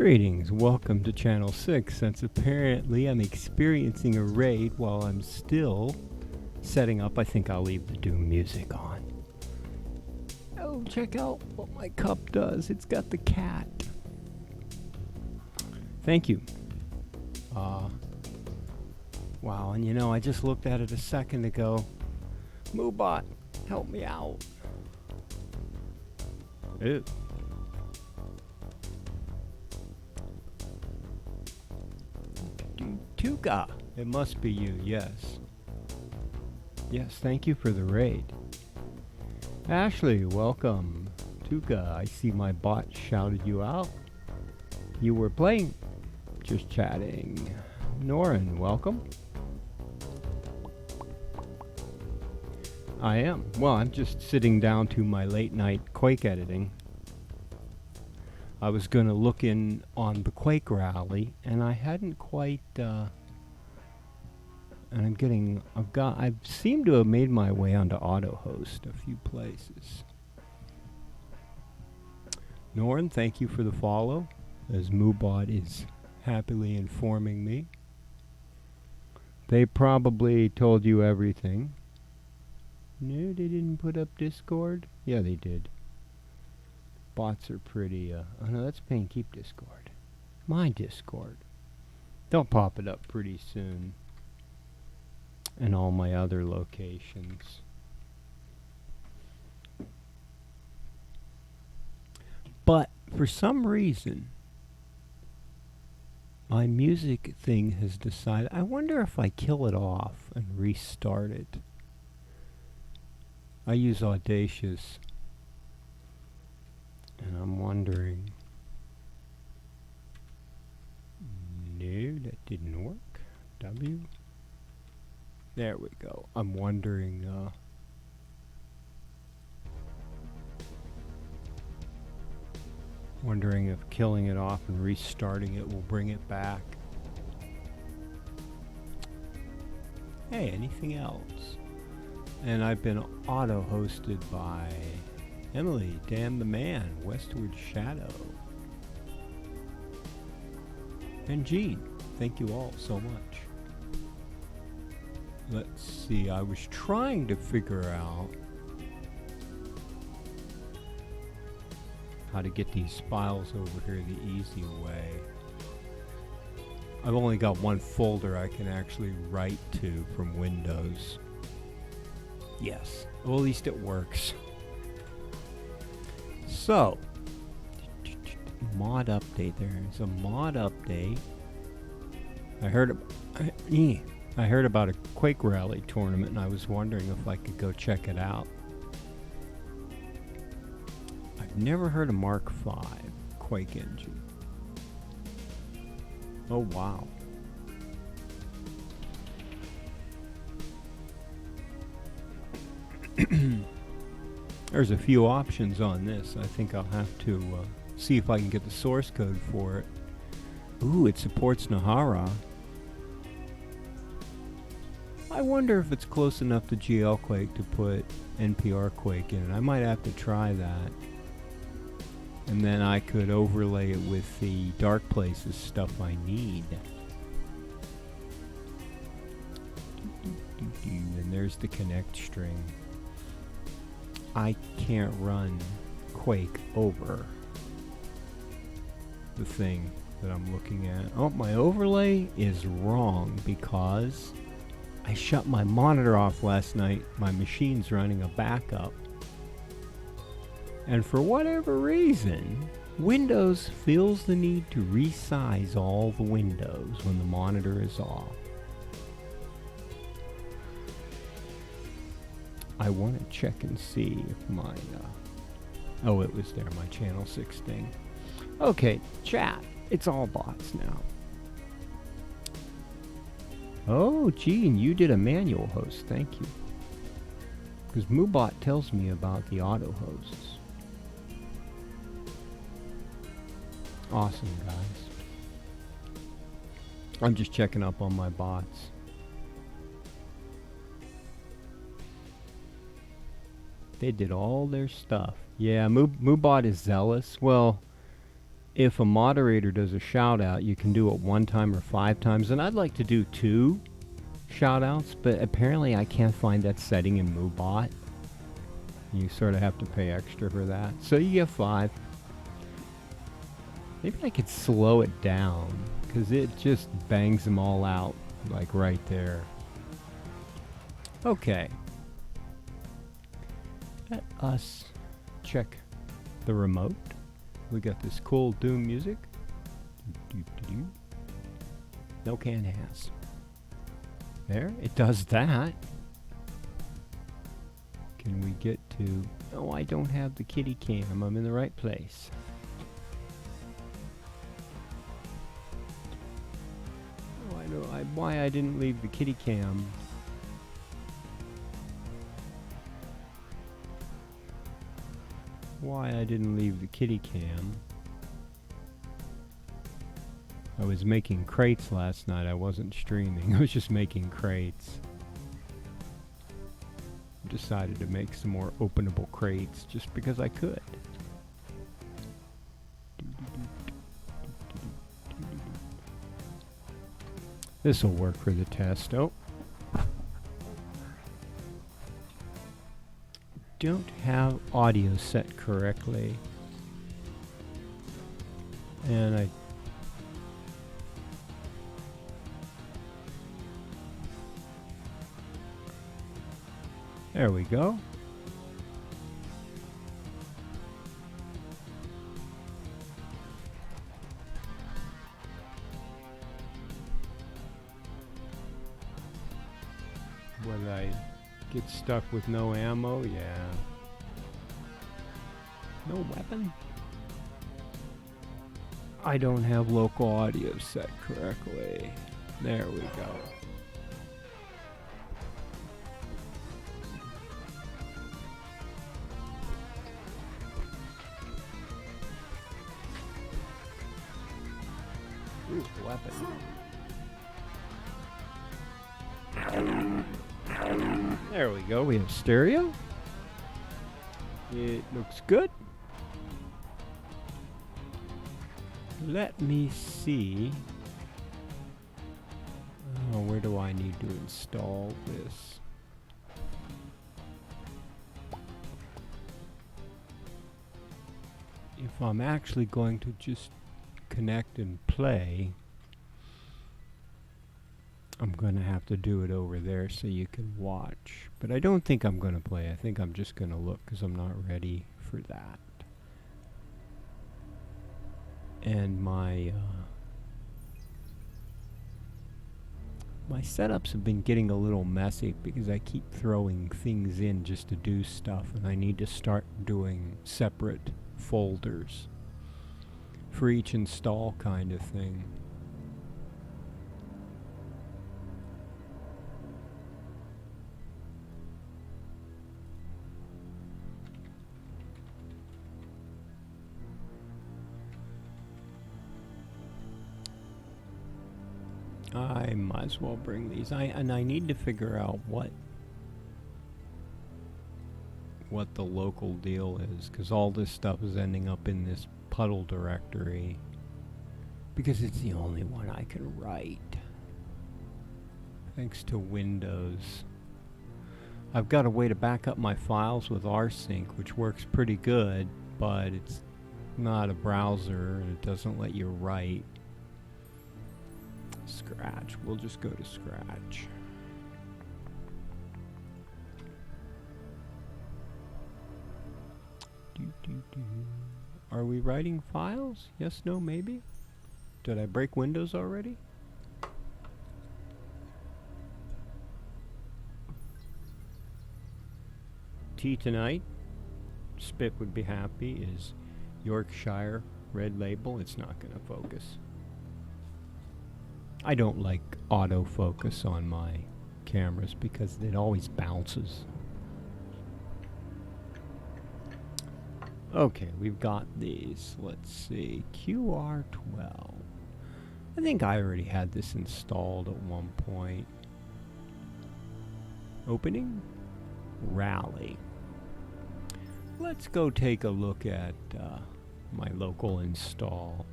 Greetings, welcome to Channel 6. Since apparently I'm experiencing a raid while I'm still setting up, I think I'll leave the Doom music on. Oh, check out what my cup does. It's got the cat. Thank you. Wow, and you know, I just looked at it a second ago. Moobot, help me out. Ew. Tuka, it must be you, yes. Yes, thank you for the raid. Ashley, welcome. Tuka, I see my bot shouted you out. You were playing. Just chatting. Norin, welcome. I am. Well, I'm just sitting down to my late night Quake editing. I was going to look in on the Quake rally, and I hadn't quite, and I seem to have made my way onto AutoHost a few places. Norn, thank you for the follow, as Moobot is happily informing me. They probably told you everything. No, they didn't put up Discord? Yeah, they did. Bots are pretty, oh no, that's paying keep Discord. My Discord. They'll pop it up pretty soon. And all my other locations. But, for some reason, my music thing has decided, I wonder if I kill it off and restart it. I use Audacious. And I'm wondering. No, that didn't work. W. There we go. I'm wondering, if killing it off and restarting it will bring it back. Hey, anything else? And I've been auto-hosted by Emily, Dan the Man, Westward Shadow, and Gene. Thank you all so much. Let's see, I was trying to figure out how to get these files over here the easy way. I've only got one folder I can actually write to from Windows. Yes, well, at least it works. So, mod update. There's a mod update. I heard about a Quake Rally tournament, and I was wondering if I could go check it out. I've never heard of Mark V Quake engine. Oh wow. There's a few options on this. I think I'll have to see if I can get the source code for it. Ooh, it supports Nahara. I wonder if it's close enough to GL Quake to put NPR Quake in it. I might have to try that. And then I could overlay it with the Dark Places stuff I need. And there's the connect string. I can't run Quake over the thing that I'm looking at. Oh, my overlay is wrong because I shut my monitor off last night. My machine's running a backup. And for whatever reason, Windows feels the need to resize all the windows when the monitor is off. I want to check and see if my, oh, it was there, my Channel 6 thing. Okay, chat. It's all bots now. Oh, Gene, you did a manual host. Thank you. Because Moobot tells me about the auto hosts. Awesome, guys. I'm just checking up on my bots. They did all their stuff. Yeah, Moobot is zealous. Well, if a moderator does a shout out, you can do it 1 time or 5 times, and I'd like to do 2 shout outs, but apparently I can't find that setting in MooBot. You sort of have to pay extra for that. So you get 5. Maybe I could slow it down, because it just bangs them all out, like right there. Okay. Let us check the remote. We got this cool Doom music. No can has. There, it does that. Can we get to... Oh, I don't have the kitty cam. I'm in the right place. Oh, I know why I didn't leave the kitty cam. Why I didn't leave the kitty cam. I was making crates last night. I wasn't streaming. I was just making crates. Decided to make some more openable crates just because I could. This will work for the test. Oh. Don't have audio set correctly. And there we go. Will I get stuck with no ammo? Yeah. No weapon? I don't have local audio set correctly. There we go. Ooh, weapon. There we go, we have stereo. It looks good. Let me see. Oh, where do I need to install this? If I'm actually going to just connect and play, I'm going to have to do it over there so you can watch. But I don't think I'm going to play. I think I'm just going to look because I'm not ready for that. And my setups have been getting a little messy because I keep throwing things in just to do stuff, and I need to start doing separate folders for each install kind of thing. I might as well bring these. I need to figure out what the local deal is, because all this stuff is ending up in this puddle directory because it's the only one I can write. Thanks to Windows. I've got a way to back up my files with rsync, which works pretty good, but it's not a browser and it doesn't let you write. Scratch. We'll just go to Scratch. Are we writing files? Yes, no, maybe? Did I break Windows already? Tea tonight, Spit would be happy, is Yorkshire Red Label. It's not going to focus. I don't like autofocus on my cameras because it always bounces. Okay, we've got these. Let's see. QR12. I think I already had this installed at one point. Opening. Rally. Let's go take a look at my local install.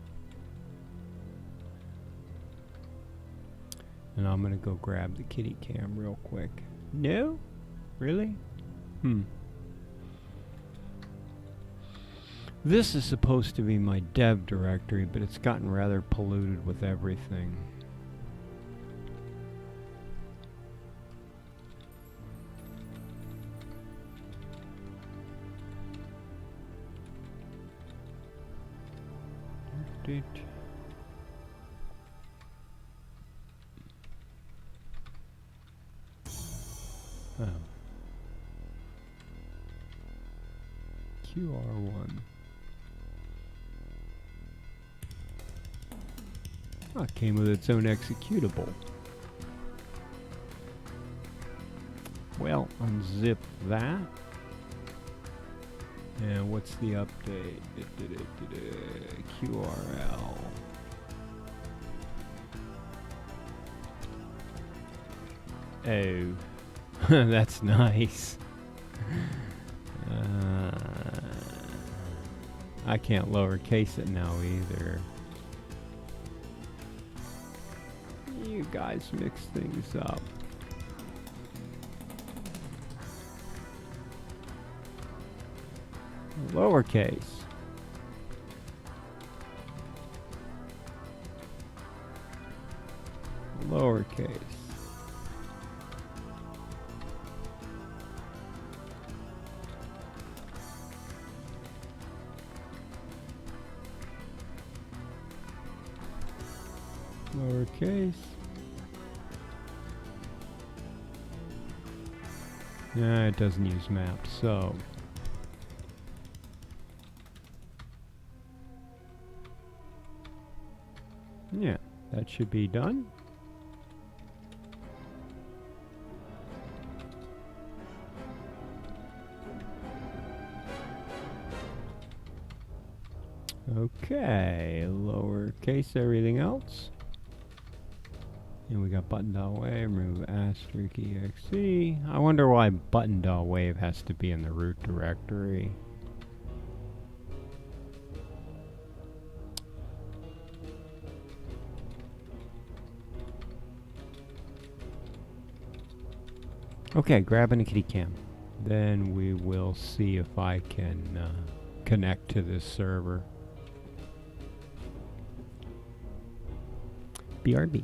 And I'm gonna go grab the kitty cam real quick. No? Really? This is supposed to be my dev directory, but it's gotten rather polluted with everything. Oh. QR1. Oh, it came with its own executable. Well, unzip that. And what's the update? QRL. Oh, that's nice. I can't lowercase it now either. You guys mix things up. Lowercase. Lowercase. Lowercase. Yeah, it doesn't use maps, so. Yeah, that should be done. Okay, lowercase everything else. And we got button.wave, remove asterisk exe. I wonder why button.wave has to be in the root directory. Okay, grabbing a kitty cam. Then we will see if I can connect to this server. BRB.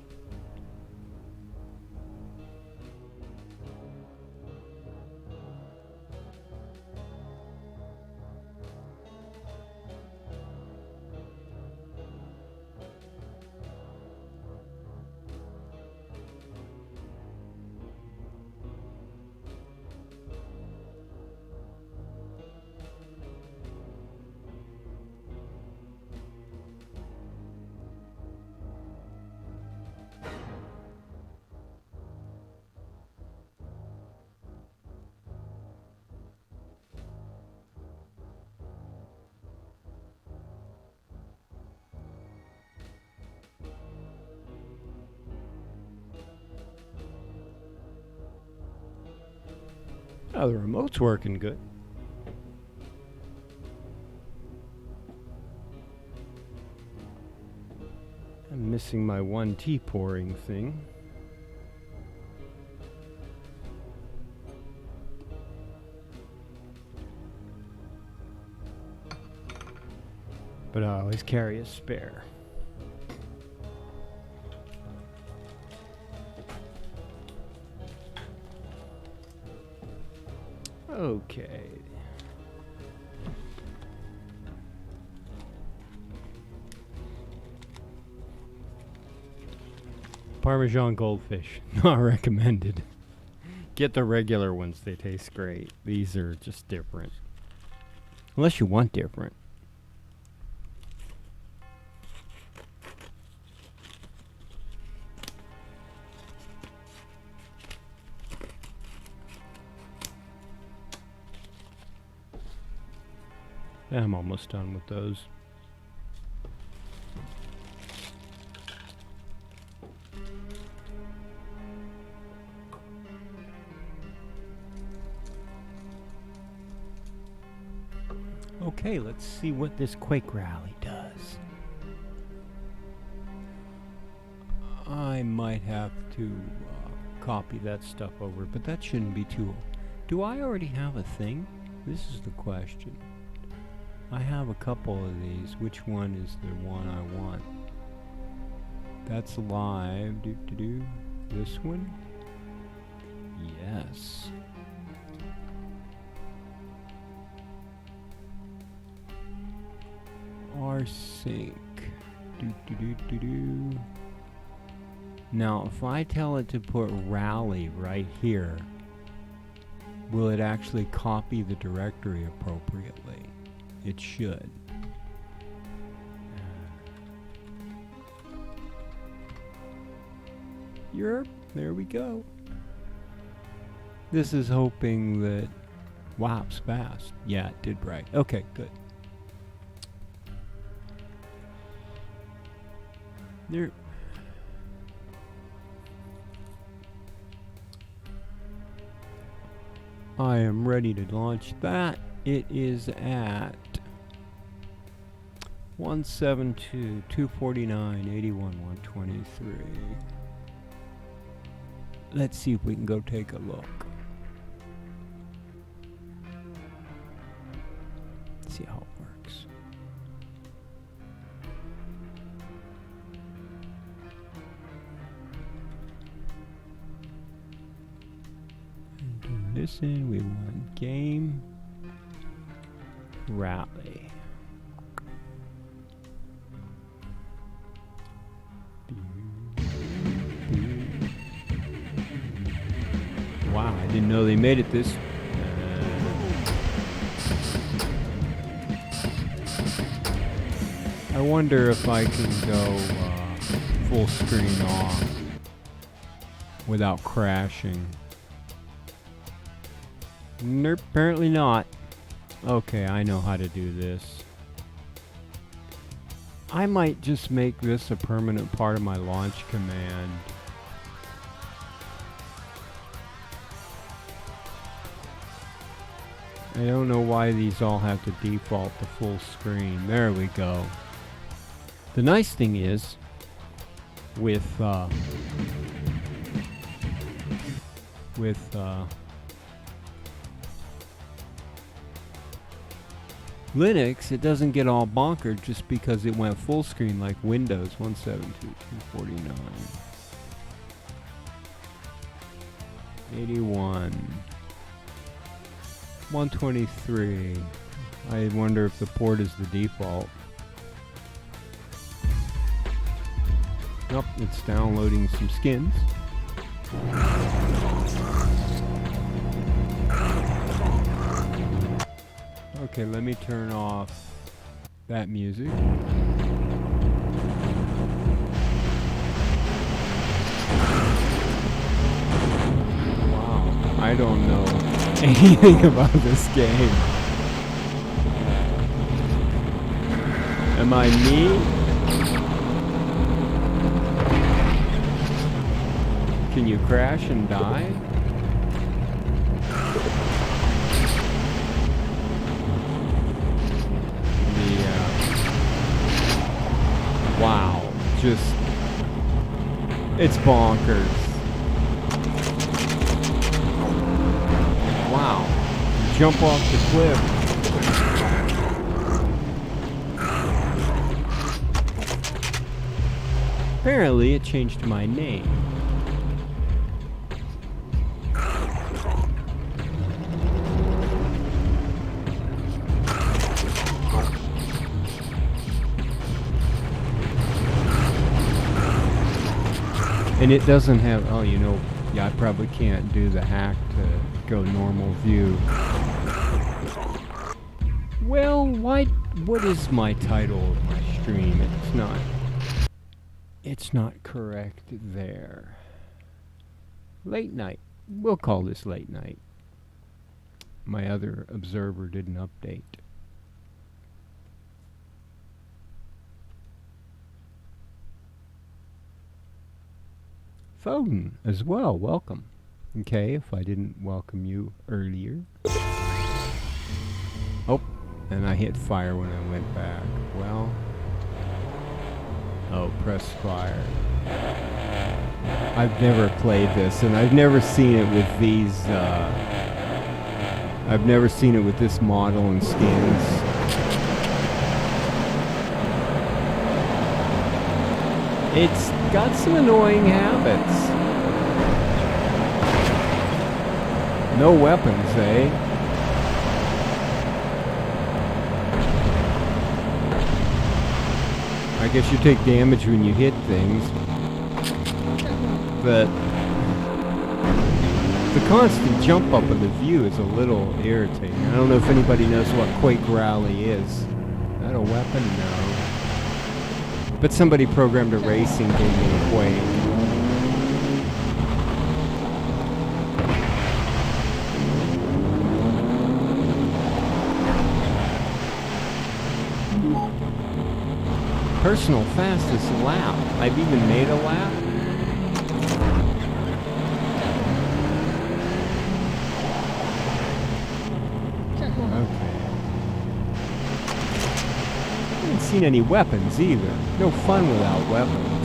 Oh, the remote's working good. I'm missing my 1T pouring thing. But I always carry a spare. Okay. Parmesan goldfish, not recommended. Get the regular ones, they taste great. These are just different. Unless you want different. I'm almost done with those. Okay, let's see what this Quake rally does. I might have to copy that stuff over, but that shouldn't be too... Do I already have a thing? This is the question. I have a couple of these. Which one is the one I want? That's live. This one? Yes. rsync. Now, if I tell it to put rally right here, will it actually copy the directory appropriately? It should. Europe, there we go. This is hoping that... Wow, it's fast. Yeah, it did right. Okay, good. There... I am ready to launch that. It is at 172.249.81.123. Let's see if we can go take a look. See how it works. And listen, we want game rally. Wow, I didn't know they made it this. I wonder if I can go full screen off without crashing. Nope, apparently not. Okay, I know how to do this. I might just make this a permanent part of my launch command. I don't know why these all have to default to full screen. There we go. The nice thing is, with Linux, it doesn't get all bonkered just because it went full screen like Windows 172.249. 81. 123. I wonder if the port is the default. Nope, it's downloading some skins. Okay, let me turn off that music. Wow, I don't know anything about this game. Am I me? Can you crash and die? Wow, just... It's bonkers. Wow. Jump off the cliff. Apparently it changed my name. And it doesn't have, oh, you know, yeah, I probably can't do the hack to go normal view. Well, what is my title of my stream? It's not correct there. Late night. We'll call this late night. My other observer didn't update. Foden as well, welcome. Okay, if I didn't welcome you earlier. Oh, And I hit fire when I went back. Well. Oh, press fire. I've never played this, and I've never seen it with these, I've never seen it with this model and skins. It's got some annoying habits. No weapons, eh? I guess you take damage when you hit things. But the constant jump up of the view is a little irritating. I don't know if anybody knows what Quake Rally is. Is that a weapon? No. But somebody programmed a racing game in Quake. Personal fastest lap. I've even made a lap. Okay. I haven't seen any weapons either. No fun without weapons.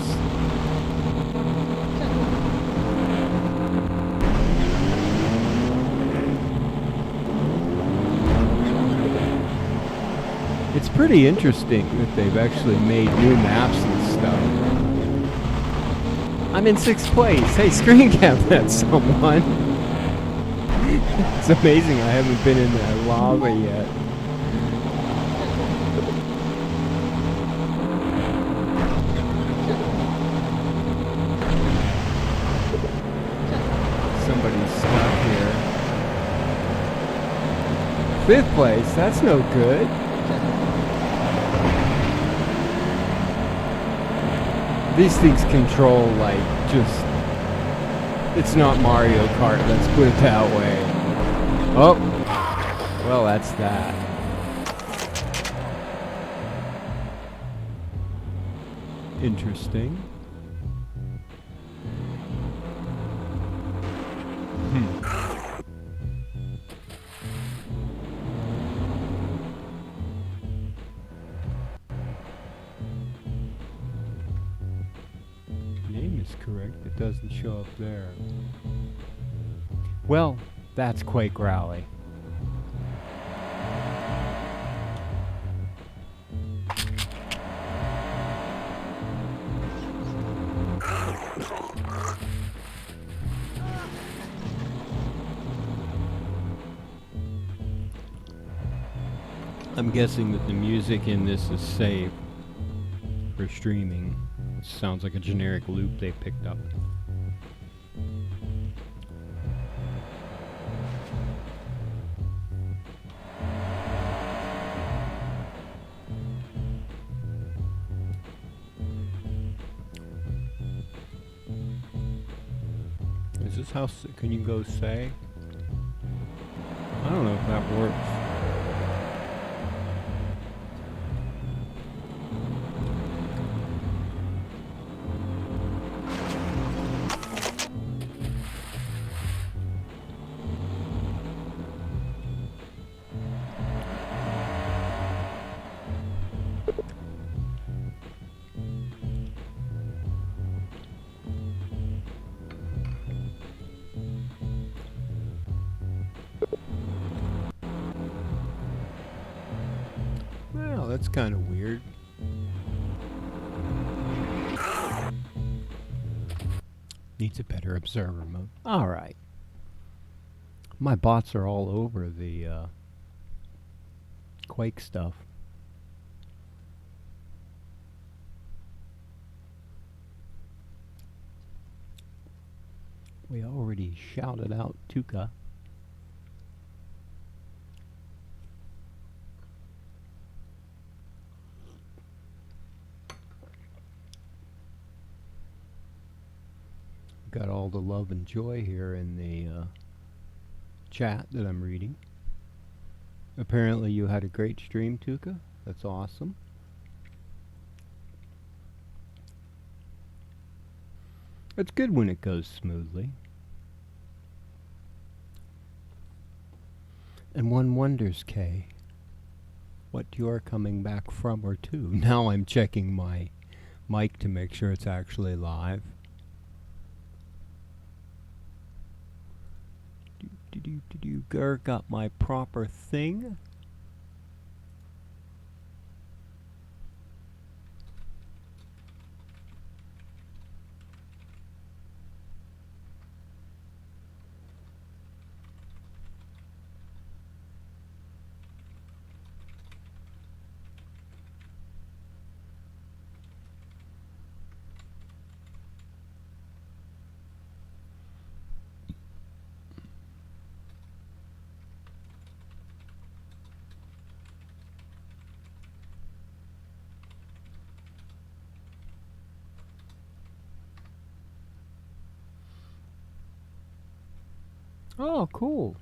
It's pretty interesting that they've actually made new maps and stuff. I'm in 6th place. Hey, screen cap that someone. It's amazing I haven't been in that lava yet. Somebody's stuck here. 5th place, that's no good. These things control, like, just... It's not Mario Kart, let's put it that way. Oh! Well, that's that. Interesting. Correct, it doesn't show up there. Well, that's Quake Rally. I'm guessing that the music in this is saved for streaming. Sounds like a generic loop they picked up. Is this how can you go say? I don't know if that works. That's kind of weird. Needs a better observer mode. Alright. My bots are all over the Quake stuff. We already shouted out Tuka. Got all the love and joy here in the chat that I'm reading. Apparently you had a great stream, Tuka. That's awesome. It's good when it goes smoothly. And one wonders, Kay, what you're coming back from or to. Now I'm checking my mic to make sure it's actually live. Got my proper thing. Oh, cool.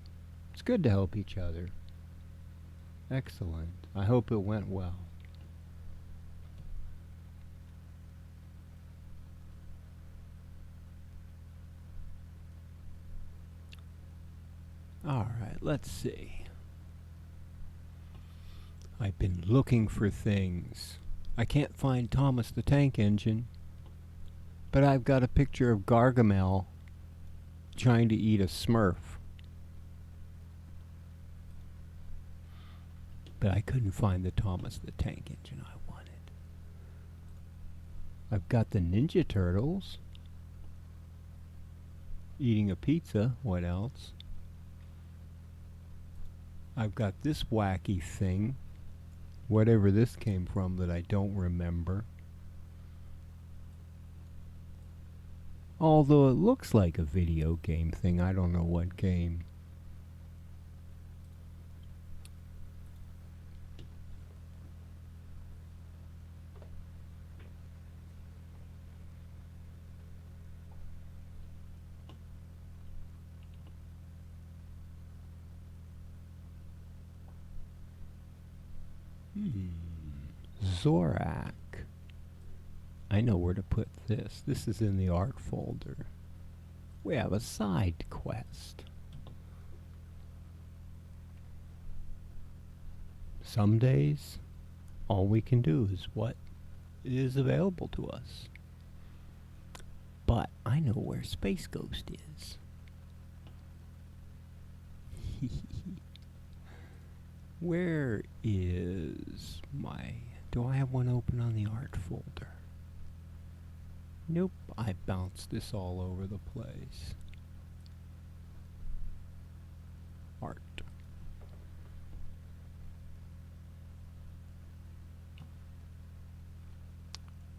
It's good to help each other. Excellent. I hope it went well. Alright, let's see. I've been looking for things. I can't find Thomas the Tank Engine, but I've got a picture of Gargamel trying to eat a Smurf. But I couldn't find the Thomas the Tank Engine I wanted. I've got the Ninja Turtles eating a pizza. What else? I've got this wacky thing, whatever this came from that I don't remember. Although it looks like a video game thing, I don't know what game. Zorak. I know where to put this. This is in the art folder. We have a side quest. Some days, all we can do is what is available to us. But I know where Space Ghost is. Where is my... Do I have one open on the art folder? Nope, I bounced this all over the place. Art.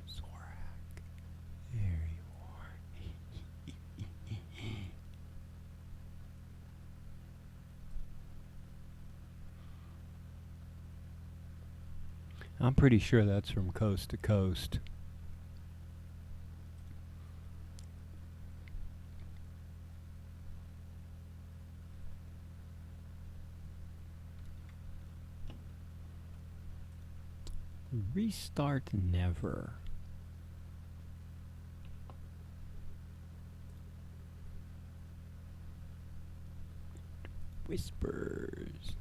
Zorak. There you are. I'm pretty sure that's from Coast to Coast. Restart never. Whispers.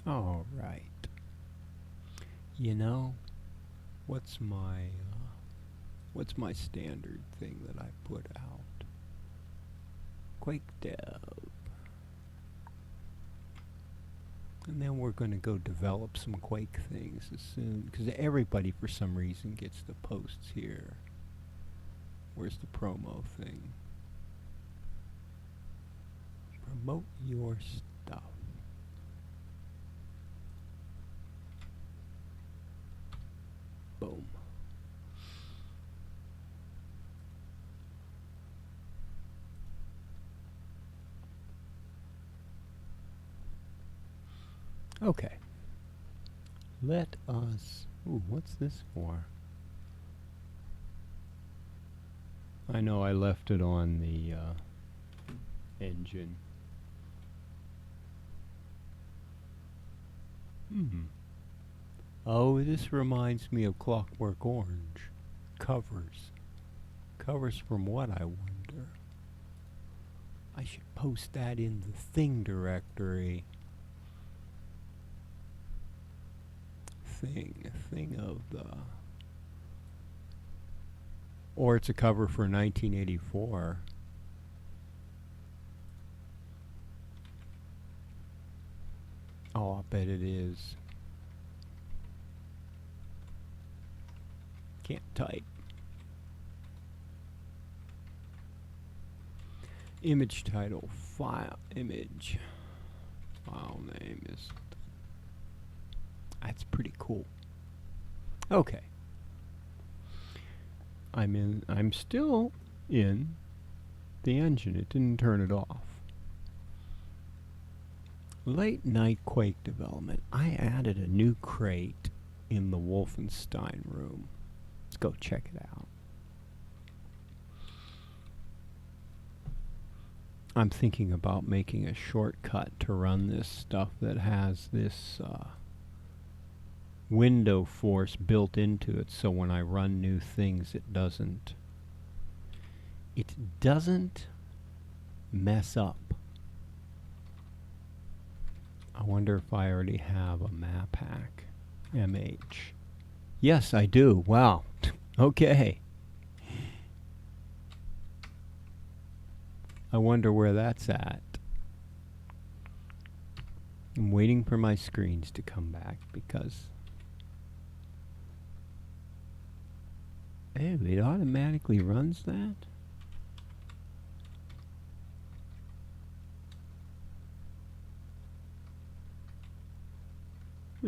All right. You know, what's my standard thing that I put out? Quake Dev. And then we're going to go develop some Quake things as soon, because everybody for some reason gets the posts here. Where's the promo thing? Promote your stuff. Boom. Okay. Let us... Ooh, what's this for? I know I left it on the engine. Oh, this reminds me of Clockwork Orange. Covers. Covers from what, I wonder? I should post that in the thing directory. Thing of the... Or it's a cover for 1984. Oh, I bet it is. Can't type. Image title, file, image. File name is... That's pretty cool. Okay. I'm still in the engine. It didn't turn it off. Late night Quake development. I added a new crate in the Wolfenstein room. Let's go check it out. I'm thinking about making a shortcut to run this stuff that has this window force built into it, so when I run new things it doesn't mess up. I wonder if I already have a map hack. MH. Yes, I do. Wow. Okay. I wonder where that's at. I'm waiting for my screens to come back because... Oh, it automatically runs that?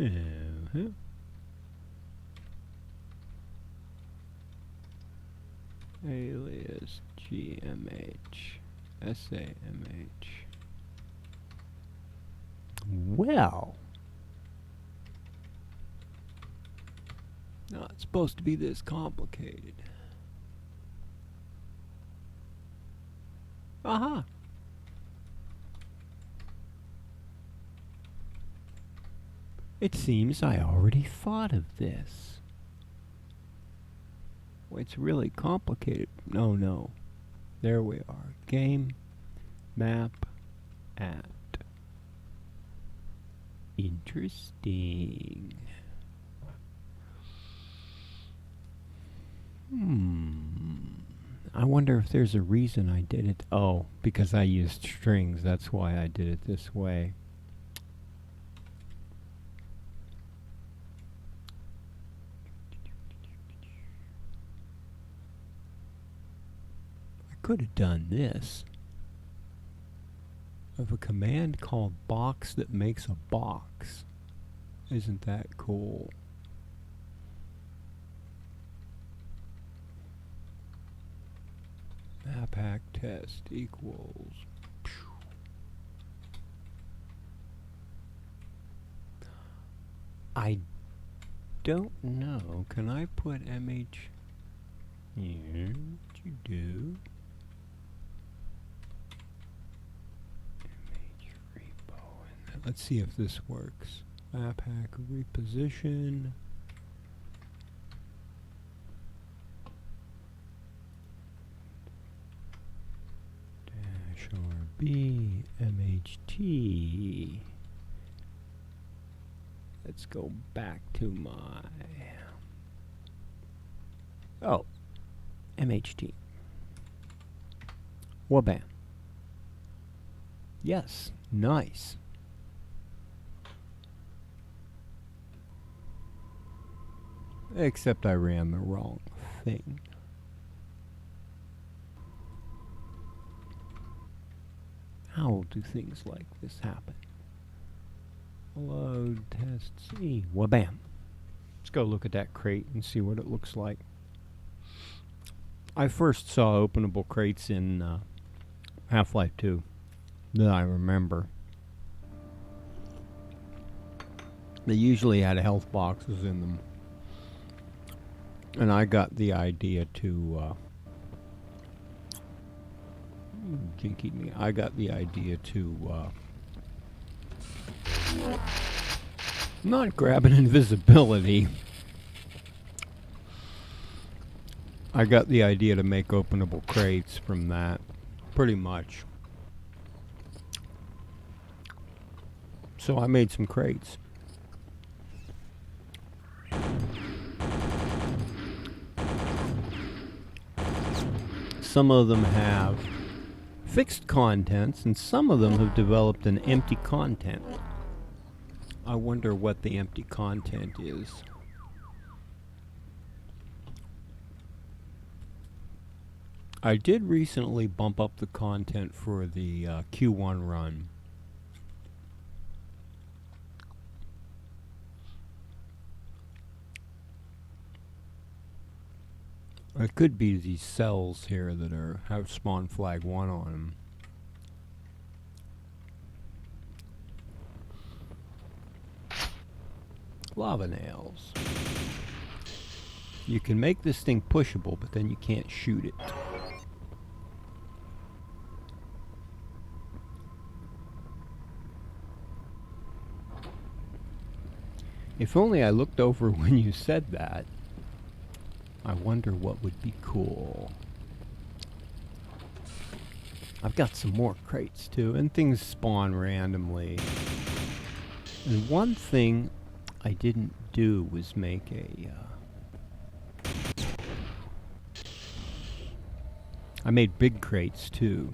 Uh-huh. Alias GMH SAMH. Well, not supposed to be this complicated. Aha! It seems I already thought of this. Well, it's really complicated. No. There we are. Game, map, add. Interesting. I wonder if there's a reason I did it. Oh, because I used strings. That's why I did it this way. I could have done this. I have a command called box that makes a box. Isn't that cool? Map hack test equals. I don't know. Can I put MH here? What you do? MH repo. And let's see if this works. Map hack reposition. RB MHT. Let's go back to my MHT. Wabam. Yes, nice. Except I ran the wrong thing. How do things like this happen? Load test C. Wabam. Let's go look at that crate and see what it looks like. I first saw openable crates in Half-Life 2 that I remember. They usually had health boxes in them. And I got the idea to jinkied me. I got the idea to not grab an invisibility, I got the idea to make openable crates from that, pretty much. So I made some crates. Some of them have fixed contents, and some of them have developed an empty content. I wonder what the empty content is. I did recently bump up the content for the Q1 run. It could be these cells here that have spawn flag 1 on them. Lava nails. You can make this thing pushable, but then you can't shoot it. If only I looked over when you said that. I wonder what would be cool. I've got some more crates too, and things spawn randomly. And one thing I didn't do was make a... I made big crates too.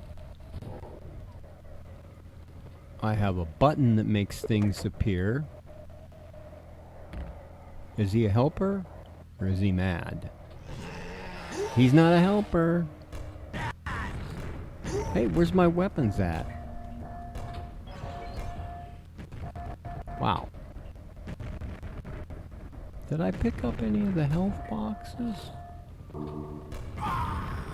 I have a button that makes things appear. Is he a helper? Or is he mad? He's not a helper. Hey, where's my weapons at? Wow. Did I pick up any of the health boxes?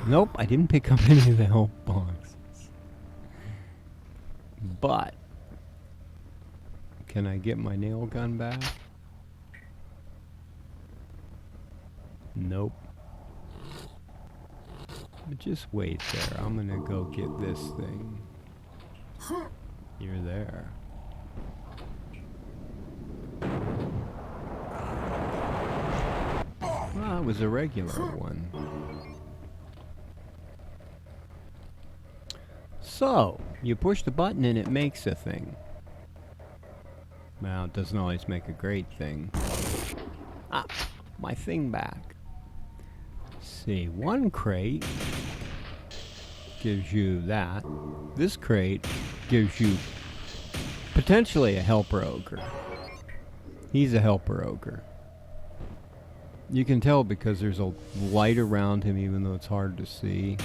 Nope, I didn't pick up any of the health boxes. But, can I get my nail gun back? Nope. But just wait there. I'm gonna go get this thing. You're there. Well, it was a regular one. So, you push the button and it makes a thing. Well, it doesn't always make a great thing. Ah, my thing back. See, one crate gives you that. This crate gives you potentially a helper ogre. He's a helper ogre. You can tell because there's a light around him even though it's hard to see.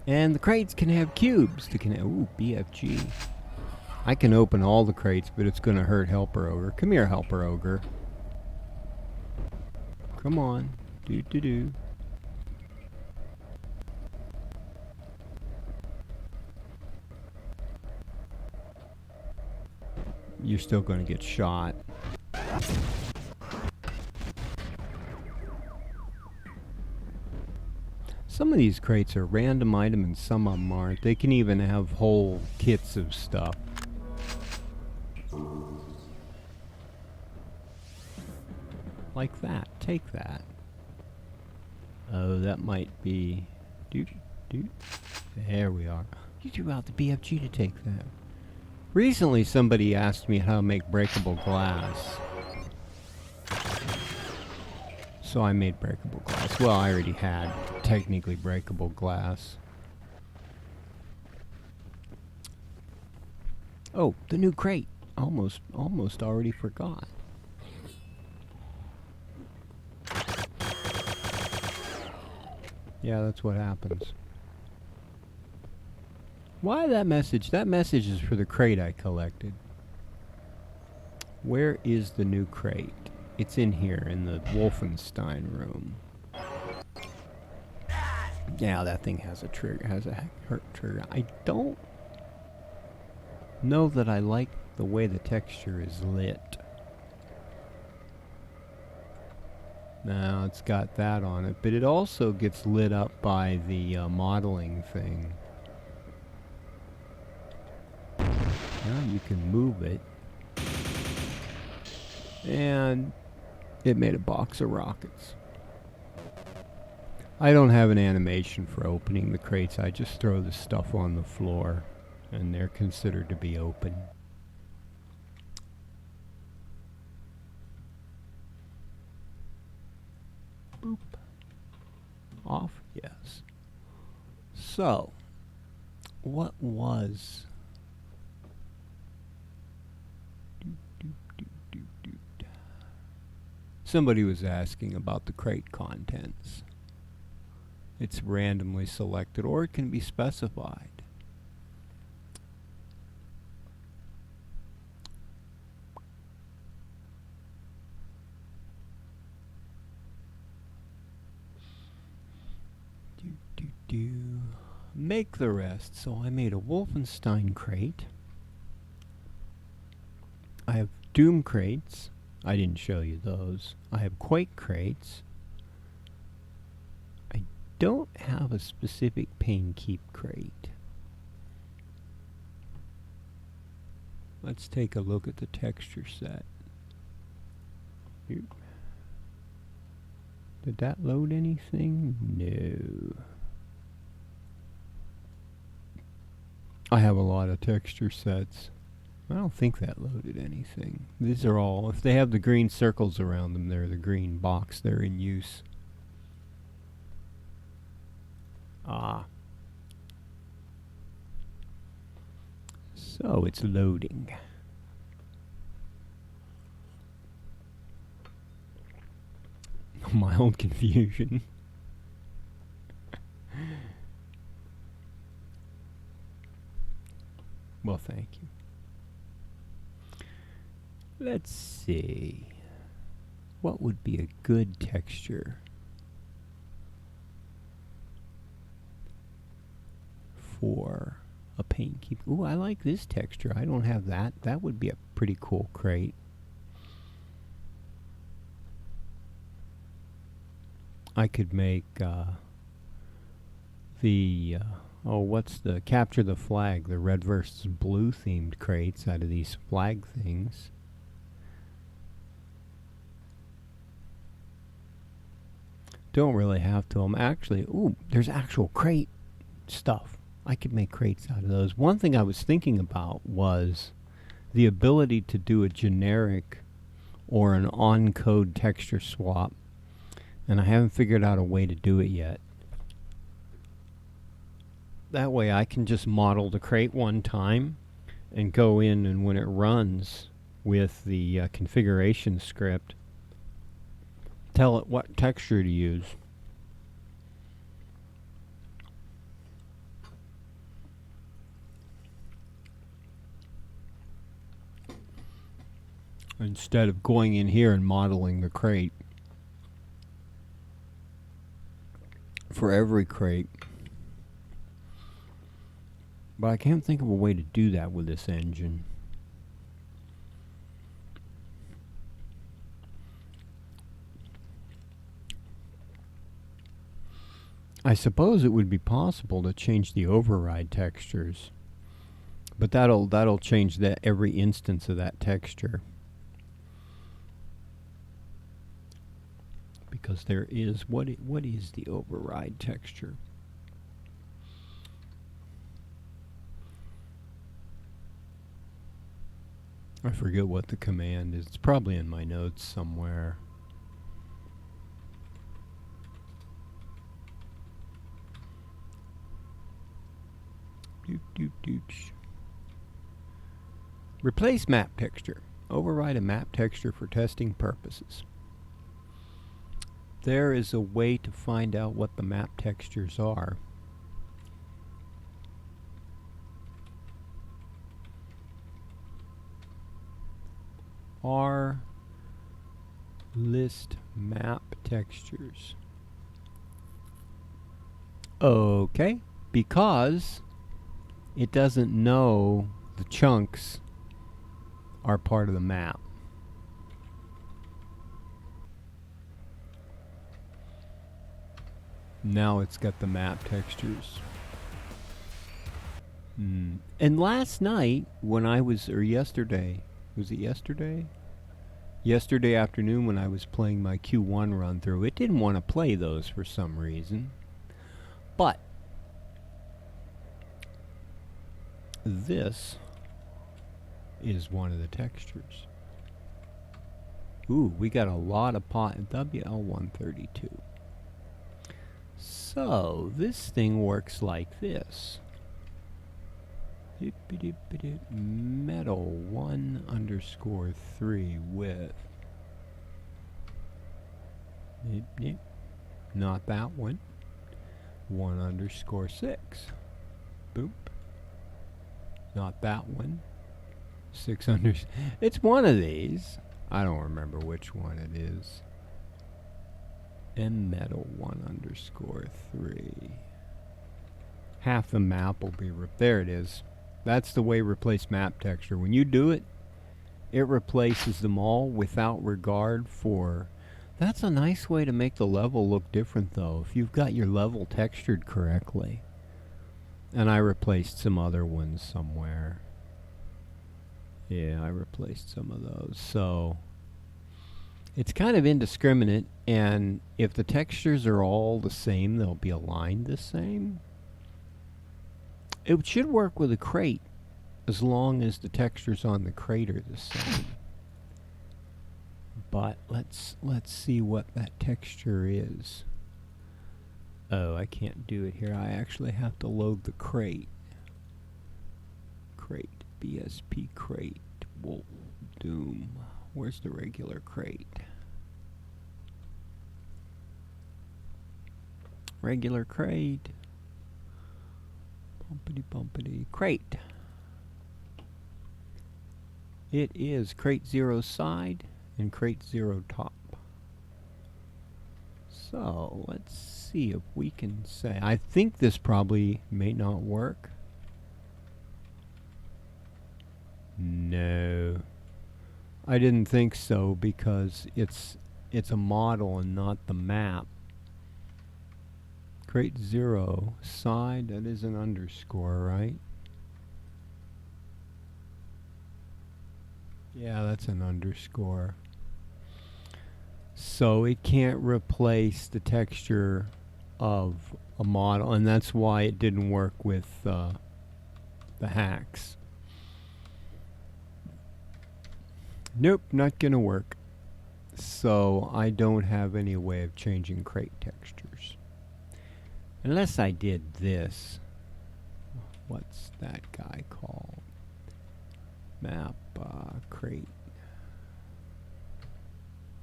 And the crates can have cubes. They can have, ooh, BFG. I can open all the crates, but it's going to hurt Helper Ogre. Come here, Helper Ogre. Come on. Do. You're still going to get shot. Some of these crates are random item and some of them aren't. They can even have whole kits of stuff. Like that. Take that. Oh, that might be... There we are. You threw out the BFG to take that. Recently somebody asked me how to make breakable glass. So I made breakable glass. Well, I already had technically breakable glass. Oh, the new crate. Almost already forgot. Yeah, that's what happens. Why that message? That message is for the crate I collected. Where is the new crate? It's in here, in the Wolfenstein room. Yeah, that thing has a trigger, has a hurt trigger. I don't know that I like the way the texture is lit. Now, it's got that on it, but it also gets lit up by the modeling thing. Now you can move it. And it made a box of rockets. I don't have an animation for opening the crates. I just throw the stuff on the floor, and they're considered to be open. Boop. Off? Yes. So, what was... Somebody was asking about the crate contents. It's randomly selected, or it can be specified. Make the rest. So I made a Wolfenstein crate. I have Doom crates. I didn't show you those. I have Quake crates. I don't have a specific Pain Keep crate. Let's take a look at the texture set. Did that load anything? No. I have a lot of texture sets. I don't think that loaded anything. These are all, if they have the green circles around them, they're the green box. They're in use. Ah. So it's loading. My own confusion. Well, thank you. Let's see. What would be a good texture for a Paint Keep? Ooh, I like this texture. I don't have that. That would be a pretty cool crate. I could make what's the Capture the Flag, the red versus blue themed crates out of these flag things. Don't really have to. Actually, ooh, there's actual crate stuff. I could make crates out of those. One thing I was thinking about was the ability to do a generic or an on-code texture swap, and I haven't figured out a way to do it yet. That way I can just model the crate one time and go in, and when it runs with the configuration script, tell it what texture to use. Instead of going in here and modeling the crate for every crate. But I can't think of a way to do that with this engine. I suppose it would be possible to change the override textures, but that'll change every instance of that texture. Because there is what is the override texture? I forget what the command is. It's probably in my notes somewhere. Replace map texture. Override a map texture for testing purposes. There is a way to find out what the map textures are. R list map textures. Okay, because it doesn't know the chunks are part of the map. Now it's got the map textures. And last night, when I was, or yesterday, was it yesterday? Yesterday afternoon when I was playing my Q1 run through, it didn't want to play those for some reason. But this is one of the textures. Ooh, we got a lot of pot WL132. So this thing works like this. Metal 1_3 with not that one. 1_6. Boop. Not that one. 6 under. It's one of these. I don't remember which one it is. M metal 1_3. Half the map will be there. It is. That's the way replace map texture. When you do it, it replaces them all without regard for. That's a nice way to make the level look different, though, if you've got your level textured correctly. And I replaced some other ones somewhere. Yeah, I replaced some of those. So it's kind of indiscriminate, and if the textures are all the same, they'll be aligned the same. It should work with a crate as long as the textures on the crate are the same. But let's see what that texture is. Oh, I can't do it here. I actually have to load the crate. Crate, BSP crate, Wolf, Doom. Where's the regular crate? Regular crate. Bumpity bumpity. Crate. It is crate 0 side and crate 0 top. So let's see if we can say. I think this probably may not work. No. I didn't think so because it's a model and not the map. Crate 0 side, that is an underscore, right? Yeah, that's an underscore. So it can't replace the texture of a model, and that's why it didn't work with the hacks. Nope, not gonna work. So I don't have any way of changing crate textures. Unless I did this. What's that guy called? Map crate.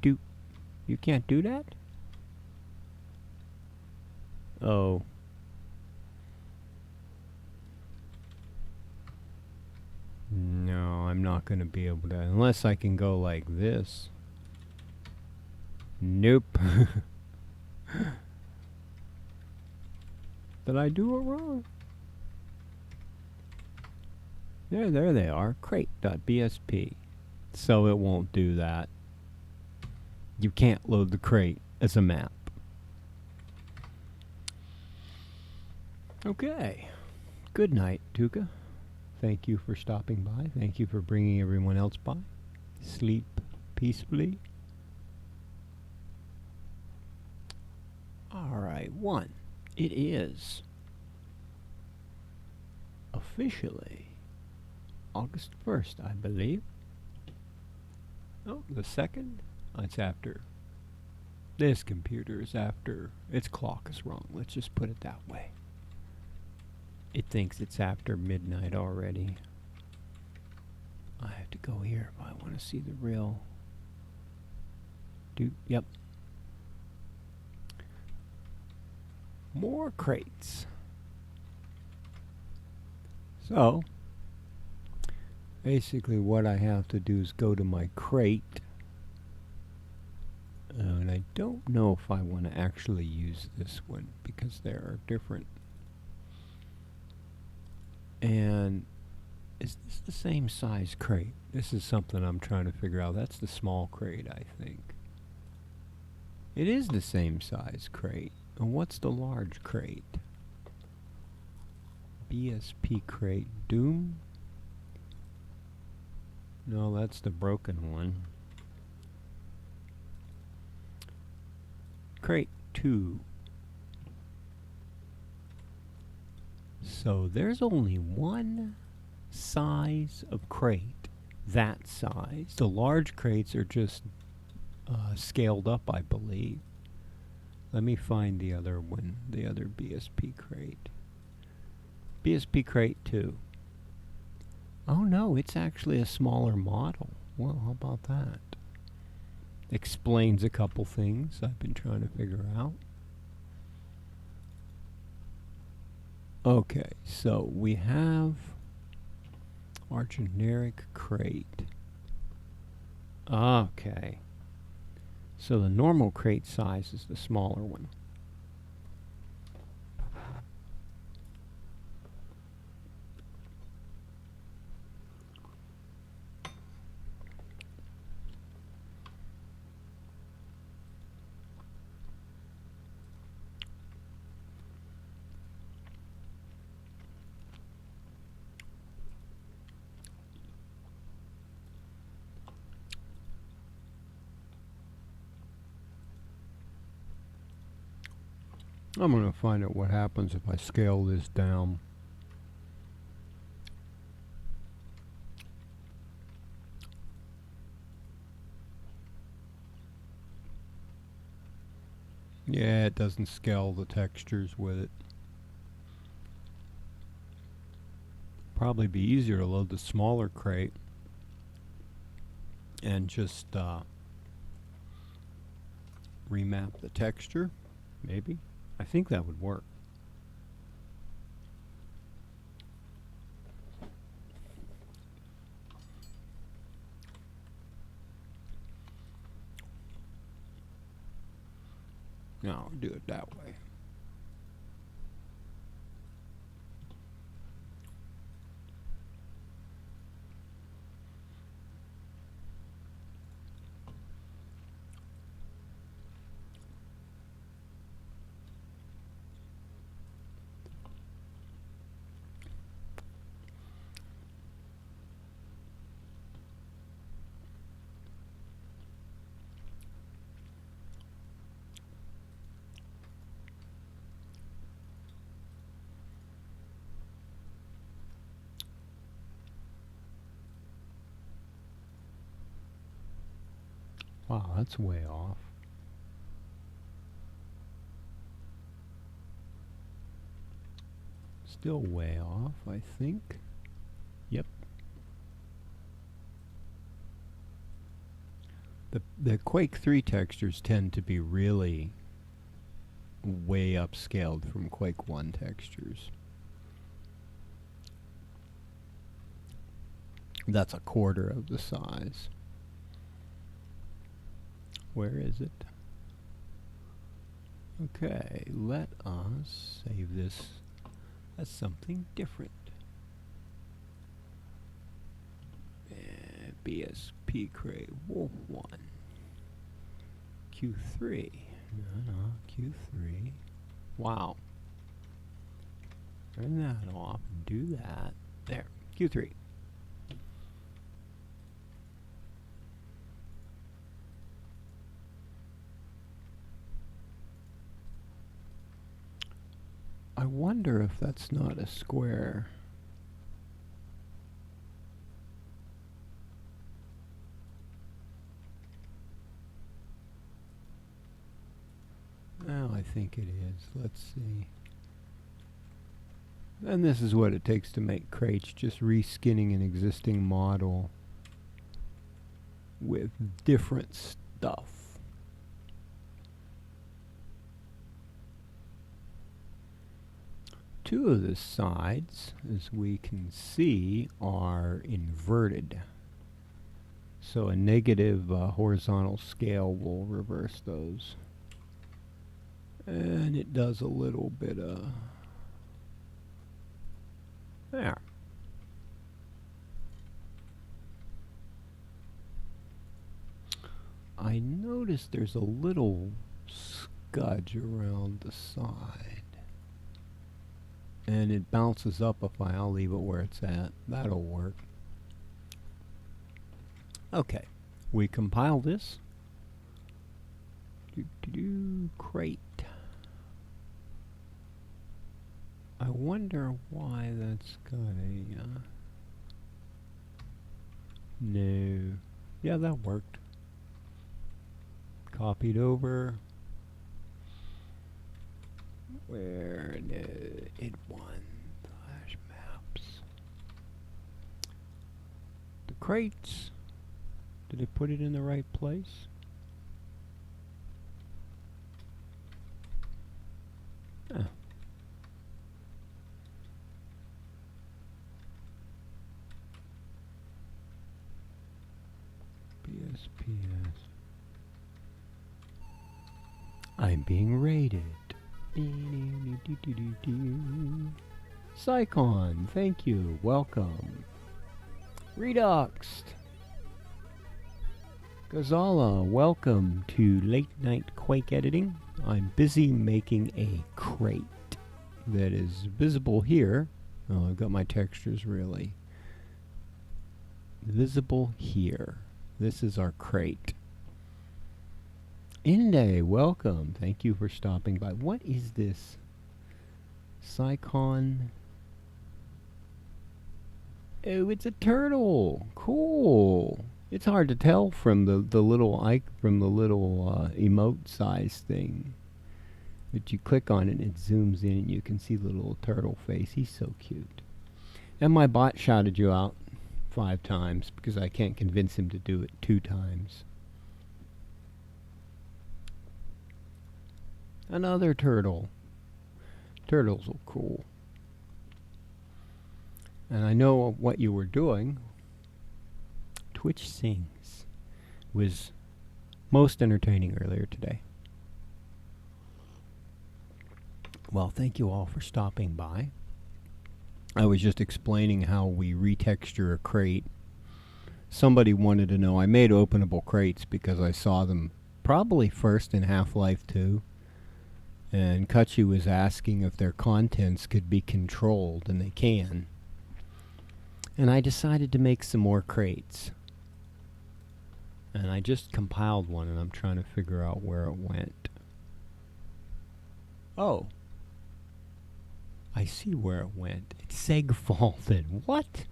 You can't do that? Oh. No, I'm not going to be able to. Unless I can go like this. Nope. Did I do it wrong? There they are. Crate.bsp. So it won't do that. You can't load the crate as a map. Okay. Good night, Tuka. Thank you for stopping by. Thank you for bringing everyone else by. Sleep peacefully. Alright, 1. It is officially August 1st, I believe. Oh, the 2nd? It's after. This computer is after. Its clock is wrong. Let's just put it that way. It thinks it's after midnight already. I have to go here if I want to see the real. Yep. More crates. So, basically what I have to do is go to my crate. And I don't know if I want to actually use this one because there are different. And is this the same size crate? This is something I'm trying to figure out. That's the small crate, I think. It is the same size crate. And what's the large crate? BSP crate. Doom? No, that's the broken one. crate 2. So there's only one size of crate that size. The large crates are just scaled up, I believe. Let me find the other one, the other BSP crate. BSP crate 2. Oh no, it's actually a smaller model. Well, how about that? Explains a couple things I've been trying to figure out. Okay, so we have our generic crate. Okay. So the normal crate size is the smaller one. I'm going to find out what happens if I scale this down. Yeah, it doesn't scale the textures with it. Probably be easier to load the smaller crate and just remap the texture, maybe. I think that would work. No, do it that way. Wow, that's way off. Still way off, I think. Yep. The Quake 3 textures tend to be really way upscaled from Quake 1 textures. That's a quarter of the size. Where is it? Okay, let us save this as something different. BSP crate Wolf 1. Q3. No, Q3. Wow. Turn that off and do that. There, Q3. I wonder if that's not a square. Oh, I think it is. Let's see. And this is what it takes to make crates, just reskinning an existing model with different stuff. Two of the sides, as we can see, are inverted. So a negative horizontal scale will reverse those. And it does a little bit of... there. I noticed there's a little scudge around the side. And it bounces up if I'll leave it where it's at. That'll work. Okay. We compile this. Crate. I wonder why that's got a... no. Yeah, that worked. Copied over. Where? No, it won. Flash maps. The crates. Did it put it in the right place? Oh. BSPS. I'm being raided. Psychon, thank you. Welcome. Reduxed. Gazala, welcome to Late Night Quake Editing. I'm busy making a crate that is visible here. Oh, I've got my textures really visible here. This is our crate. Inde, welcome. Thank you for stopping by. What is this? Psychon. Oh, it's a turtle. Cool. It's hard to tell from the little emote size thing. But you click on it and it zooms in and you can see the little turtle face. He's so cute. And my bot shouted you out 5 times because I can't convince him to do it 2 times. Another turtle. Turtles are cool. And I know what you were doing. Twitch Sings was most entertaining earlier today. Well, thank you all for stopping by. I was just explaining how we retexture a crate. Somebody wanted to know, I made openable crates because I saw them probably first in Half-Life 2. And Kutchi was asking if their contents could be controlled, and they can. And I decided to make some more crates. And I just compiled one, and I'm trying to figure out where it went. Oh. I see where it went. It's segfaulted. What?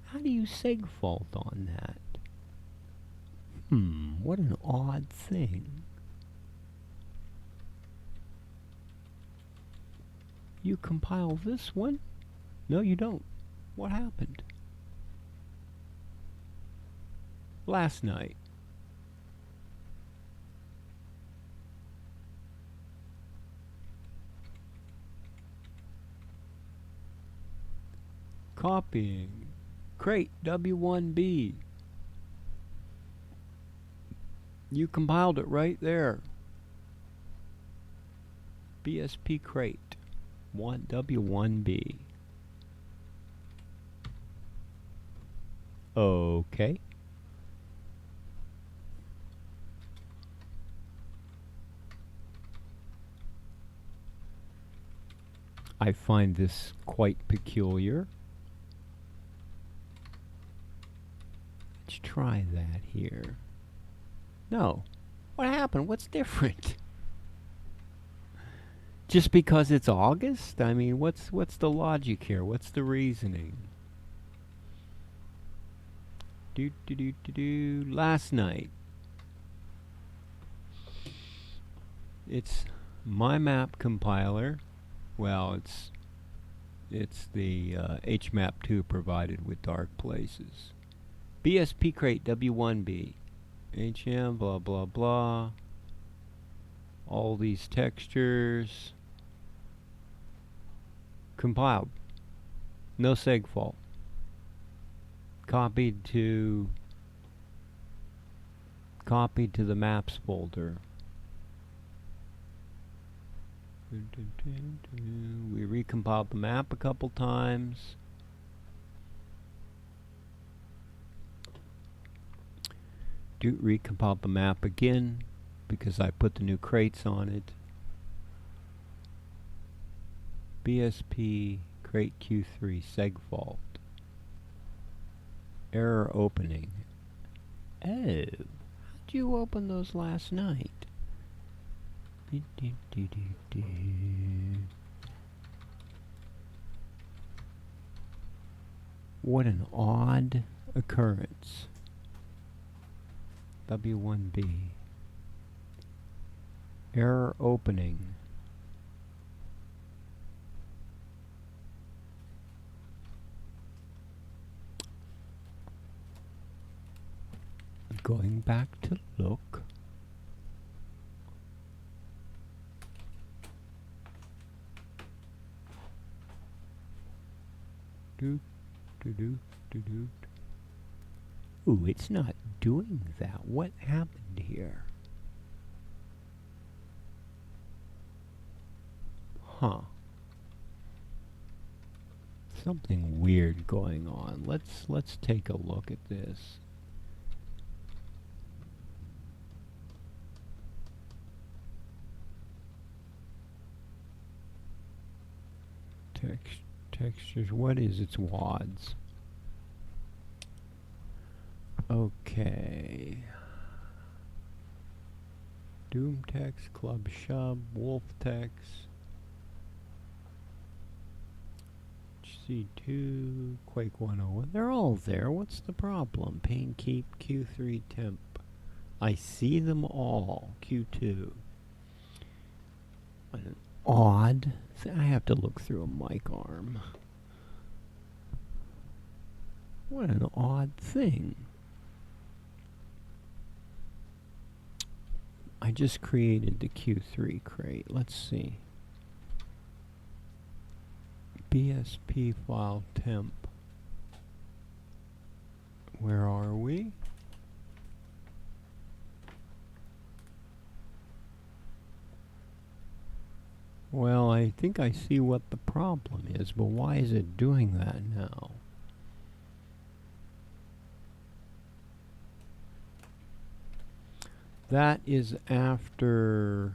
How do you segfault on that? What an odd thing. You compile this one? No, you don't. What happened? Last night. Copying. Crate W1B. You compiled it right there. BSP crate. W1B. Okay. I find this quite peculiar. Let's try that here. No. What happened? What's different? Just because it's August? I mean, what's the logic here? What's the reasoning? Last night. It's my map compiler. Well, it's the HMAP2 provided with dark places. BSP crate W1B. HM blah blah blah. All these textures. Compiled. No segfault. Copied to the maps folder. We recompiled the map a couple times. Recompiled the map again because I put the new crates on it. BSP crate Q3 segfault. Error opening. Oh, how you open those last night? What an odd occurrence. W1B. Error opening. Going back to look. Ooh, it's not doing that. What happened here? Huh. Something weird going on. Let's take a look at this. Textures. What is its WADs? Okay. Doom text, Club Shub, Wolf text, C2, Quake 101. They're all there. What's the problem? Pain Keep, Q3 Temp. I see them all. Q2. What an odd. I have to look through a mic arm. What an odd thing. I just created the Q3 crate. Let's see. BSP file temp. Where are we? Well, I think I see what the problem is, but why is it doing that now? That is after...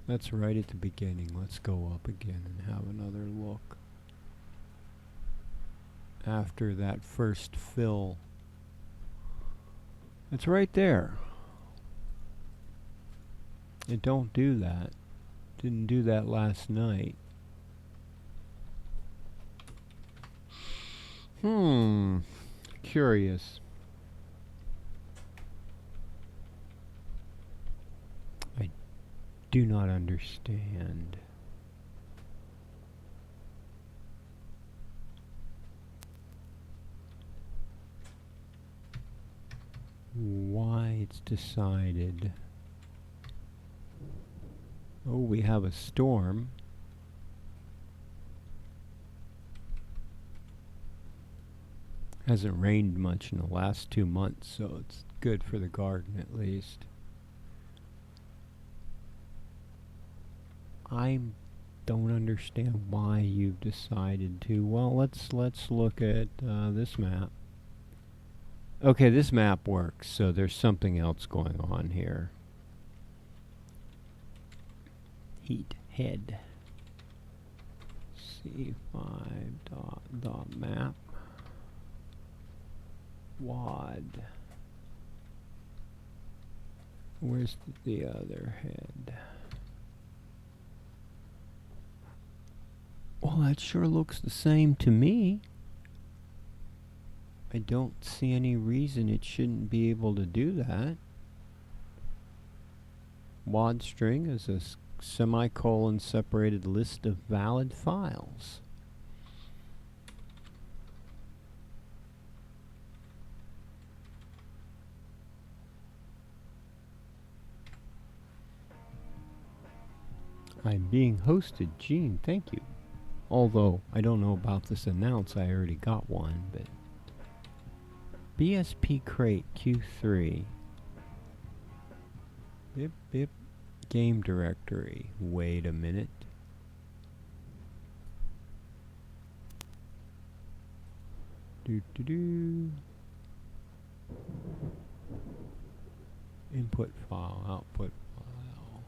That's right at the beginning. Let's go up again and have another look. After that first fill. It's right there. It don't do that. Didn't do that last night. Curious. I do not understand. Why it's decided. Oh, we have a storm. Hasn't rained much in the last 2 months, so it's good for the garden at least. I don't understand why you've decided to. Well, let's look at this map. Okay, this map works, so there's something else going on here. Heat head. C5 dot map. WAD. Where's the other head? Well, that sure looks the same to me. I don't see any reason it shouldn't be able to do that. WAD string is a semicolon separated list of valid files. I'm being hosted, Gene, thank you. Although, I don't know about this announce, I already got one, but... BSP crate Q3. Bip bip. Game directory. Wait a minute. Input file, output file.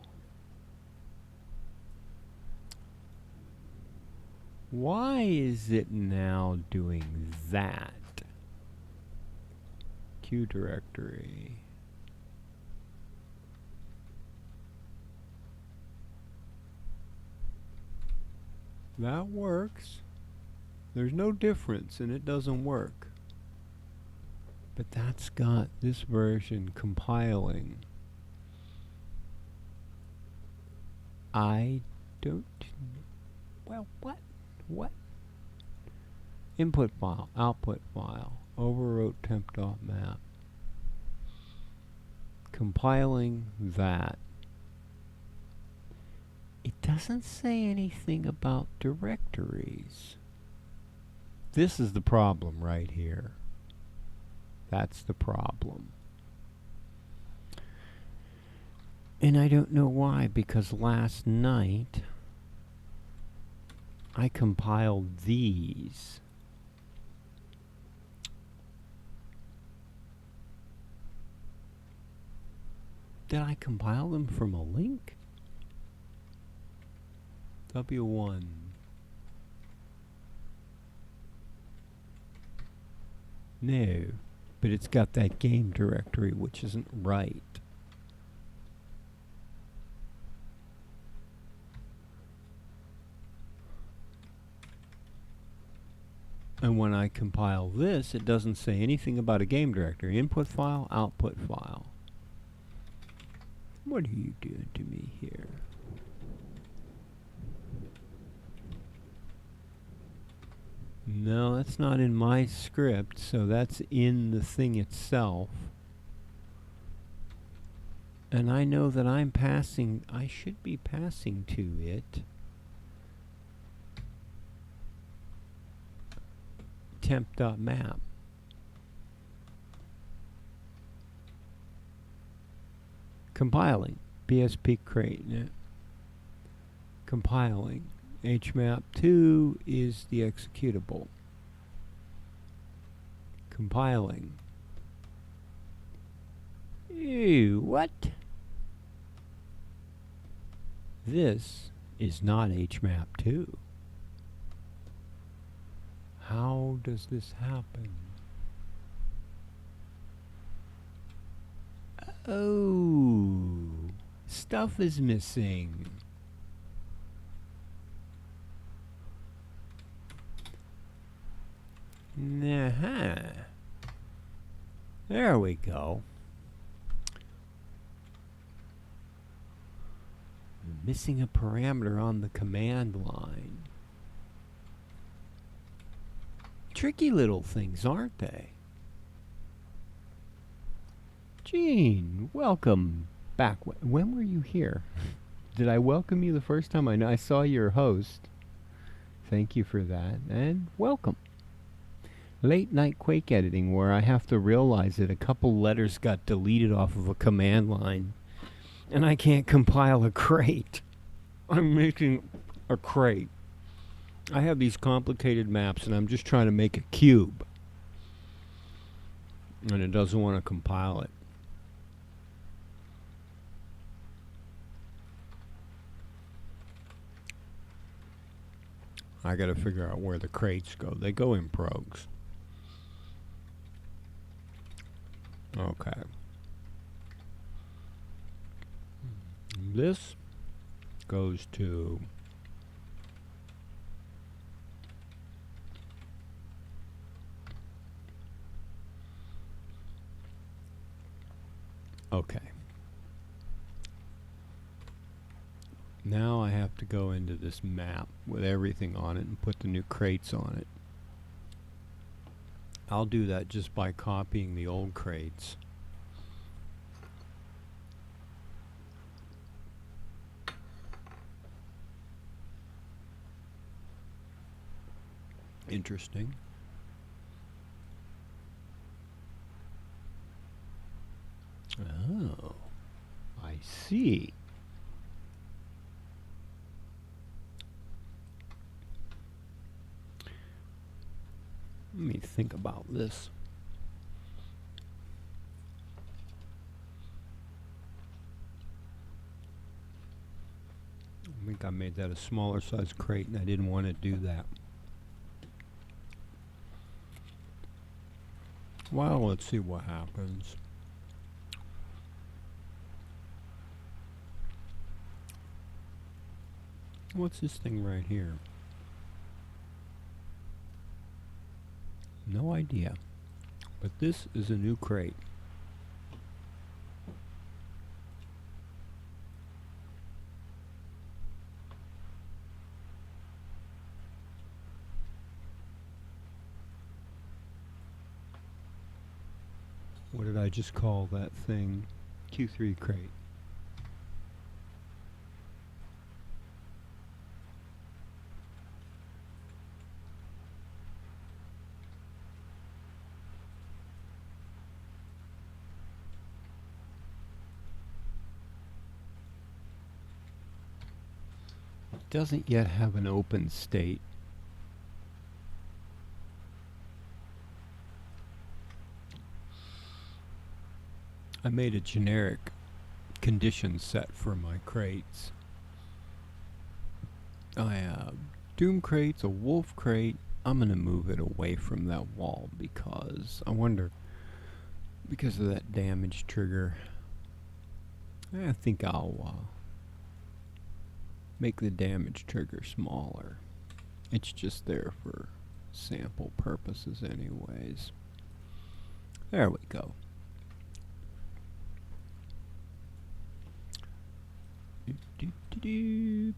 Why is it now doing that? Q directory. That works. There's no difference and it doesn't work. But that's got this version compiling. I don't... Well, what? What? Input file, output file, overwrote temp.map. Compiling that. It doesn't say anything about directories. This is the problem right here. That's the problem. And I don't know why, because last night I compiled these. Did I compile them from a link? W1. No, but it's got that game directory, which isn't right. And when I compile this, it doesn't say anything about a game directory. Input file, output file. What are you doing to me here? No, that's not in my script, so that's in the thing itself. And I know that I'm passing, I should be passing to it temp.map. Compiling, BSP crate. Compiling. HMAP2 is the executable. Compiling. Ew, what? This is not HMAP2. How does this happen? Oh, stuff is missing. There we go. Missing a parameter on the command line. Tricky little things, aren't they? Gene, welcome back. When were you here? Did I welcome you the first time? I saw your host. Thank you for that, and welcome. Late night Quake editing, where I have to realize that a couple letters got deleted off of a command line, and I can't compile a crate. I'm making a crate. I have these complicated maps, and I'm just trying to make a cube, and it doesn't want to compile it. I gotta figure out where the crates go. They go in progs. Okay. This goes to okay. Now I have to go into this map with everything on it and put the new crates on it. I'll do that just by copying the old crates. Interesting. Oh, I see. Let me think about this. I think I made that a smaller size crate and I didn't want to do that. Well, let's see what happens. What's this thing right here? no idea. But this is a new crate. What did I just call that thing? Q3 crate. It doesn't yet have an open state. I made a generic condition set for my crates. I have Doom crates, a Wolf crate. I'm gonna move it away from that wall because I wonder, because of that damage trigger, I think I'll make the damage trigger smaller. It's just there for sample purposes anyways. There we go.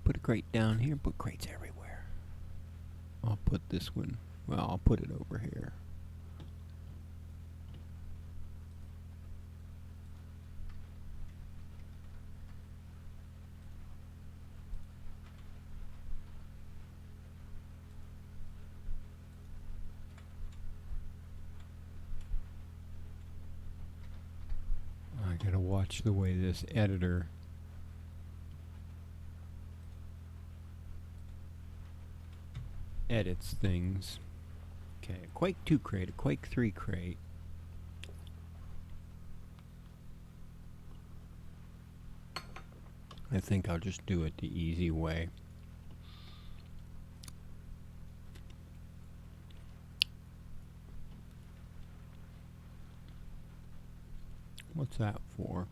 Put a crate down here, put crates everywhere. I'll put this one, well, I'll put it over here. I gotta watch the way this editor edits things. Okay, a Quake 2 crate, a Quake 3 crate. I think I'll just do it the easy way. What's that for?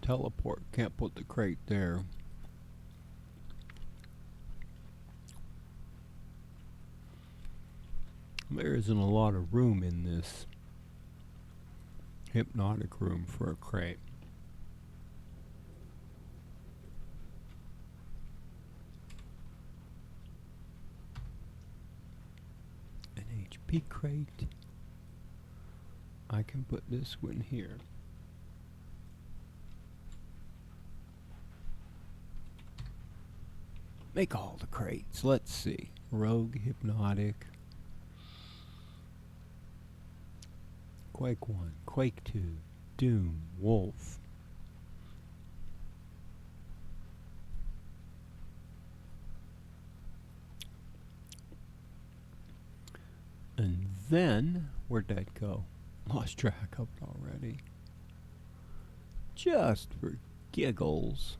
Teleport, can't put the crate there. There isn't a lot of room in this hypnotic room for a crate. An HP crate. I can put this one here. Make all the crates. Let's see. Rogue, hypnotic. Quake 1, Quake 2, Doom, Wolf. And then, where'd that go? Lost track of it already. Just for giggles.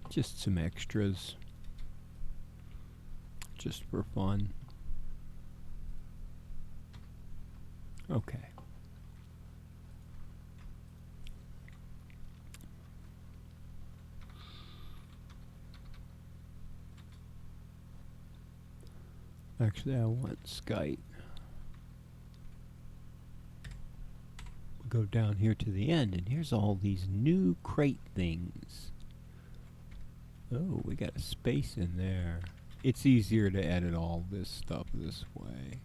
Just some extras. Just for fun. Okay. Actually, I want Skype. We'll go down here to the end, and here's all these new crate things. Oh, we got a space in there. It's easier to edit all this stuff this way.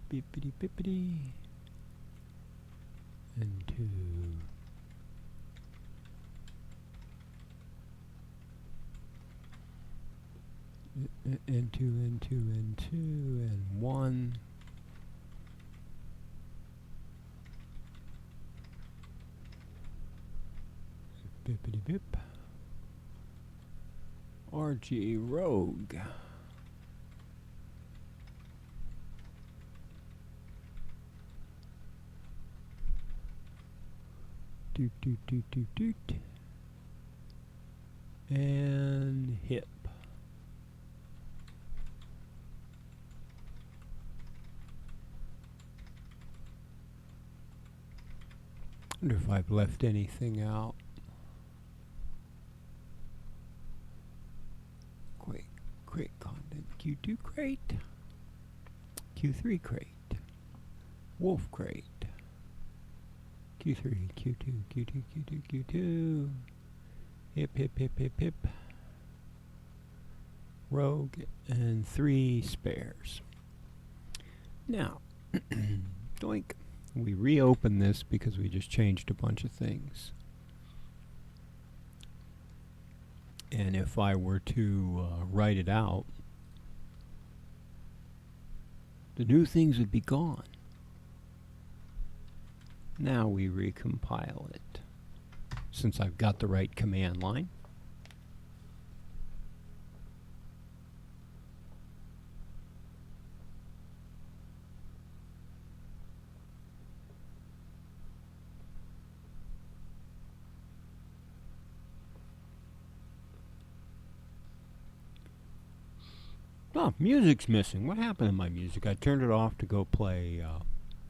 Bippity bippity. And two. And two, and two, and two, and one. Bippity bip. RG Rogue. Doot doot doot doot doot. And hip. Wonder if I've left anything out. Quake content. Q2 crate. Q3 crate. Wolf crate. Q3, Q2, Q2, Q2, Q2. Hip, hip, hip, hip, hip. Rogue and 3 spares. Now, doink. We reopen this because we just changed a bunch of things. And if I were to write it out, the new things would be gone. Now we recompile it. Since I've got the right command line. Oh, music's missing. What happened to my music? I turned it off to go play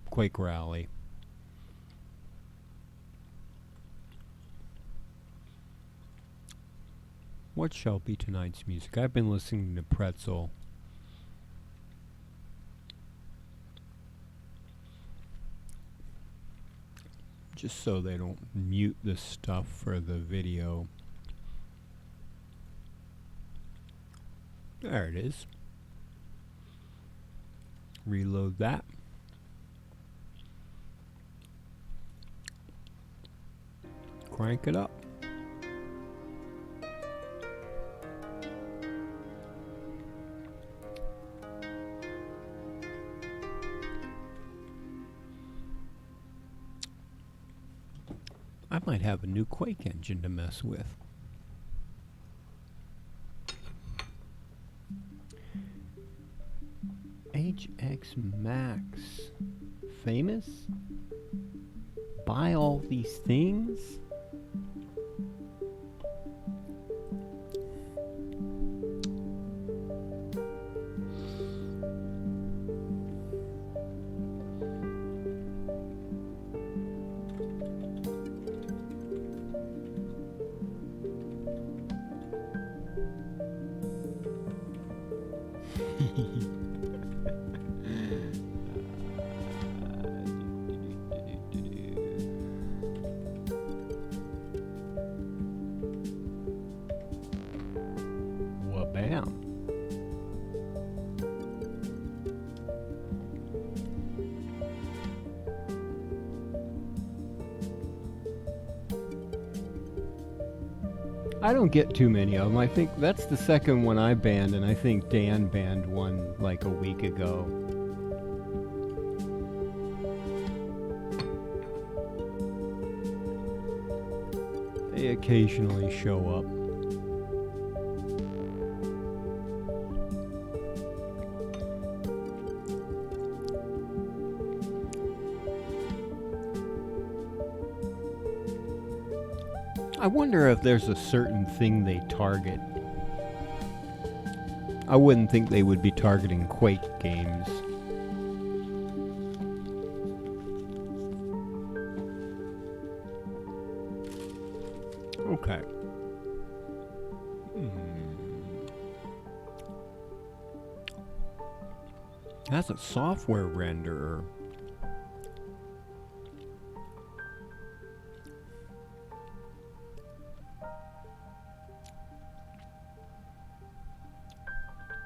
Quake Rally. What shall be tonight's music? I've been listening to Pretzel. Just so they don't mute the stuff for the video. There it is. Reload that. Crank it up. I might have a new Quake engine to mess with. HX Max. Famous? Buy all these things? Wha-bam. I don't get too many of them. I think that's the second one I banned, and I think Dan banned one like a week ago. They occasionally show up. I wonder if there's a certain thing they target. I wouldn't think they would be targeting Quake games. Okay. That's a software renderer.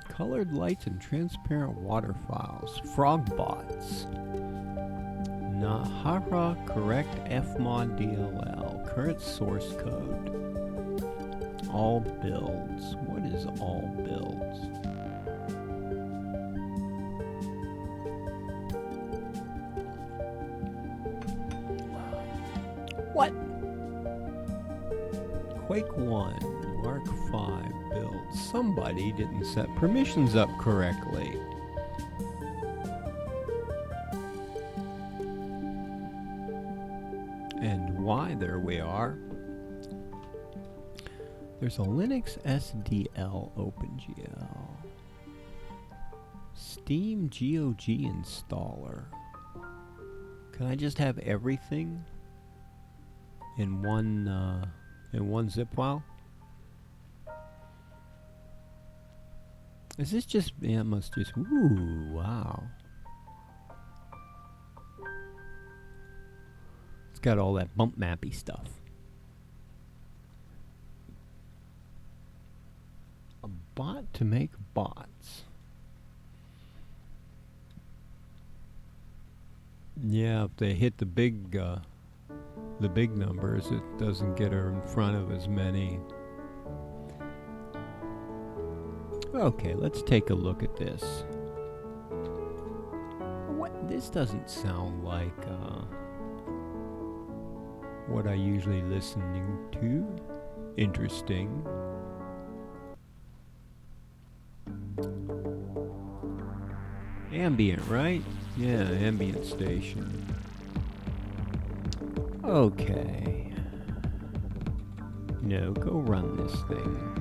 Colored lights and transparent water files. Frog bots. Nahara correct fmod DLL. Current source code. All builds. What is all builds? What? Quake 1, Mark 5 build. Somebody didn't set permissions up correctly. And why? There we are. There's a Linux SDL OpenGL. Steam GOG installer. Can I just have everything? in one zip file. Is this just? Yeah, it must just. Ooh, wow. It's got all that bump mappy stuff. A bot to make bots. Yeah, if they hit the big numbers, it doesn't get her in front of as many. Okay, let's take a look at this. What? This doesn't sound like what I usually listening to. Interesting. Ambient, right? Yeah, ambient station. Okay. No, go run this thing.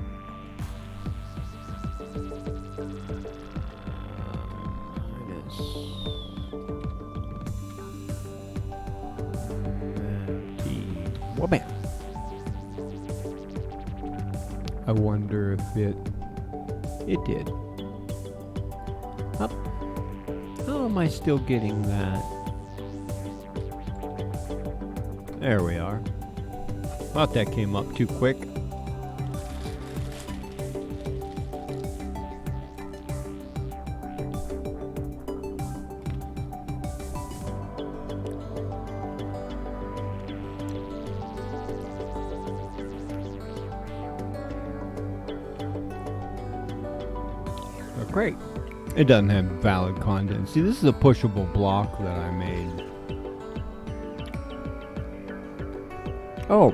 Whoa-bam! I wonder if it did. Up. How am I still getting that? There we are. Thought that came up too quick. Oh, great. It doesn't have valid content. See, this is a pushable block that I made. Oh,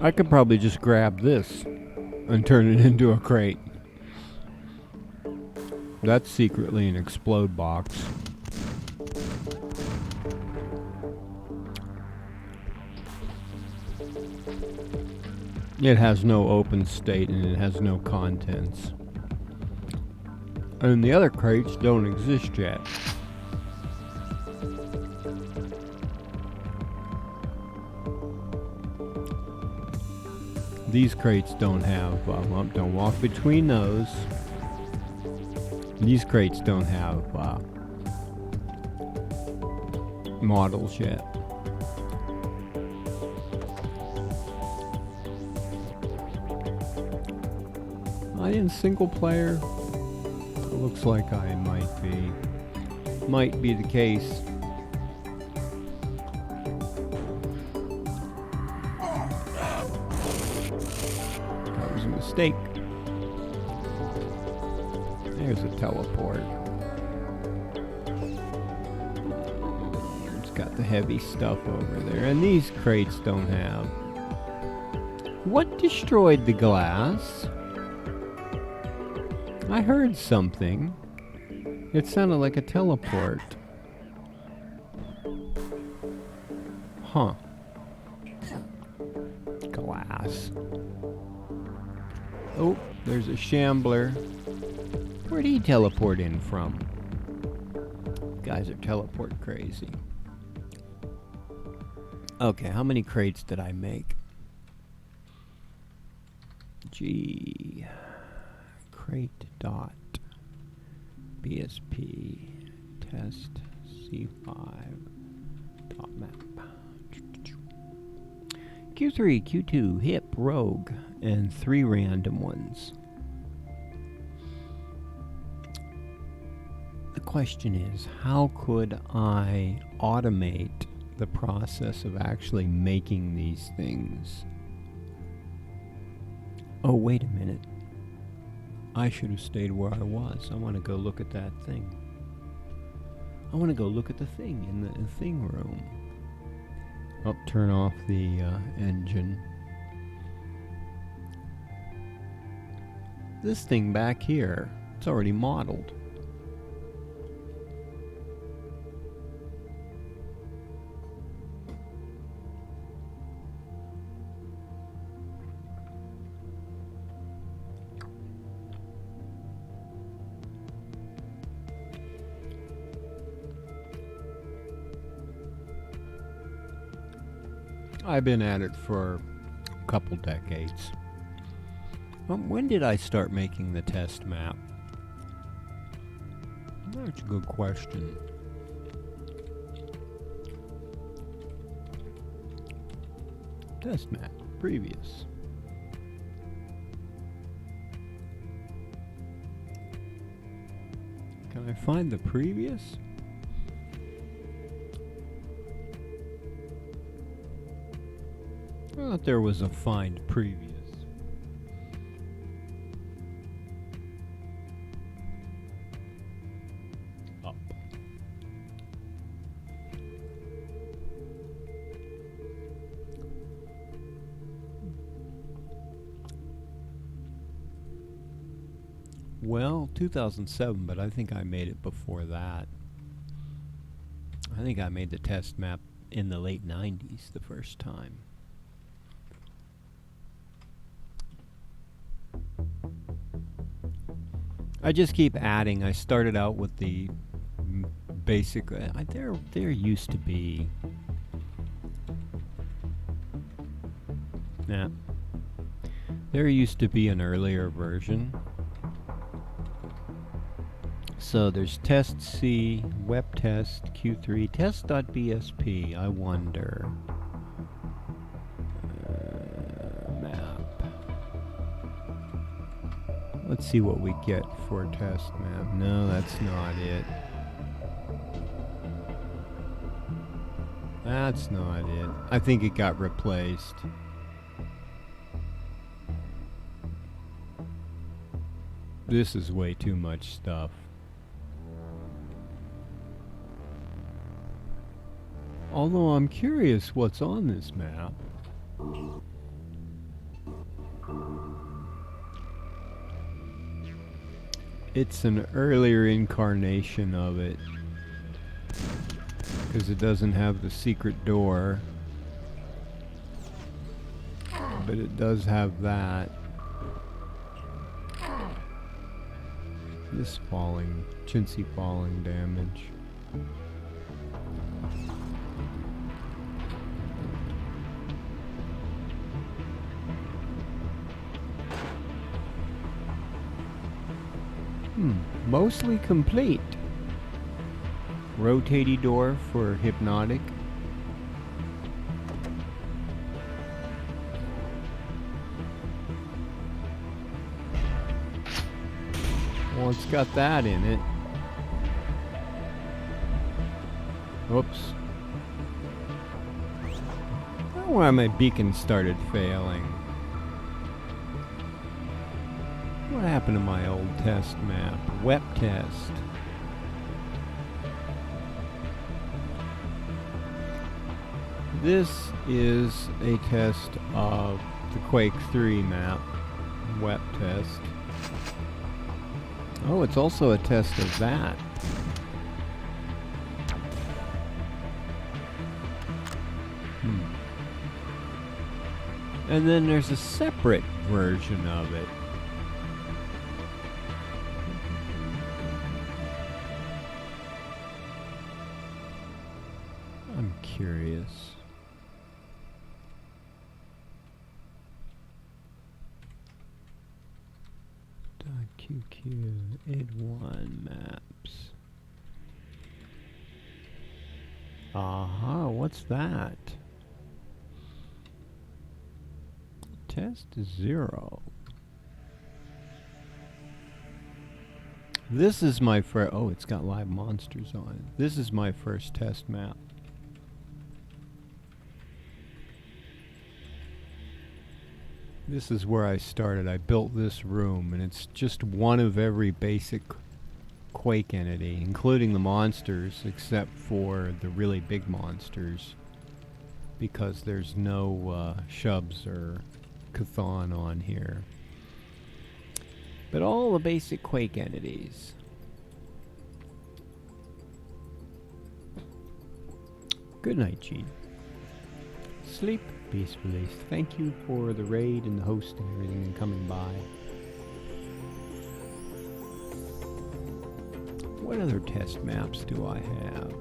I could probably just grab this and turn it into a crate. That's secretly an explode box. It has no open state and it has no contents. And the other crates don't exist yet. These crates don't have, don't walk between those. These crates don't have models yet. Am I in single player? It looks like I might be. Might be the case. That was a mistake. There's a teleport. It's got the heavy stuff over there. And these crates don't have. What destroyed the glass? I heard something. It sounded like a teleport. Huh. Glass. Oh, there's a shambler. Where'd he teleport in from? Guys are teleport crazy. Okay, how many crates did I make? G. Crate dot BSP test C5 dot map. Q3, Q2, hip, rogue, and 3 random ones. The question is, how could I automate the process of actually making these things? Oh, wait a minute. I should have stayed where I was. I want to go look at that thing. I want to go look at the thing in the thing room. Oh, turn off the engine. This thing back here, it's already modeled. I've been at it for a couple decades. When did I start making the test map? That's a good question. Test map, previous. Can I find the previous? I thought there was a find previous. Up. Well, 2007, but I think I made it before that. I think I made the test map in the late 90s the first time. I just keep adding. I started out with the basic. There used to be. Nah. There used to be an earlier version. So there's test C, web test, Q3, test.bsp. I wonder. Map. Let's see what we get for test map. No, that's not it. That's not it. I think it got replaced. This is way too much stuff. Although I'm curious what's on this map. It's an earlier incarnation of it. Because it doesn't have the secret door. But it does have that. This falling, chintzy falling damage. Mostly complete. Rotating door for hypnotic. Well, it's got that in it. Oops. Oh, why my beacon started failing. What happened to my old test map? Web test. This is a test of the Quake 3 map. Web test. Oh, it's also a test of that. And then there's a separate version of it. I'm curious. .qq id1 maps. Aha, what's that? Test 0. This is my first. Oh, it's got live monsters on it. This is my first test map. This is where I started. I built this room, and it's just one of every basic Quake entity, including the monsters, except for the really big monsters, because there's no Shubs or Chthon on here. But all the basic Quake entities. Good night, Gene. Sleep peacefully. Thank you for the raid and the host and everything and coming by. What other test maps do I have?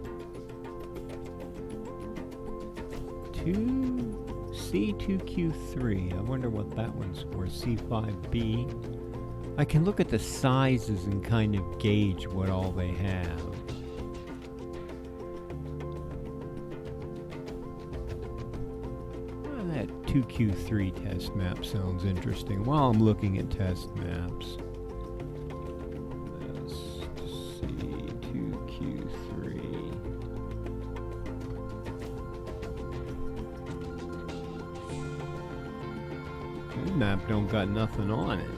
2 C2Q3. I wonder what that one's for. C5B. I can look at the sizes and kind of gauge what all they have. Well, that 2Q3 test map sounds interesting. While I'm looking at test maps, let's see, 2Q3. That map don't got nothing on it.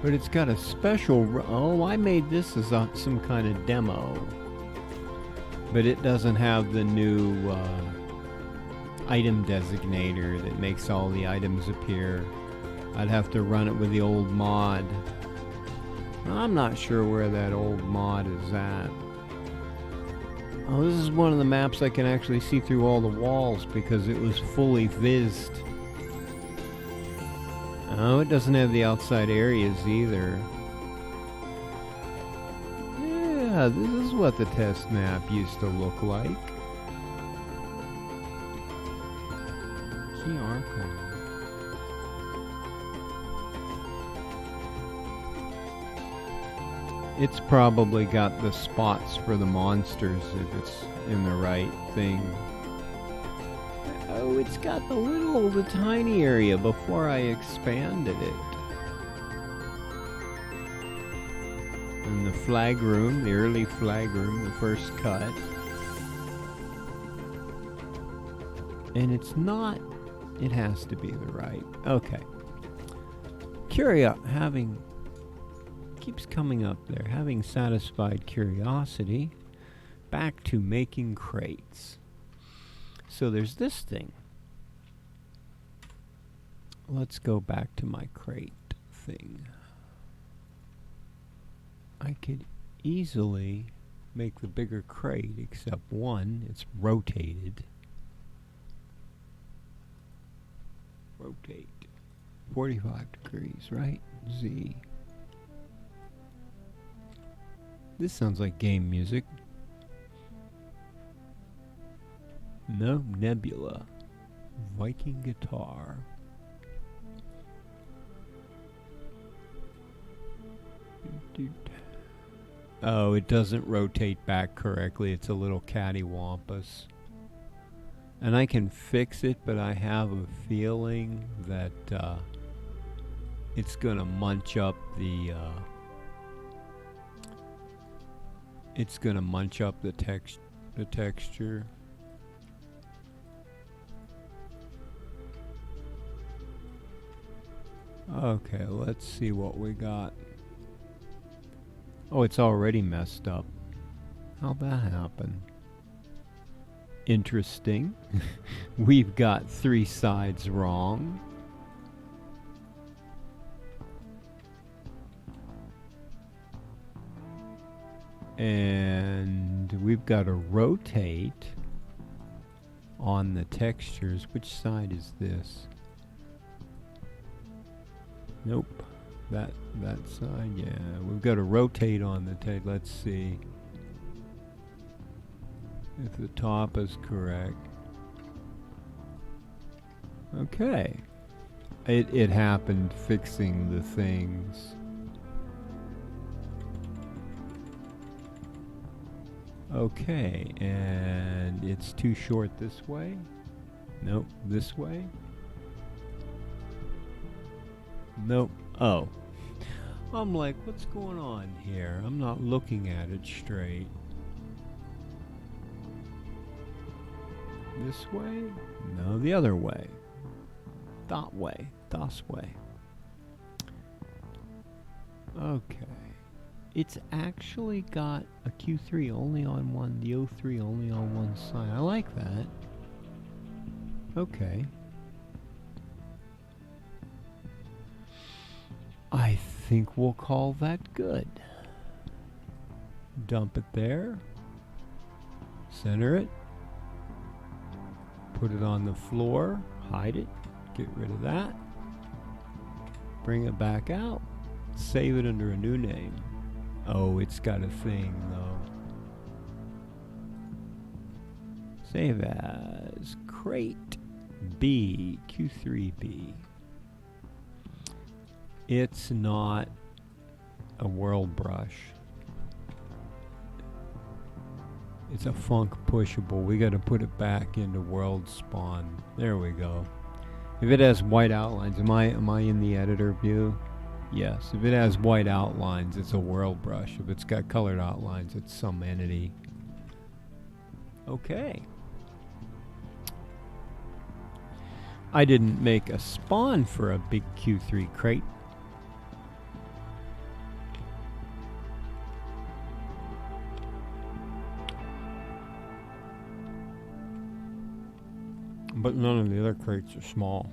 But it's got a special... Oh, I made this as some kind of demo. But it doesn't have the new item designator that makes all the items appear. I'd have to run it with the old mod. I'm not sure where that old mod is at. Oh, this is one of the maps I can actually see through all the walls because it was fully vizzed. Oh, it doesn't have the outside areas either. Yeah, this is what the test map used to look like. QR code. It's probably got the spots for the monsters if it's in the right thing. Oh, it's got the tiny area before I expanded it. And the flag room, the early flag room, the first cut. And it's not, it has to be the right. Okay. Keeps coming up there. Having satisfied curiosity, back to making crates. So there's this thing. Let's go back to my crate thing. I could easily make the bigger crate, except one, it's rotated. Rotate. 45 degrees, right? Z. This sounds like game music. No, Nebula. Viking guitar. Oh, it doesn't rotate back correctly. It's a little cattywampus. And I can fix it, but I have a feeling that it's gonna munch up the texture. Okay, let's see what we got. Oh, it's already messed up. How'd that happen? Interesting. We've got 3 sides wrong. And we've got to rotate on the textures. Which side is this? Nope. That side, yeah. We've got to rotate on the tape. Let's see if the top is correct. Okay. It happened fixing the things. Okay, and it's too short this way? Nope, this way? Nope. Oh. I'm like, what's going on here? I'm not looking at it straight. This way? No, the other way. That way. Das way. Okay. It's actually got a Q3 only on one, the O3 only on one side. I like that. Okay. I think we'll call that good. Dump it there. Center it. Put it on the floor. Hide it. Get rid of that. Bring it back out. Save it under a new name. Oh, it's got a thing though. Save as crate B, Q3B. It's not a world brush. It's a funk pushable. We gotta put it back into world spawn. There we go. If it has white outlines, am I in the editor view? Yes. If it has white outlines, it's a world brush. If it's got colored outlines, it's some entity. Okay. I didn't make a spawn for a big Q3 crate. But none of the other crates are small.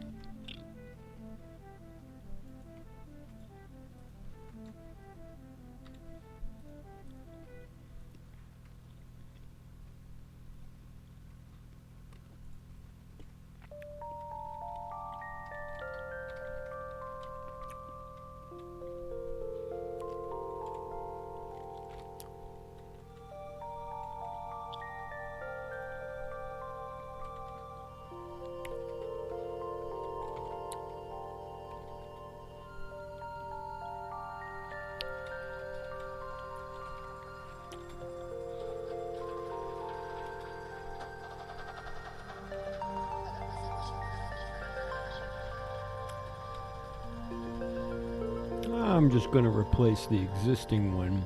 I'm just going to replace the existing one.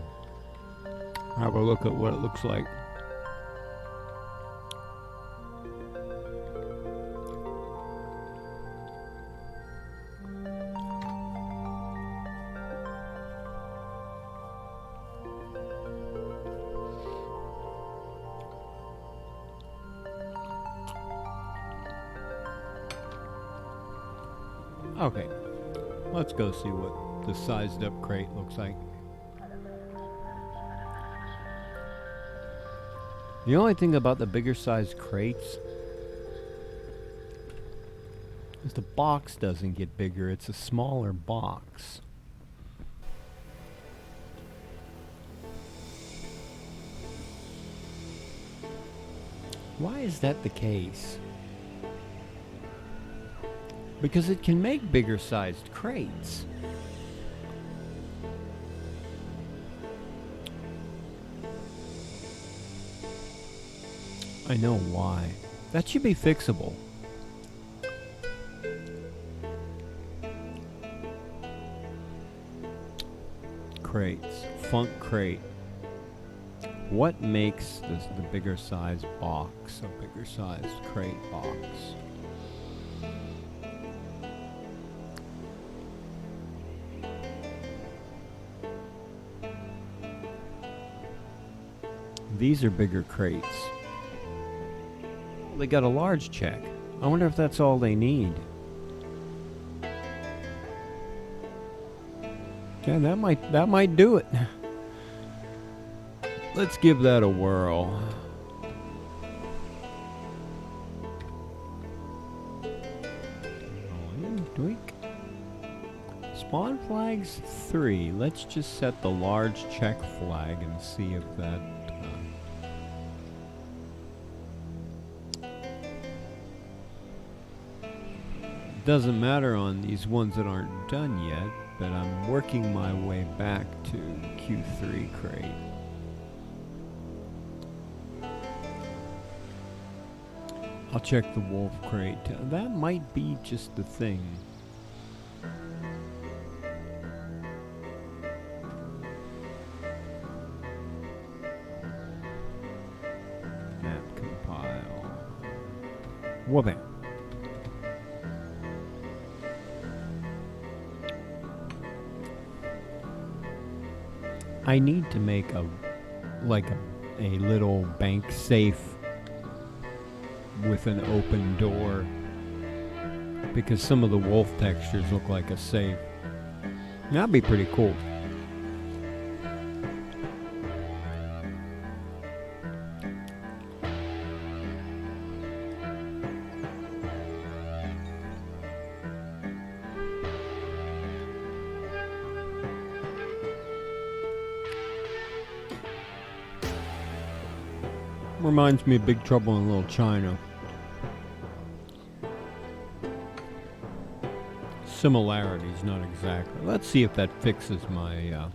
Have a look at what it looks like. Okay, let's go see what the sized up crate looks like. The only thing about the bigger sized crates is the box doesn't get bigger. It's a smaller box. Why is that the case? Because it can make bigger sized crates. I know why. That should be fixable. Crates. Funk crate. What makes the bigger size box a bigger sized crate box? These are bigger crates. They got a large check. I wonder if that's all they need. Yeah, that might do it. Let's give that a whirl. Tweak. Spawn flags 3. Let's just set the large check flag and see if that doesn't matter on these ones that aren't done yet, but I'm working my way back to Q3 crate. I'll check the wolf crate. That might be just the thing. Map compile. Whooping. I need to make a little bank safe with an open door because some of the wolf textures look like a safe. That'd be pretty cool. Reminds me of Big Trouble in Little China. Similarities, not exactly. Let's see if that fixes my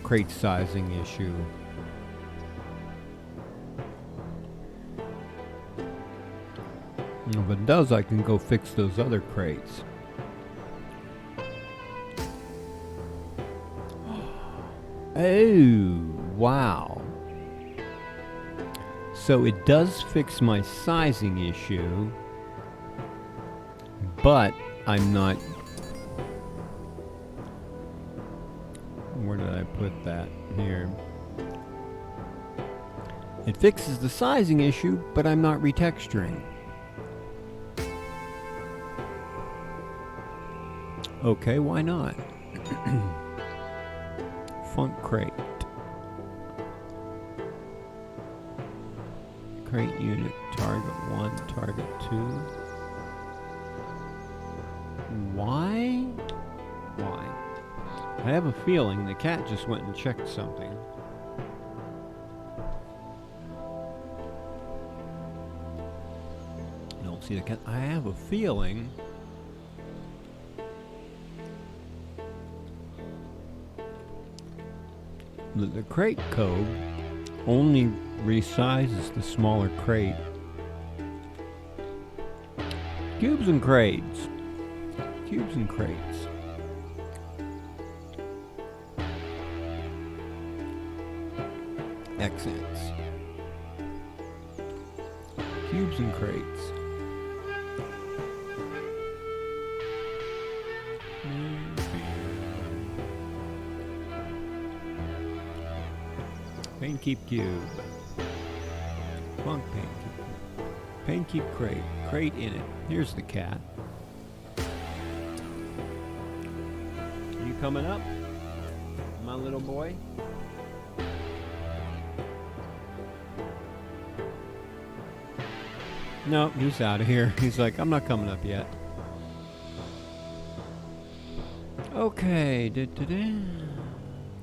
crate sizing issue. If it does, I can go fix those other crates. Oh, wow. So it does fix my sizing issue, but I'm not... Where did I put that? Here. It fixes the sizing issue, but I'm not retexturing. Okay, why not? Funk crate. Crate unit, target 1, target 2. Why? Why? I have a feeling the cat just went and checked something. I don't see the cat. I have a feeling that the crate code only resizes the smaller crate. Cubes and crates. Cubes and crates. Accents. Cubes and crates. Paint keep cube. Funk paint keep. Paint keep crate. Crate in it. Here's the cat. You coming up, my little boy? No, he's out of here. He's like, I'm not coming up yet. Okay.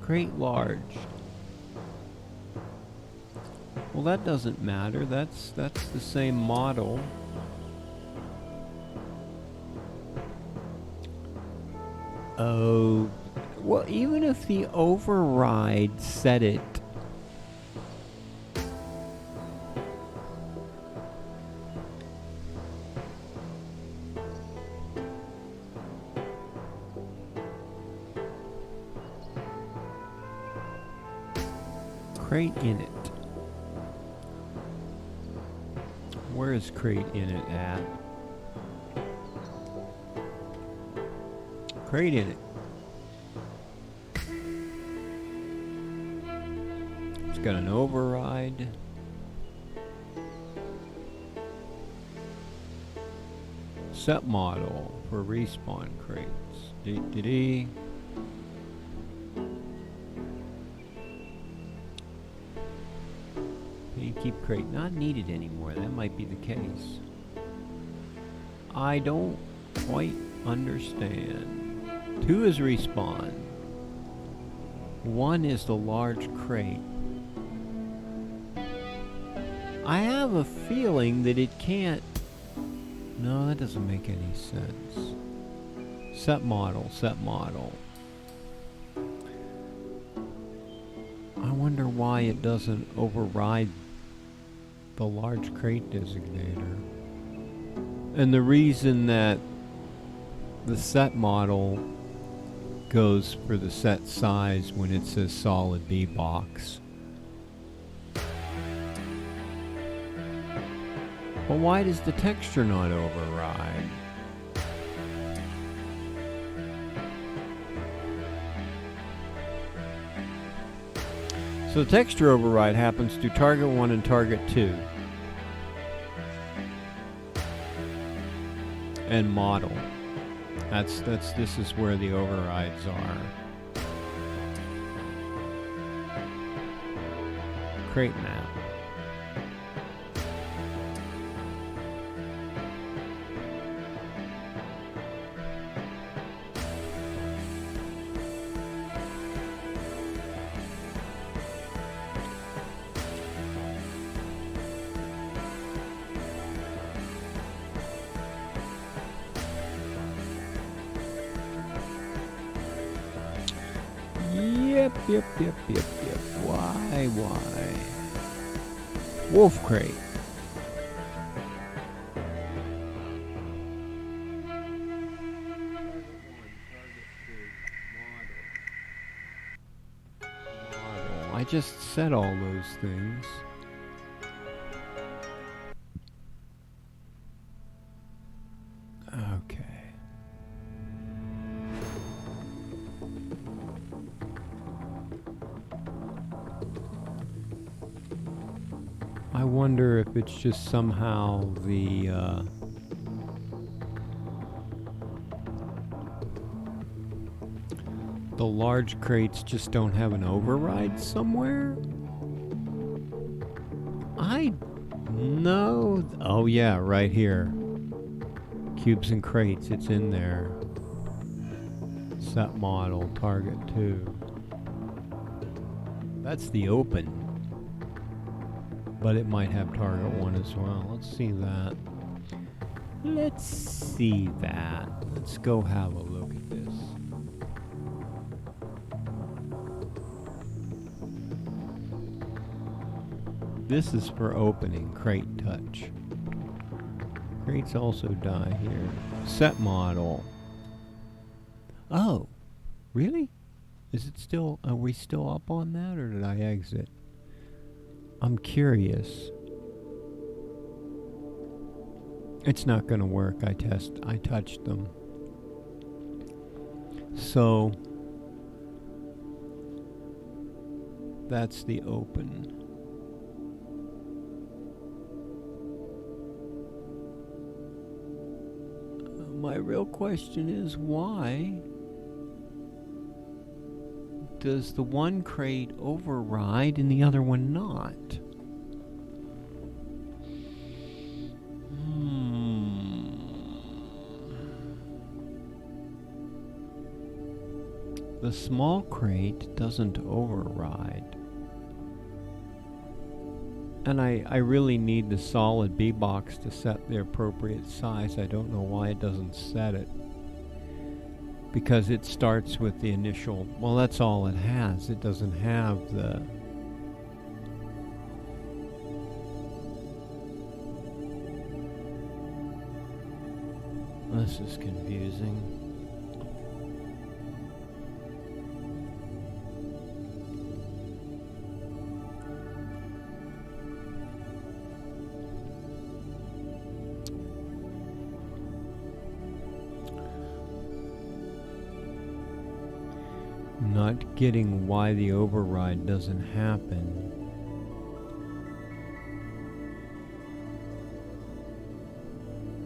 Crate large. Well, that doesn't matter. That's the same model. Oh, well, even if the override set it crate in it. Where is crate in it at? Crate in it. It's got an override. Set model for respawn crates. Dee. Keep crate not needed anymore. That might be the case. I don't quite understand. 2 is respawn. 1 is the large crate. I have a feeling that it can't... No, that doesn't make any sense. Set model. I wonder why it doesn't override the large crate designator. And the reason that the set model goes for the set size when it says solid B box. Well, why does the texture not override? So the texture override happens to target 1 and target 2. And model. This is where the overrides are. Crate map. yep. Why? Wolf crate. I just said all those things. Okay. I wonder if it's just somehow the large crates just don't have an override somewhere? I know. Oh yeah, right here. Cubes and crates, it's in there. Set model, target 2. That's the open. But it might have target 1 as well. Let's see that. Let's go have a look at this. This is for opening, crate touch. Crates also die here. Set model. Oh, really? Is it still, are we still up on that, or did I exit? I'm curious. It's not gonna work. I touched them. So that's the open. My real question is, why does the one crate override and the other one not? The small crate doesn't override. And I really need the solid B box to set the appropriate size. I don't know why it doesn't set it. Because it starts with the initial, well, that's all it has. It doesn't have the... This is confusing. Not getting why the override doesn't happen.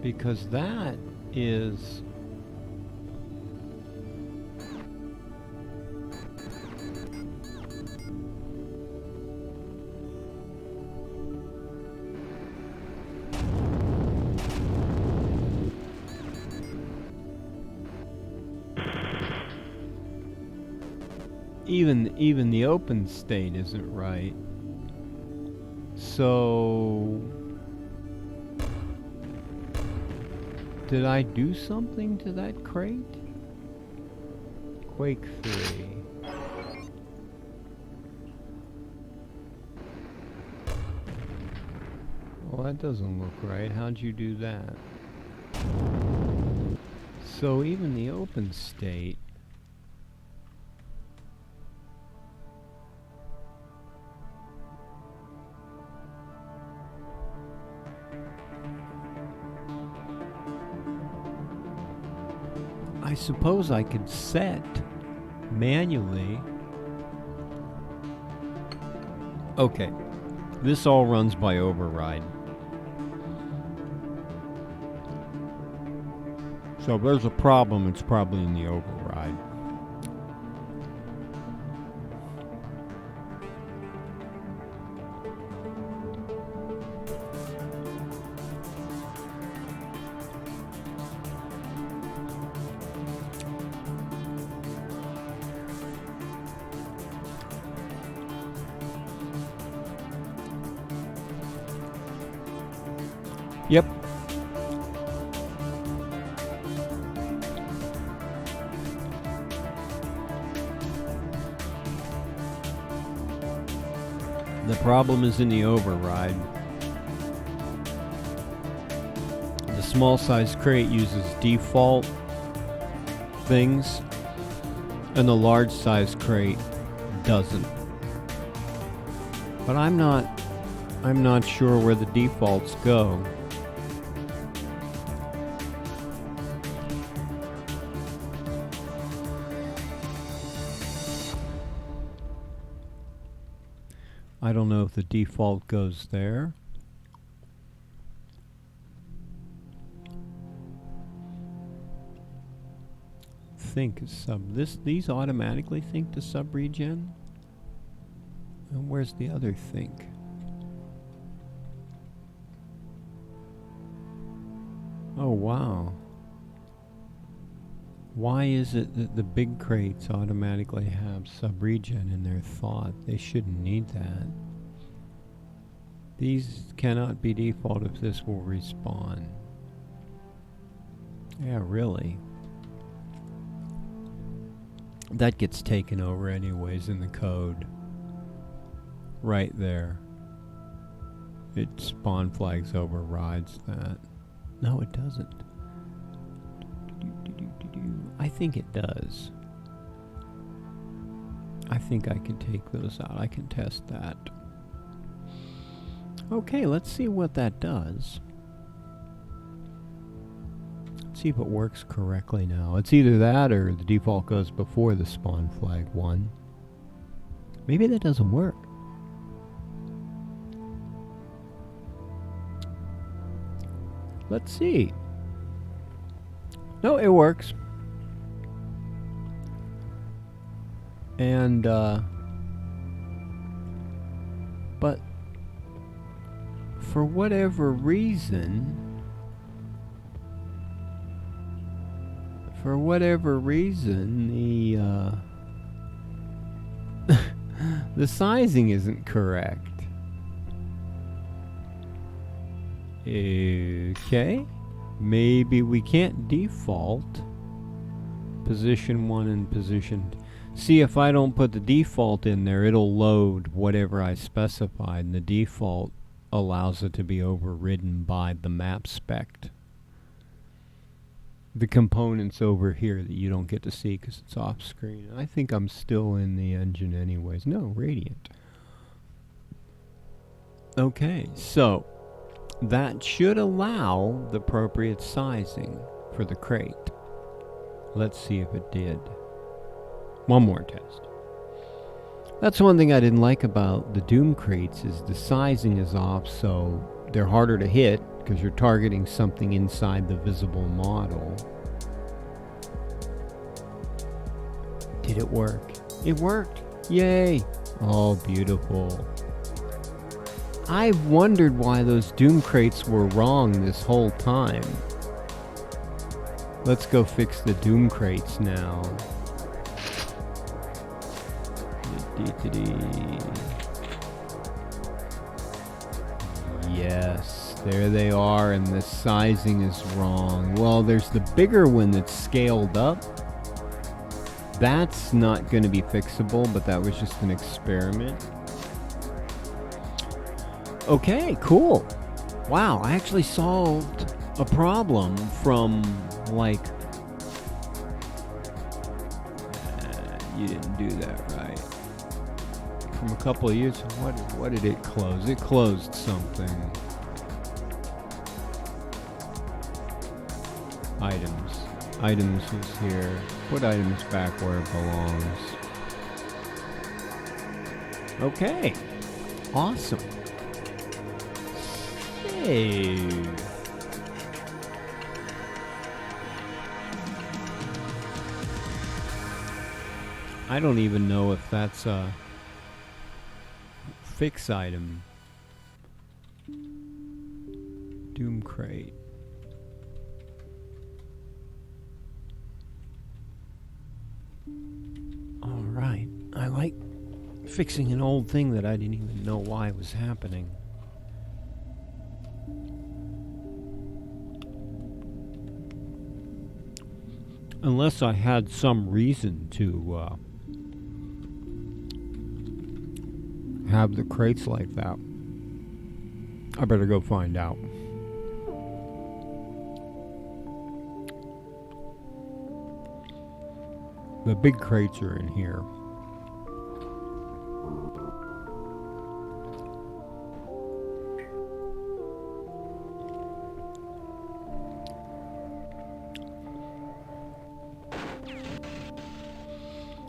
Because that is... Even the open state isn't right. So did I do something to that crate? Quake 3. Well, that doesn't look right. How'd you do that? So even the open state. I suppose I could set manually. Okay, this all runs by override. So if there's a problem, it's probably in the override. Yep. The problem is in the override. The small size crate uses default things, and the large size crate doesn't. But I'm not sure where the defaults go. I don't know if the default goes there. Think these automatically think to sub-regen? And where's the other think? Oh wow. Why is it that the big crates automatically have sub-regen in their thought? They shouldn't need that. These cannot be default if this will respawn. Yeah, really. That gets taken over anyways in the code. Right there. It spawn flags overrides that. No, it doesn't. I think it does. I think I can take those out. I can test that. Okay, let's see what that does. Let's see if it works correctly now. It's either that or the default goes before the spawn flag 1. Maybe that doesn't work. Let's see. No, it works. And, but for whatever reason, the sizing isn't correct. Okay, maybe we can't default position 1 and position. See, if I don't put the default in there, it'll load whatever I specified, and the default allows it to be overridden by the map spec. The components over here that you don't get to see because it's off screen. I think I'm still in the engine anyways. No, Radiant. Okay, so that should allow the appropriate sizing for the crate. Let's see if it did. One more test. That's one thing I didn't like about the Doom crates is the sizing is off, so they're harder to hit because you're targeting something inside the visible model. Did it work? It worked! Yay! Oh, beautiful. I've wondered why those Doom crates were wrong this whole time. Let's go fix the Doom crates now. Yes, there they are, and the sizing is wrong. Well, there's the bigger one that's scaled up. That's not going to be fixable, but that was just an experiment. Okay, cool. Wow, I actually solved a problem from, like... you didn't do that right. From a couple of years, what did it close? It closed something. Items. Items is here. Put items back where it belongs. Okay. Awesome. Hey. I don't even know if that's a fix item. Doom crate. Alright. I like fixing an old thing that I didn't even know why was happening. Unless I had some reason to have the crates like that. I better go find out. The big crates are in here.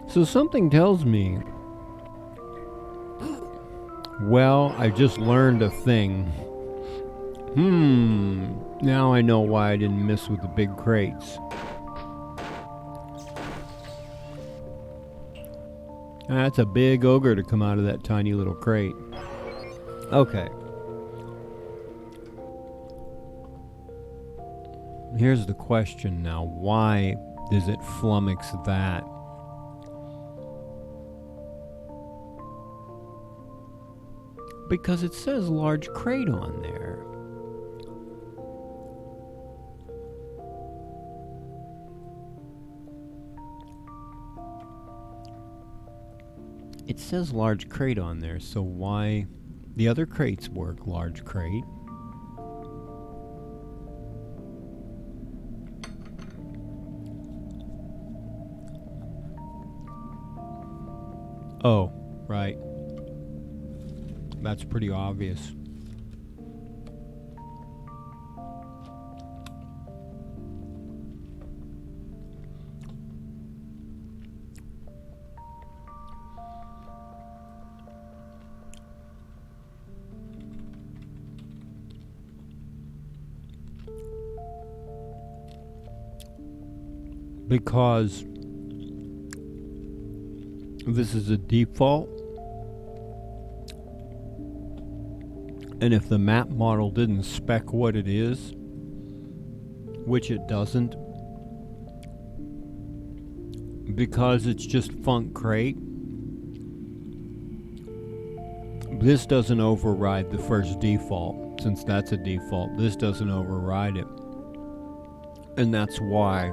So something tells me, well, I just learned a thing. Now I know why I didn't mess with the big crates. That's a big ogre to come out of that tiny little crate. Okay. Here's the question now. Why does it flummox that? Because it says large crate on there. It says large crate on there, so why? The other crates work large crate. Oh, right. That's pretty obvious. Because this is a default. And if the map model didn't spec what it is, which it doesn't, because it's just Func Crate, this doesn't override the first default. Since that's a default, this doesn't override it. And that's why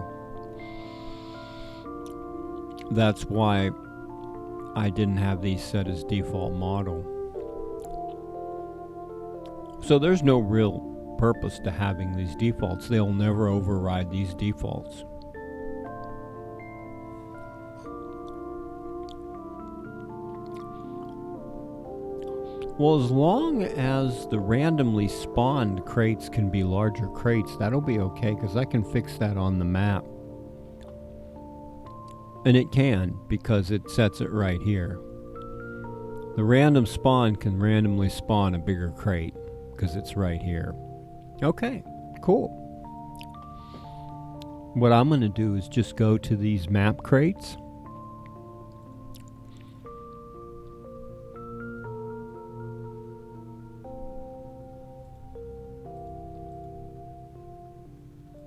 I didn't have these set as default model. So there's no real purpose to having these defaults. They'll never override these defaults. Well, as long as the randomly spawned crates can be larger crates, that'll be okay, because I can fix that on the map. And it can, because it sets it right here. The random spawn can randomly spawn a bigger crate, because it's right here. Okay, cool. What I'm going to do is just go to these map crates.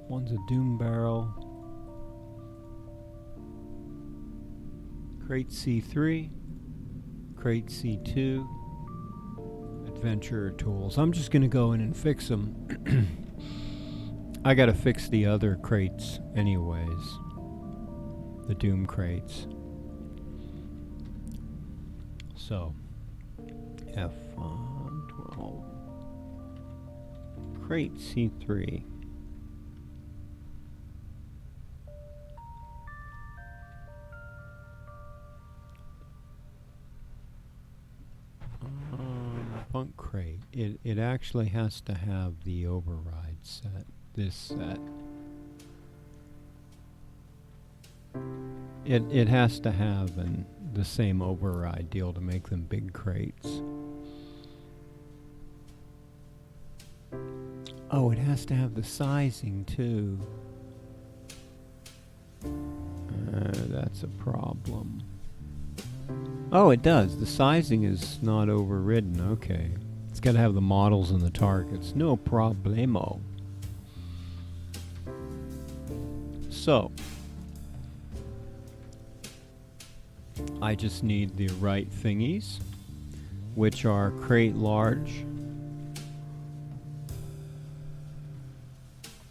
One's a Doom Barrel. Crate C3. Crate C2. Adventurer tools. I'm just going to go in and fix them. I got to fix the other crates anyways. The Doom crates. So, F12. Crate C3. Func Crate. It actually has to have the override set. This set. It has to have the same override deal to make them big crates. Oh, it has to have the sizing too. That's a problem. Oh, it does. The sizing is not overridden. Okay. It's got to have the models and the targets. No problemo. So, I just need the right thingies, which are crate large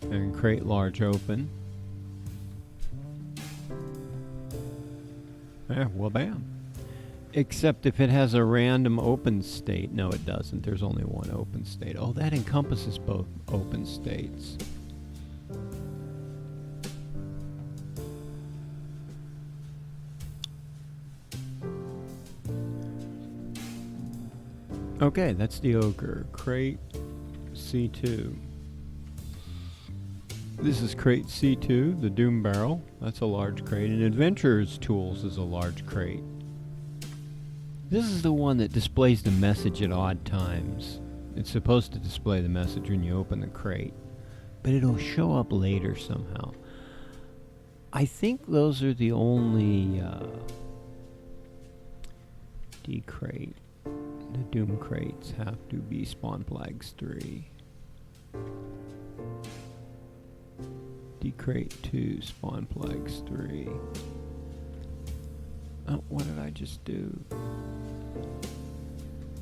and crate large open. Well, bam. Except if it has a random open state. No, it doesn't. There's only one open state. Oh, that encompasses both open states. Okay, that's the ogre. Crate C2. This is crate C2, the Doom Barrel. That's a large crate. And Adventurer's Tools is a large crate. This is the one that displays the message at odd times. It's supposed to display the message when you open the crate, but it'll show up later somehow. I think those are the only D crate. The Doom crates have to be Spawn Flags 3. D crate 2, Spawn Flags 3. Oh, what did I just do?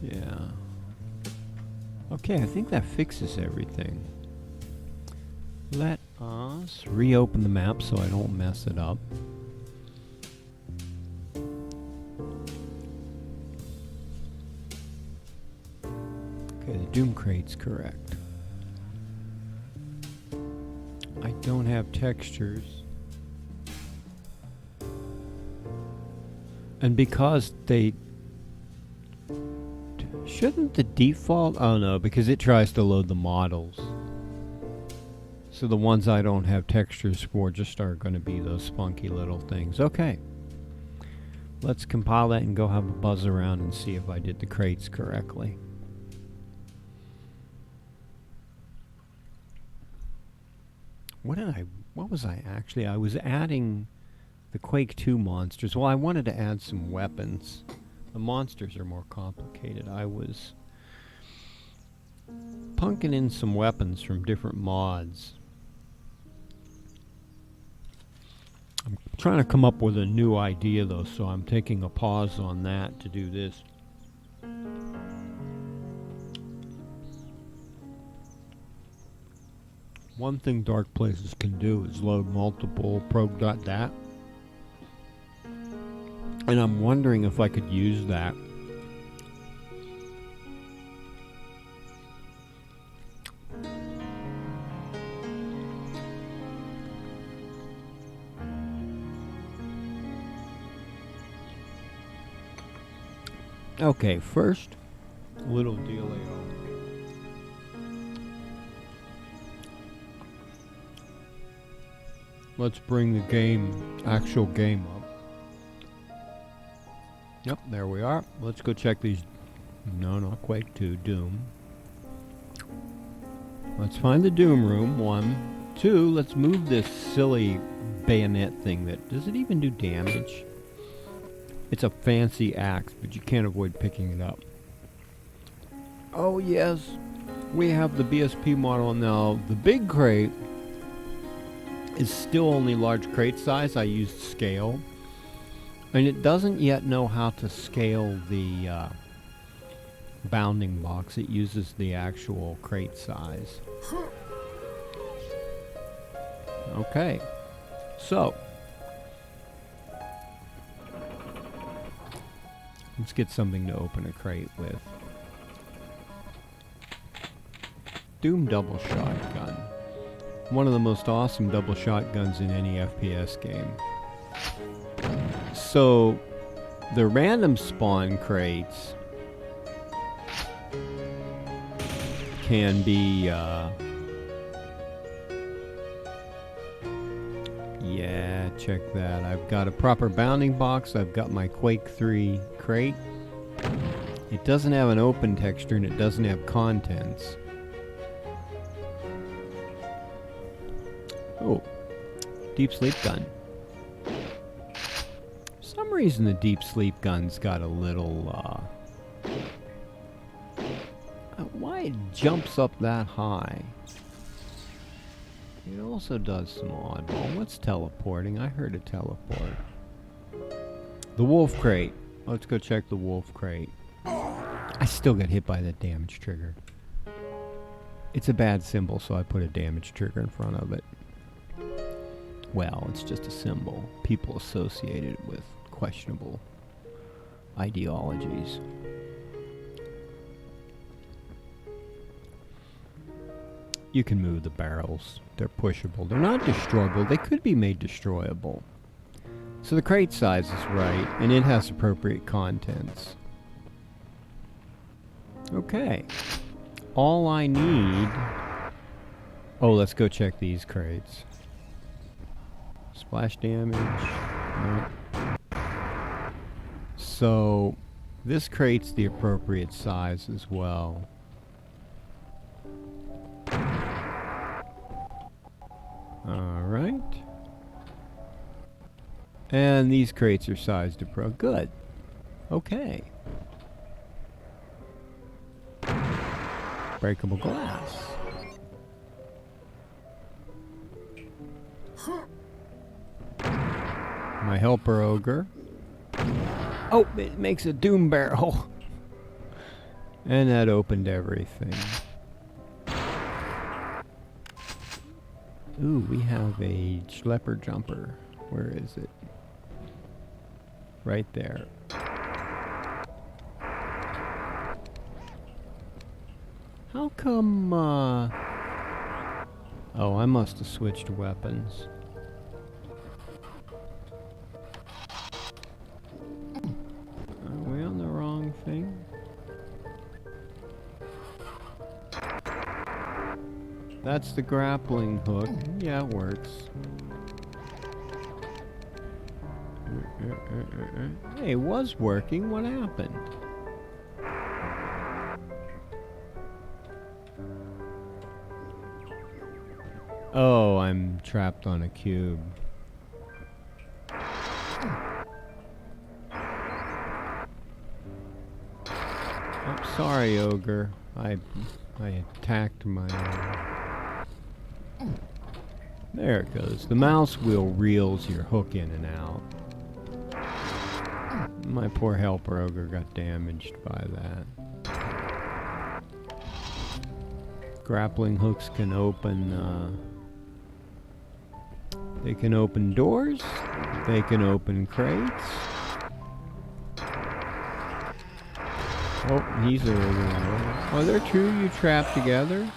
Yeah. Okay, I think that fixes everything. Let us reopen the map so I don't mess it up. Okay, the Doom crate's correct. I don't have textures. And because they... Shouldn't the default... Oh no, because it tries to load the models. So the ones I don't have textures for just are going to be those funky little things. Okay. Let's compile that and go have a buzz around and see if I did the crates correctly. What was I actually? I was adding the Quake 2 monsters. Well, I wanted to add some weapons. The monsters are more complicated. I was punking in some weapons from different mods. I'm trying to come up with a new idea though, so I'm taking a pause on that to do this. One thing Dark Places can do is load multiple prog.dat. And I'm wondering if I could use that. Okay, first, a little dealio. Let's bring the actual game up. Yep, there we are. Let's go check these. No, not Quake 2, Doom. Let's find the Doom room, 1. 2, let's move this silly bayonet thing that, does it even do damage? It's a fancy axe, but you can't avoid picking it up. Oh yes, we have the BSP model now. The big crate is still only large crate size. I used scale. And it doesn't yet know how to scale the bounding box. It uses the actual crate size. Okay. So, let's get something to open a crate with. Doom double shotgun. One of the most awesome double shotguns in any FPS game. So, the random spawn crates can be, yeah, check that. I've got a proper bounding box. I've got my Quake 3 crate. It doesn't have an open texture and it doesn't have contents. Oh, deep sleep gun. For some reason the deep sleep gun's got a little, why it jumps up that high? It also does some oddball. What's teleporting? I heard a teleport. The wolf crate. Let's go check the wolf crate. I still get hit by that damage trigger. It's a bad symbol, so I put a damage trigger in front of it. Well, it's just a symbol. People associate it with questionable ideologies. You can move the barrels. They're pushable. They're not destroyable. They could be made destroyable. So the crate size is right, and it has appropriate contents. Okay. All I need... Oh, let's go check these crates. Splash damage. Nope. So, this crate's the appropriate size as well. Alright. And these crates are sized to good. Okay. Breakable glass. My helper ogre. Oh, it makes a doom barrel. And that opened everything. Ooh, we have a schlepper jumper. Where is it? Right there. How come, Oh, I must have switched weapons. Are we on the wrong thing? That's the grappling hook. Yeah, it works. Hey, it was working. What happened? Oh, I'm trapped on a cube. I'm sorry, ogre. I attacked my... There it goes. The mouse wheel reels your hook in and out. My poor helper ogre got damaged by that. Grappling hooks can open, they can open doors. They can open crates. Oh, he's over there. Are there two you trapped together?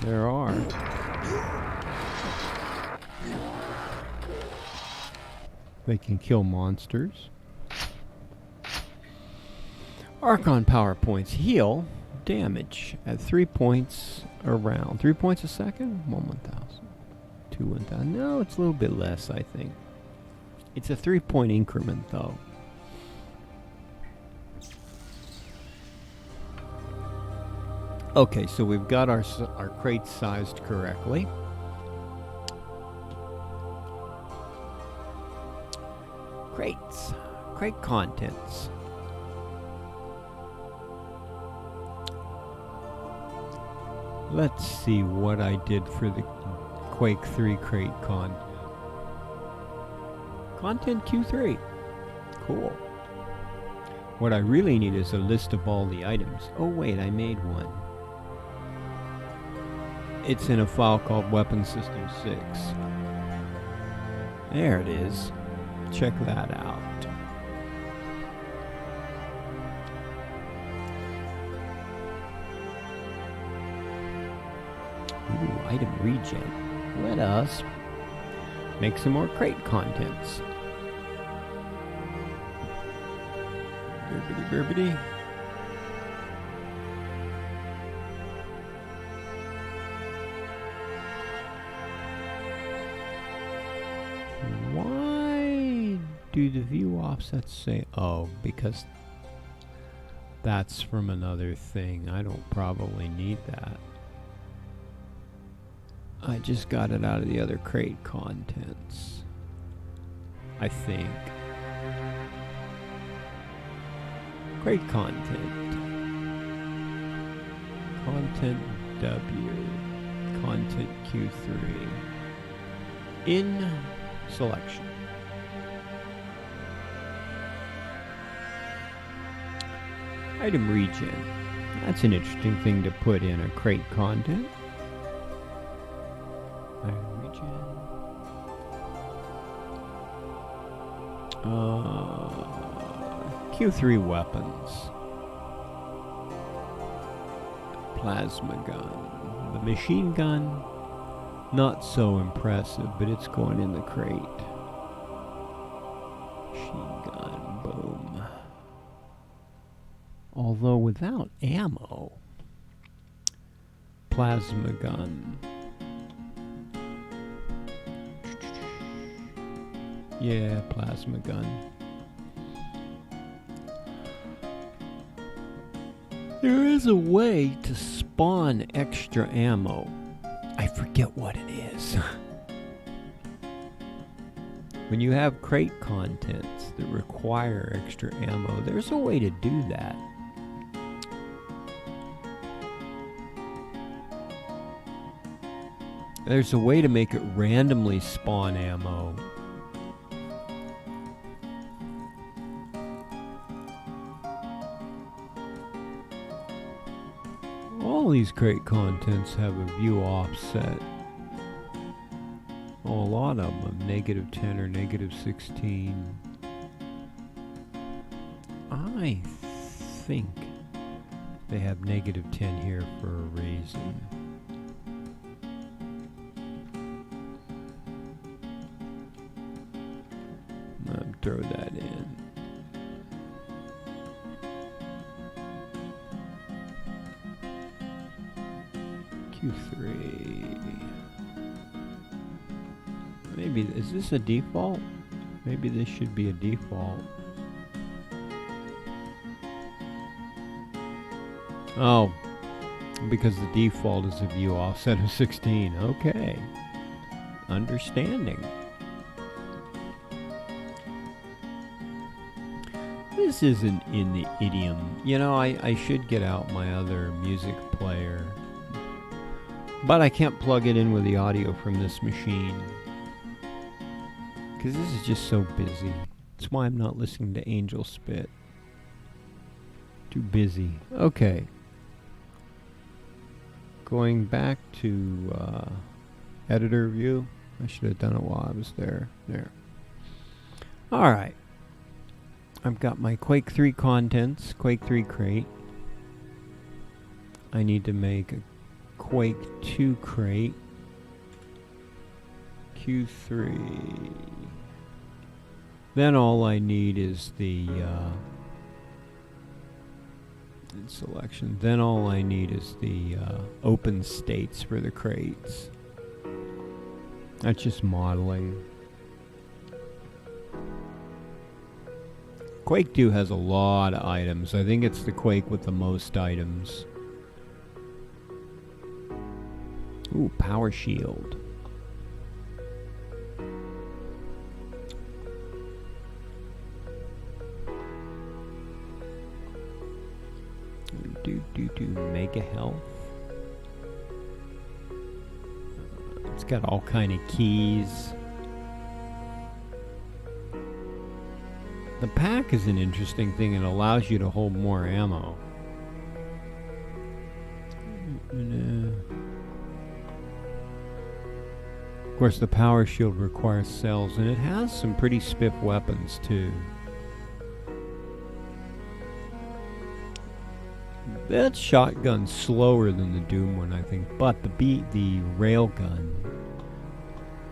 There are. They can kill monsters. Archon power points heal damage at 3 points a round. 3 points a second? 1,000. 2 1,000. No, it's a little bit less, I think. It's a 3-point increment, though. Okay, so we've got our crates sized correctly. Crates. Crate contents. Let's see what I did for the Quake 3 crate content. Content Q3. Cool. What I really need is a list of all the items. Oh wait, I made one. It's in a file called Weapon System 6. There it is. Check that out. Ooh, item regen. Let us make some more crate contents. Birbity birbity. Why do the view offsets say, oh, because that's from another thing. I don't probably need that. I just got it out of the other crate contents, I think. Crate content. Content W. Content Q3. In selection. Item regen. That's an interesting thing to put in a crate content. Item regen. Q3 weapons. Plasma gun. The machine gun, not so impressive, but it's going in the crate. Machine gun, boom. Although without ammo. Plasma gun. Yeah, plasma gun. There is a way to spawn extra ammo. I forget what it is. When you have crate contents that require extra ammo, there's a way to do that. There's a way to make it randomly spawn ammo. All these crate contents have a view offset. Oh, a lot of them, -10 or -16. I think they have -10 here for a reason. I'll throw that in. Q3. Maybe, is this a default? Maybe this should be a default. Oh, because the default is a view offset of 16. Okay. Understanding. This isn't in the idiom. You know, I should get out my other music player. But I can't plug it in with the audio from this machine. Because this is just so busy. That's why I'm not listening to Angel Spit. Too busy. Okay. Going back to editor view. I should have done it while I was there. There. Alright. I've got my Quake 3 contents. Quake 3 crate. I need to make a Quake 2 crate. Q3. Then all I need is the selection. Then all I need is the open states for the crates. That's just modeling. Quake 2 has a lot of items. I think it's the Quake with the most items. Ooh, power shield. Mega health. It's got all kind of keys. The pack is an interesting thing. It allows you to hold more ammo. Of course, the power shield requires cells, and it has some pretty spiff weapons too. That shotgun's slower than the Doom one, I think, but the railgun,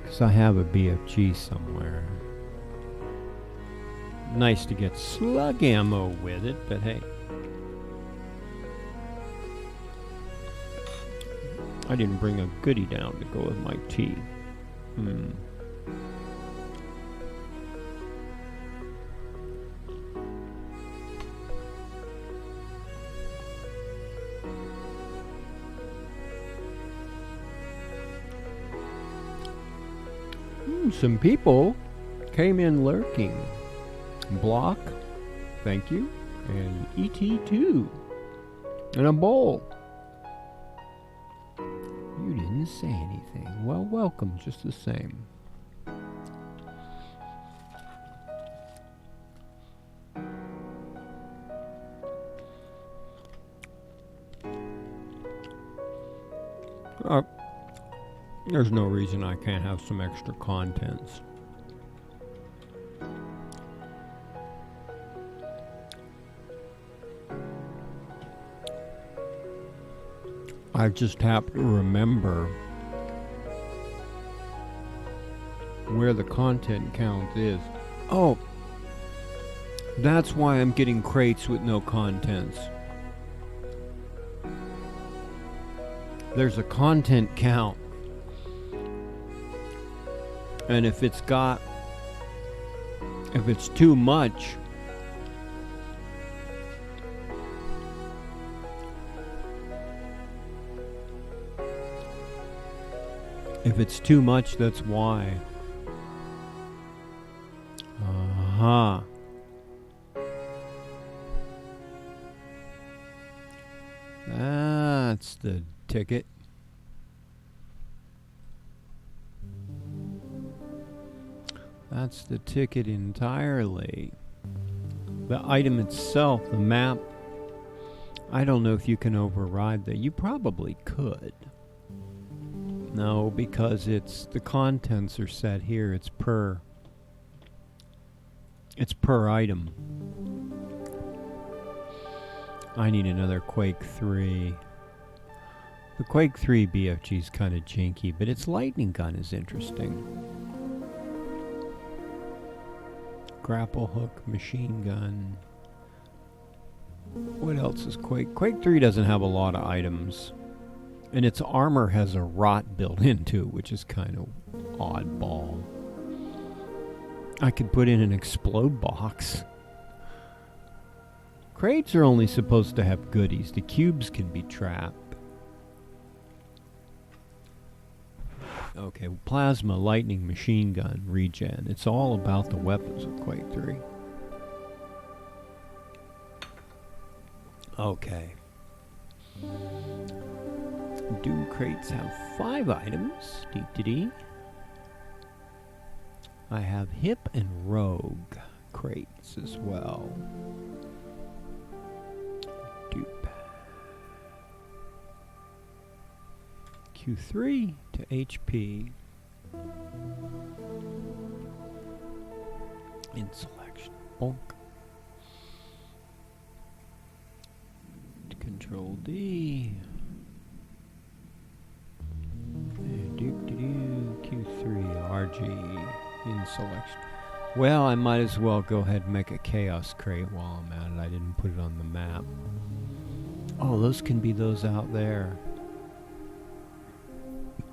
because I have a BFG somewhere. Nice to get slug ammo with it, but hey. I didn't bring a goodie down to go with my tea. Some people came in lurking. Block, thank you, and ET2, and a bowl. You didn't say anything. Well, welcome just the same. There's no reason I can't have some extra contents. I just have to remember where the content count is. Oh, that's why I'm getting crates with no contents. There's a content count. And if it's too much, that's why. Uh-huh. That's the ticket. That's the ticket entirely. The item itself, the map, I don't know if you can override that. You probably could. No, because the contents are set here. It's per item. I need another Quake 3. The Quake 3 BFG is kind of janky, but its lightning gun is interesting. Grapple hook, machine gun. What else is Quake? Quake 3 doesn't have a lot of items. And its armor has a rot built into it, which is kind of oddball. I could put in an explode box. Crates are only supposed to have goodies. The cubes can be trapped. Okay, plasma, lightning, machine gun, regen. It's all about the weapons of Quake 3. Okay. Doom crates have 5 items. Dee-dee-dee. I have hip and rogue crates as well. Dupe. Q3 to HP. In selection. Bonk. Control D. Q3 RG in selection. Well, I might as well go ahead and make a chaos crate while I'm at it. I didn't put it on the map. Oh, those can be those out there.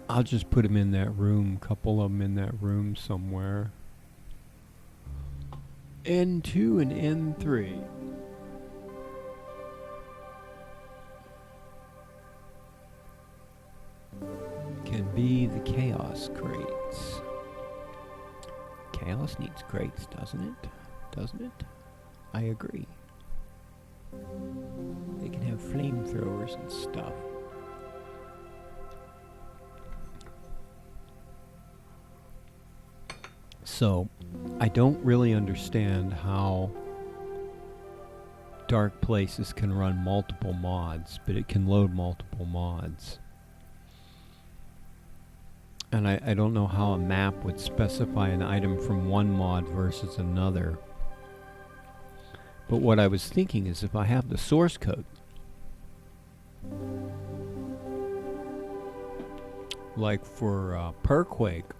I'll just put them in that room. Couple of them in that room somewhere. N2 and N3. Can be the chaos crates. Chaos needs crates, doesn't it? Doesn't it? I agree. They can have flamethrowers and stuff. So, I don't really understand how Dark Places can run multiple mods, but it can load multiple mods. And I don't know how a map would specify an item from one mod versus another. But what I was thinking is if I have the source code, like for per Quake,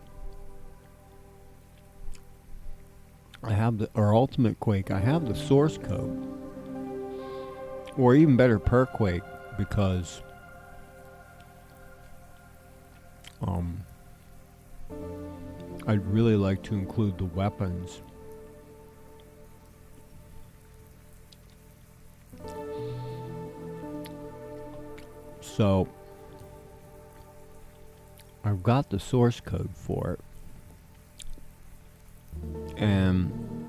I have or Ultimate Quake, I have the source code. Or even better, per Quake, because I'd really like to include the weapons. So, I've got the source code for it. And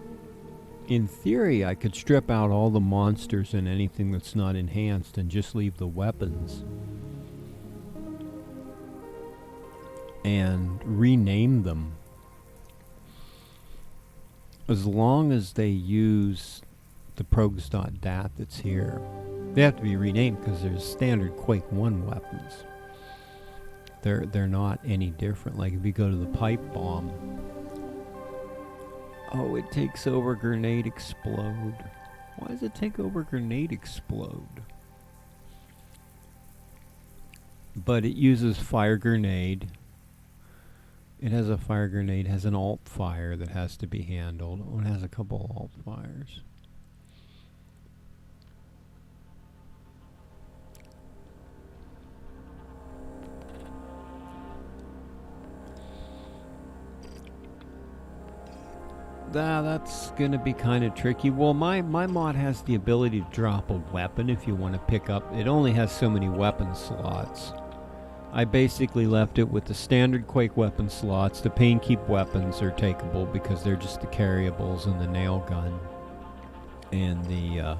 in theory, I could strip out all the monsters and anything that's not enhanced and just leave the weapons. And rename them. As long as they use the progs.dat that's here. They have to be renamed because there's standard Quake 1 weapons. They're not any different. Like if you go to the pipe bomb. Oh, it takes over grenade explode. Why does it take over grenade explode? but it uses fire grenade. It has a fire grenade, has an alt fire that has to be handled. Oh, it has a couple alt fires. That's gonna be kind of tricky. Well, my mod has the ability to drop a weapon if you want to pick up. It only has so many weapon slots. I basically left it with the standard Quake weapon slots. The pain keep weapons are takeable because they're just the carryables and the nail gun and the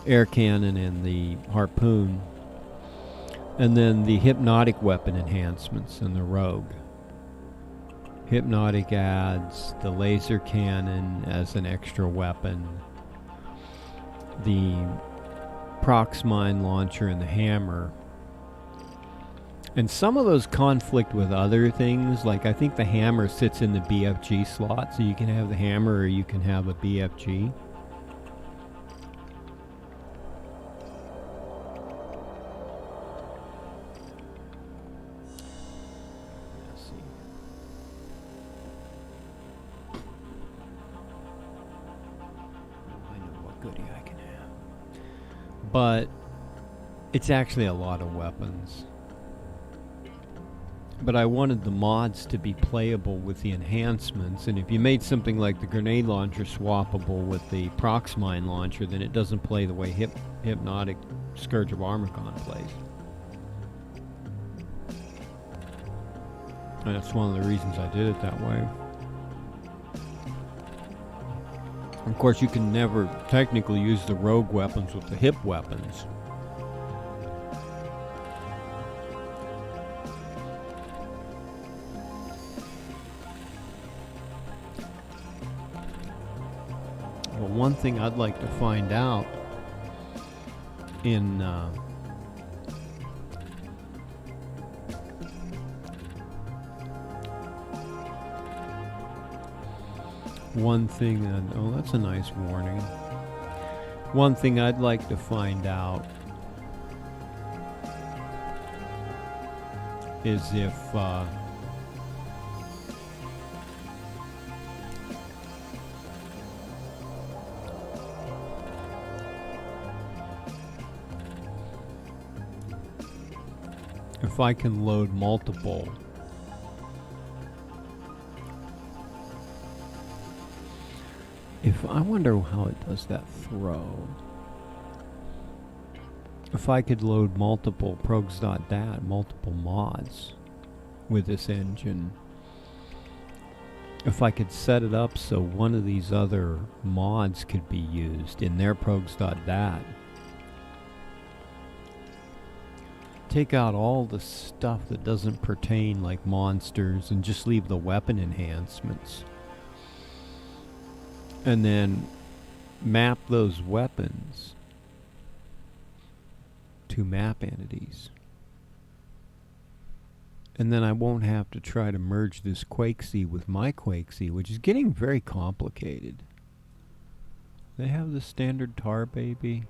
air cannon and the harpoon, and then the hypnotic weapon enhancements and the rogue. Hypnotic adds the laser cannon as an extra weapon, the prox mine launcher and the hammer. And some of those conflict with other things, like I think the hammer sits in the BFG slot, so you can have the hammer or you can have a BFG. But it's actually a lot of weapons. But I wanted the mods to be playable with the enhancements, and if you made something like the grenade launcher swappable with the prox mine launcher, then it doesn't play the way Hypnotic Scourge of Armacon plays. And that's one of the reasons I did it that way. Of course, you can never technically use the rogue weapons with the hip weapons. Well, one thing I'd like to find out in one thing, oh, that's a nice warning. One thing I'd like to find out is if I can load multiple. I wonder how it does that throw. If I could load multiple progs.dat, multiple mods with this engine. If I could set it up so one of these other mods could be used in their progs.dat. Take out all the stuff that doesn't pertain, like monsters, and just leave the weapon enhancements. And then map those weapons to map entities. And then I won't have to try to merge this QuakeC with my QuakeC, which is getting very complicated. They have the standard tar baby.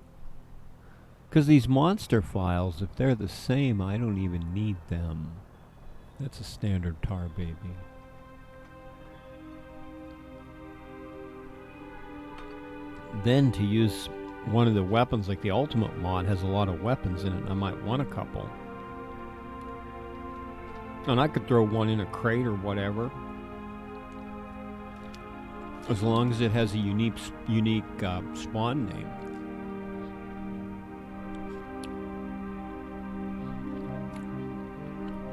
Because these monster files, if they're the same, I don't even need them. That's a standard tar baby. Then to use one of the weapons, like the ultimate mod has a lot of weapons in it. I might want a couple. And I could throw one in a crate or whatever. As long as it has a unique spawn name.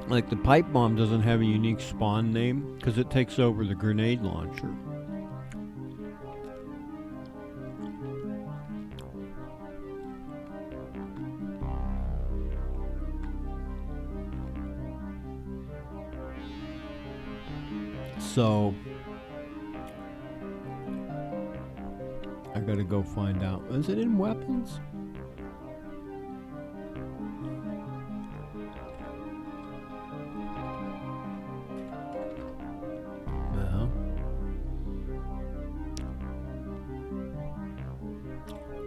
Like the pipe bomb doesn't have a unique spawn name because it takes over the grenade launcher. So I gotta go find out. Is it in weapons? No.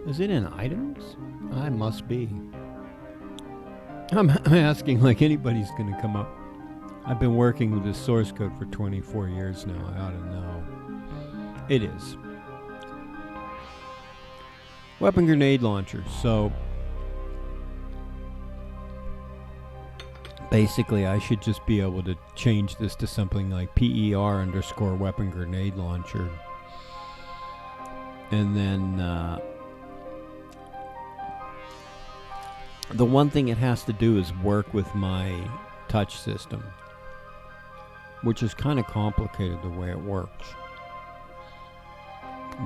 Is it in items? I must be. I'm asking like anybody's going to come up. I've been working with this source code for 24 years now. I ought to know. It is. Weapon grenade launcher. So basically I should just be able to change this to something like PER_ weapon grenade launcher. And then the one thing it has to do is work with my touch system, which is kind of complicated the way it works.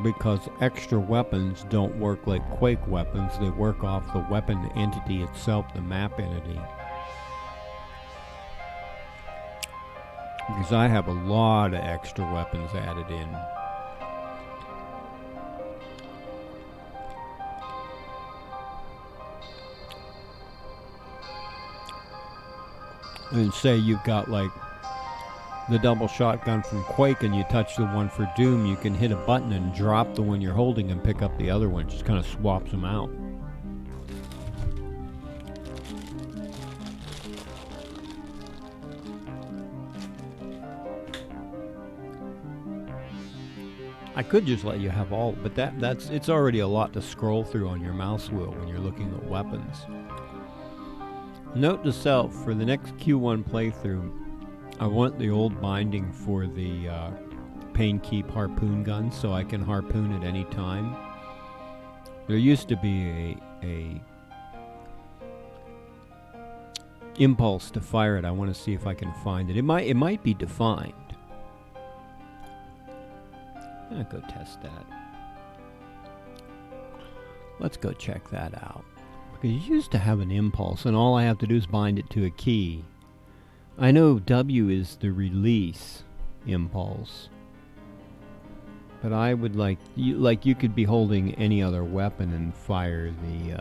Because extra weapons don't work like Quake weapons, they work off the weapon entity itself, the map entity. Because I have a lot of extra weapons added in. And say you've got like the double shotgun from Quake and you touch the one for Doom, you can hit a button and drop the one you're holding and pick up the other one. Just kind of swaps them out. I could just let you have all, but it's already a lot to scroll through on your mouse wheel when you're looking at weapons. Note to self, for the next Q1 playthrough, I want the old binding for the Pain Keep harpoon gun so I can harpoon at any time. There used to be a impulse to fire it. I want to see if I can find it. It might be defined. I'll go test that. Let's go check that out. Because you used to have an impulse, and all I have to do is bind it to a key. I know W is the release impulse. But I would like you could be holding any other weapon and fire the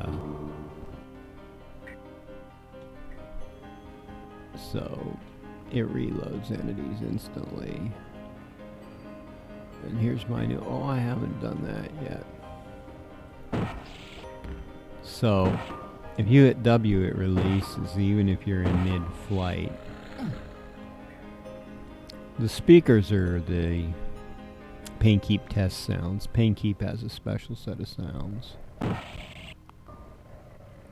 so it reloads entities instantly. And here's my new, oh, I haven't done that yet. So, if you hit W, it releases, even if you're in mid-flight. The speakers are the Pain Keep test sounds. Pain Keep has a special set of sounds.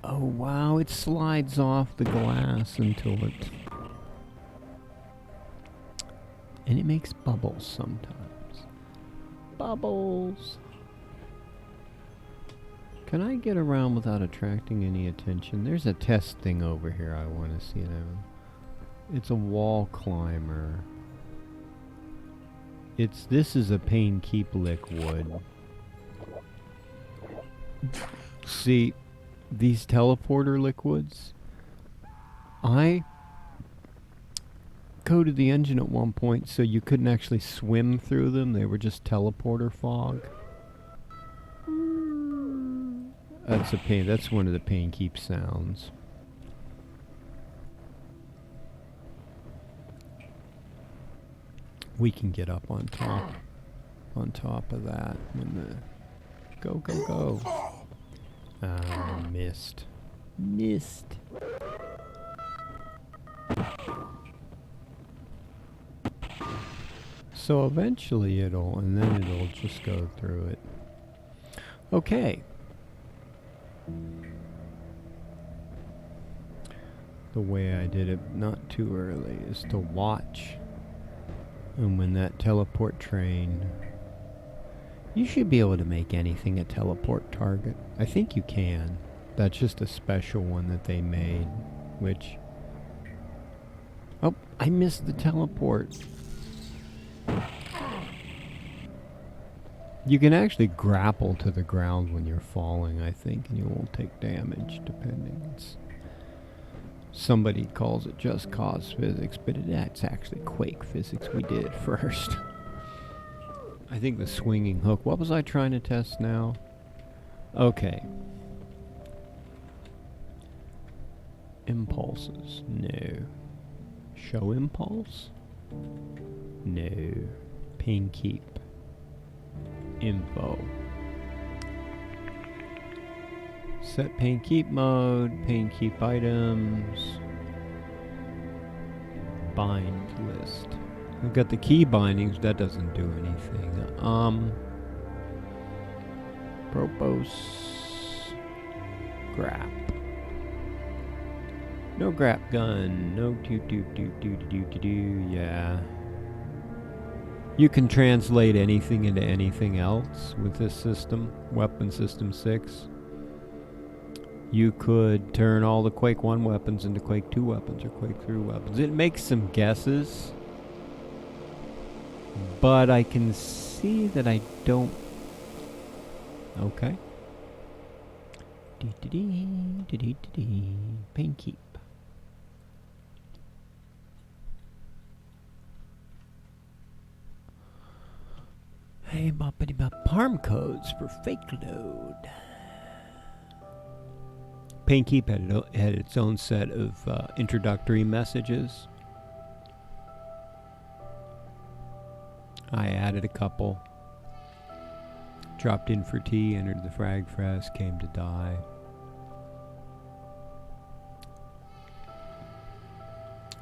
Oh, wow, it slides off the glass until it... And it makes bubbles sometimes. Bubbles. Can I get around without attracting any attention? There's a test thing over here I want to see now. It's a wall climber. This is a Pain Keep liquid. See, these teleporter liquids, I coded the engine at one point so you couldn't actually swim through them. They were just teleporter fog. That's a pain. That's one of the Pain Keep sounds. We can get up on top of that when the go. Missed. So eventually and then it'll just go through it. Okay. The way I did it not too early is to watch. And when that teleport train... You should be able to make anything a teleport target. I think you can. That's just a special one that they made, which... Oh, I missed the teleport. You can actually grapple to the ground when you're falling, I think, and you won't take damage, depending. Somebody calls it just cause physics, but that's actually Quake physics we did first. I think the swinging hook. What was I trying to test now? Okay. Impulses. No. Show impulse? No. Pain Keep. Info. Set pain keep mode, pain keep items, bind list. I've got the key bindings, that doesn't do anything. Propose grap. No grap gun, no yeah. You can translate anything into anything else with this system, Weapon System 6. You could turn all the Quake 1 weapons into Quake 2 weapons or Quake 3 weapons. It makes some guesses, but I can see that I don't. Okay. Pain keep. Hey, boppity bop. Parm codes for fake load. Pain keep had its own set of introductory messages. I added a couple. Dropped in for tea, entered the frag fest, came to die.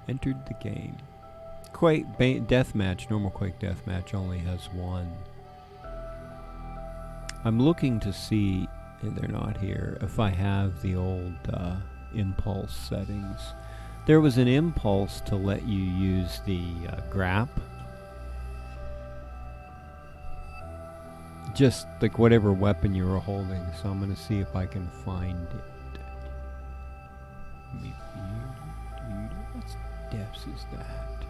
Entered the game. Quake deathmatch, normal Quake deathmatch only has one. I'm looking to see, they're not here, if I have the old impulse settings. There was an impulse to let you use the grap. Just like whatever weapon you were holding, so I'm going to see if I can find it. What steps is that?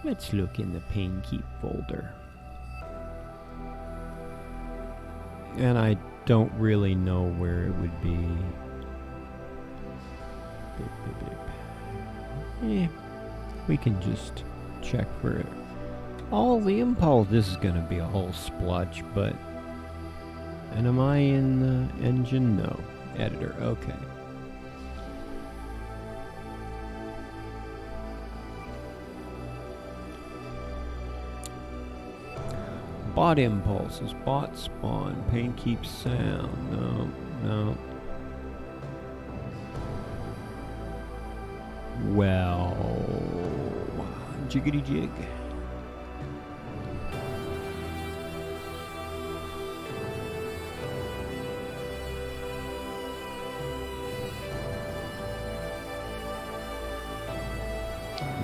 Let's look in the pain keep folder. And I don't really know where it would be. We can just check for it. All the impulse. This is going to be a whole splutch, but. And am I in the engine? No. Editor. Okay. Bot impulses, bot spawn, pain keep sound. No. Well, jiggity jig.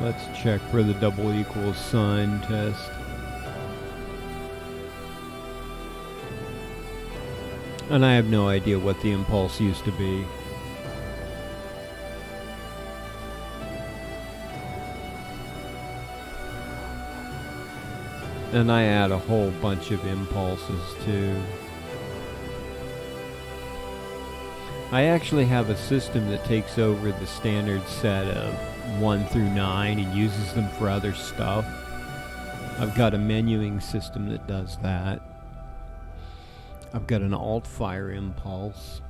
Let's check for the double equals sign test. And I have no idea what the impulse used to be. And I add a whole bunch of impulses too. I actually have a system that takes over the standard set of 1 through 9 and uses them for other stuff. I've got a menuing system that does that. I've got an alt fire impulse.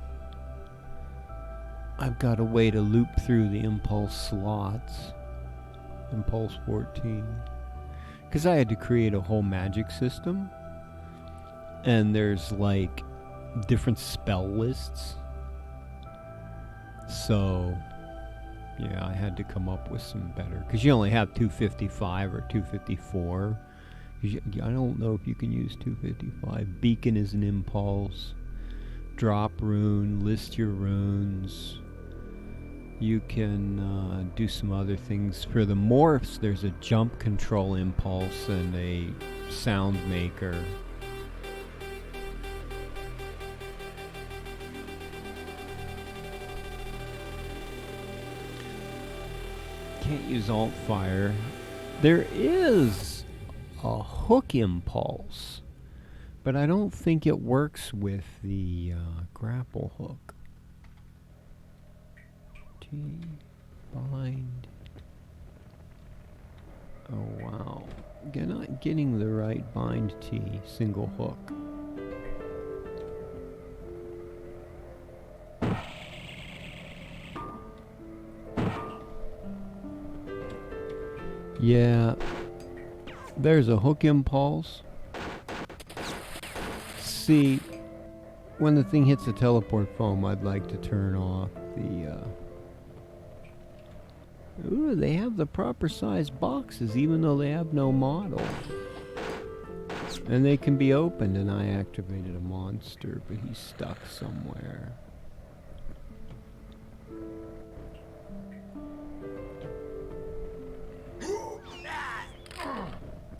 I've got a way to loop through the impulse slots. Impulse 14. Because I had to create a whole magic system. And there's like different spell lists. So, yeah, I had to come up with some better. Because you only have 255 or 254. I don't know if you can use 255. Beacon is an impulse. Drop rune, list your runes. You can do some other things. For the morphs, there's a jump control impulse and a sound maker. Can't use alt fire. There is a hook impulse, but I don't think it works with the grapple hook. T bind. Oh wow, not getting the right bind T single hook. Yeah, there's a hook impulse. See, when the thing hits the teleport foam, I'd like to turn off the... Ooh, they have the proper size boxes, even though they have no model. And they can be opened, and I activated a monster, but he's stuck somewhere.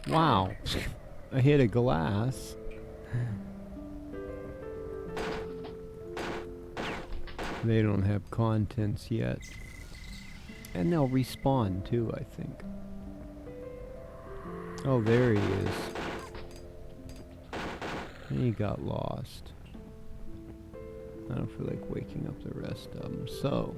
Wow. I hit a glass. They don't have contents yet. And they'll respawn too, I think. Oh, there he is. He got lost. I don't feel like waking up the rest of them, so...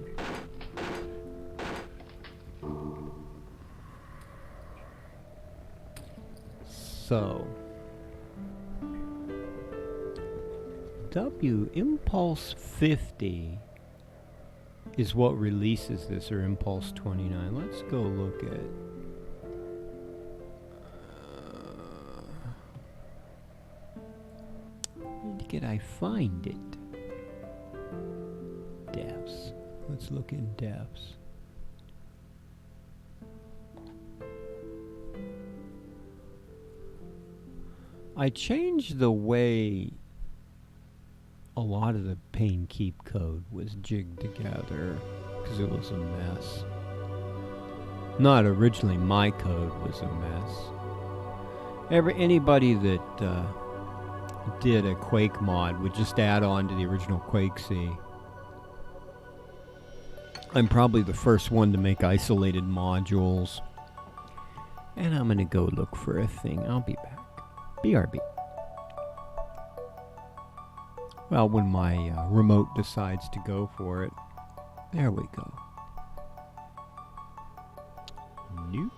W Impulse 50 is what releases this, or Impulse 29. Let's go look at... where did I find it? Devs. Let's look in devs. I changed the way a lot of the Pain Keep code was jigged together because it was a mess. Not originally my code was a mess. Anybody that did a Quake mod would just add on to the original Quake C. I'm probably the first one to make isolated modules. And I'm gonna go look for a thing. I'll be back. BRB. Well, when my remote decides to go for it. There we go. Nope.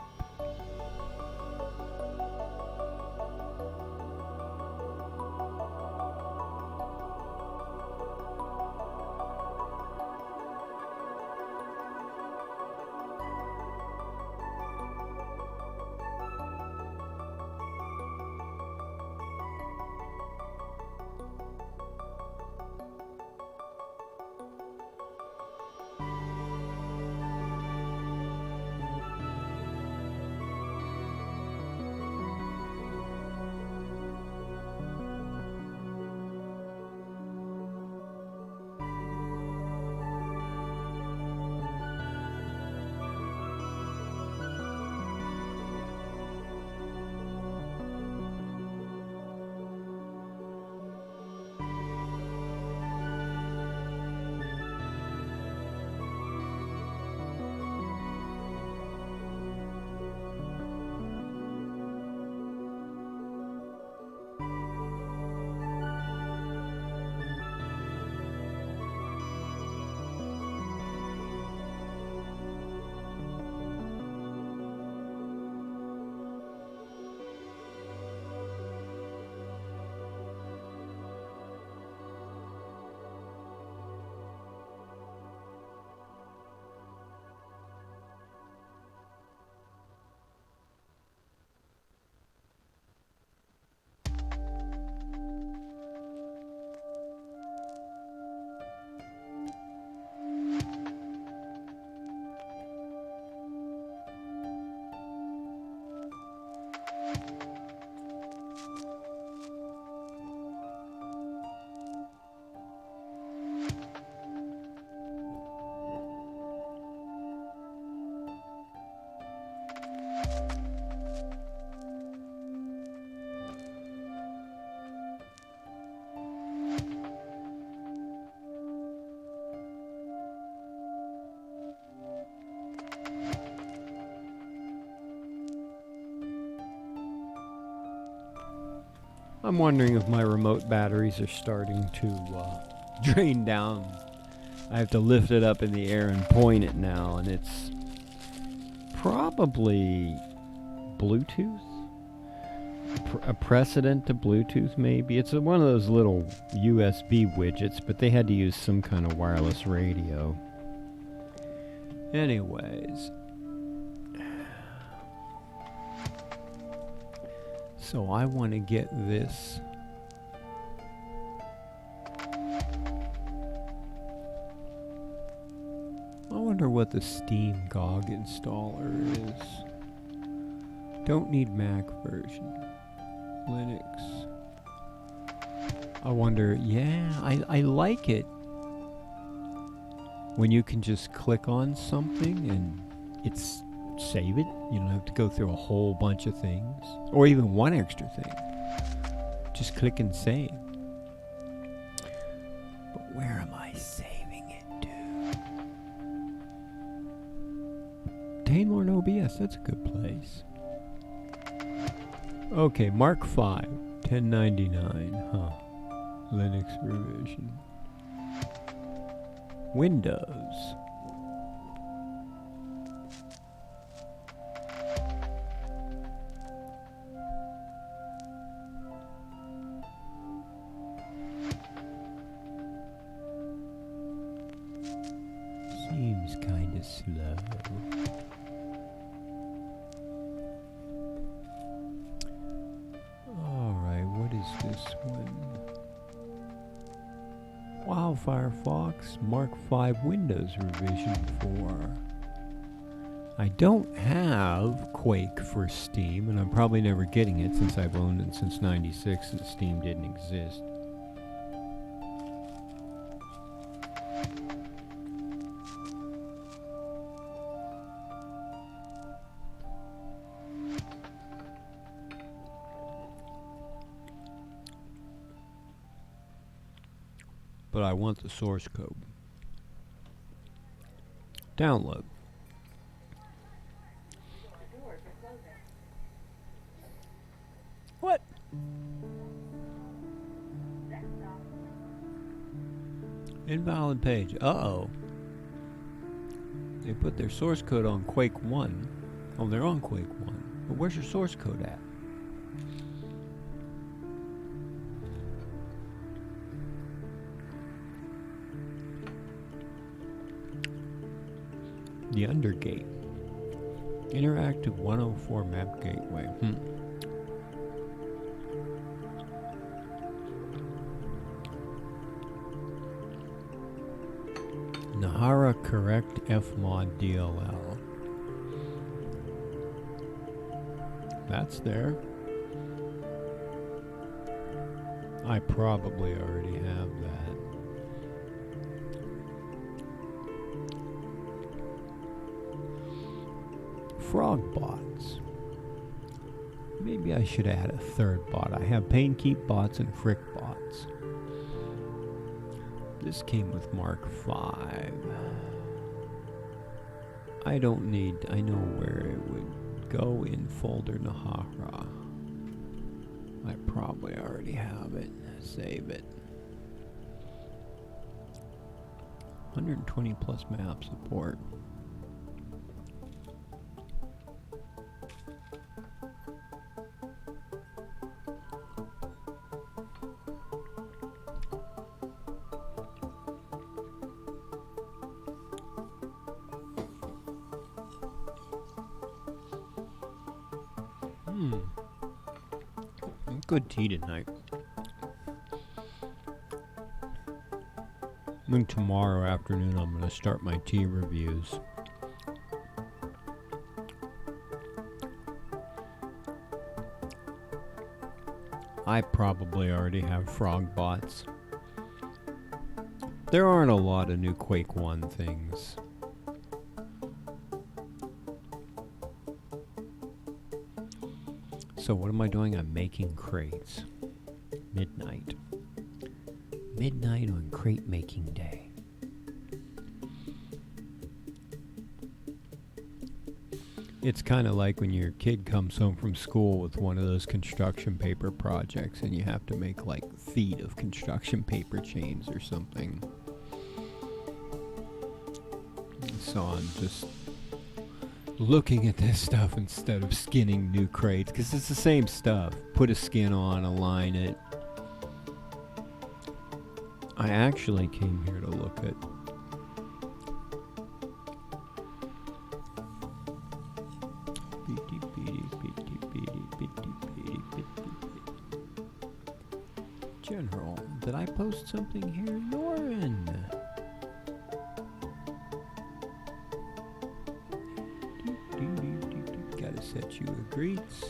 I'm wondering if my remote batteries are starting to drain down. I have to lift it up in the air and point it now, and it's probably Bluetooth? A precedent to Bluetooth, maybe? It's one of those little USB widgets, but they had to use some kind of wireless radio. Anyways. So I want to get this wonder what the Steam GOG installer is. Don't need Mac version. Linux. I wonder, yeah, I like it when you can just click on something and it's save it. You don't have to go through a whole bunch of things or even one extra thing. Just click and save. But where am I saving it to? Taylor OBS, that's a good place. Okay, Mark 5, 1099, huh? Linux revision. Windows. Seems kinda slow. Alright, what is this one? Wow, Firefox Mark 5 Windows Revision 4. I don't have Quake for Steam, and I'm probably never getting it since I've owned it since '96 and Steam didn't exist. But I want the source code. Download. What? Invalid page. Uh-oh. They put their source code on Quake 1. Oh, they're on Quake 1. But where's your source code at? The Undergate. Interactive 104 map gateway. Nahara correct fmod DLL. That's there. I probably already have that. Frog bots. Maybe I should add a third bot. I have Painkeep bots and Frick bots. This came with Mark 5. I don't need, I know where it would go in folder Nahara. I probably already have it. Save it. 120 plus map support. Good tea tonight. I think tomorrow afternoon I'm going to start my tea reviews. I probably already have frog bots. There aren't a lot of new Quake 1 things. So what am I doing? I'm making crates. Midnight. Midnight on crate making day. It's kind of like when your kid comes home from school with one of those construction paper projects and you have to make like feet of construction paper chains or something. So I'm just looking at this stuff instead of skinning new crates, because it's the same stuff. Put a skin on, align it. I actually came here to look at General. Did I post something here? Lauren! set you with greets.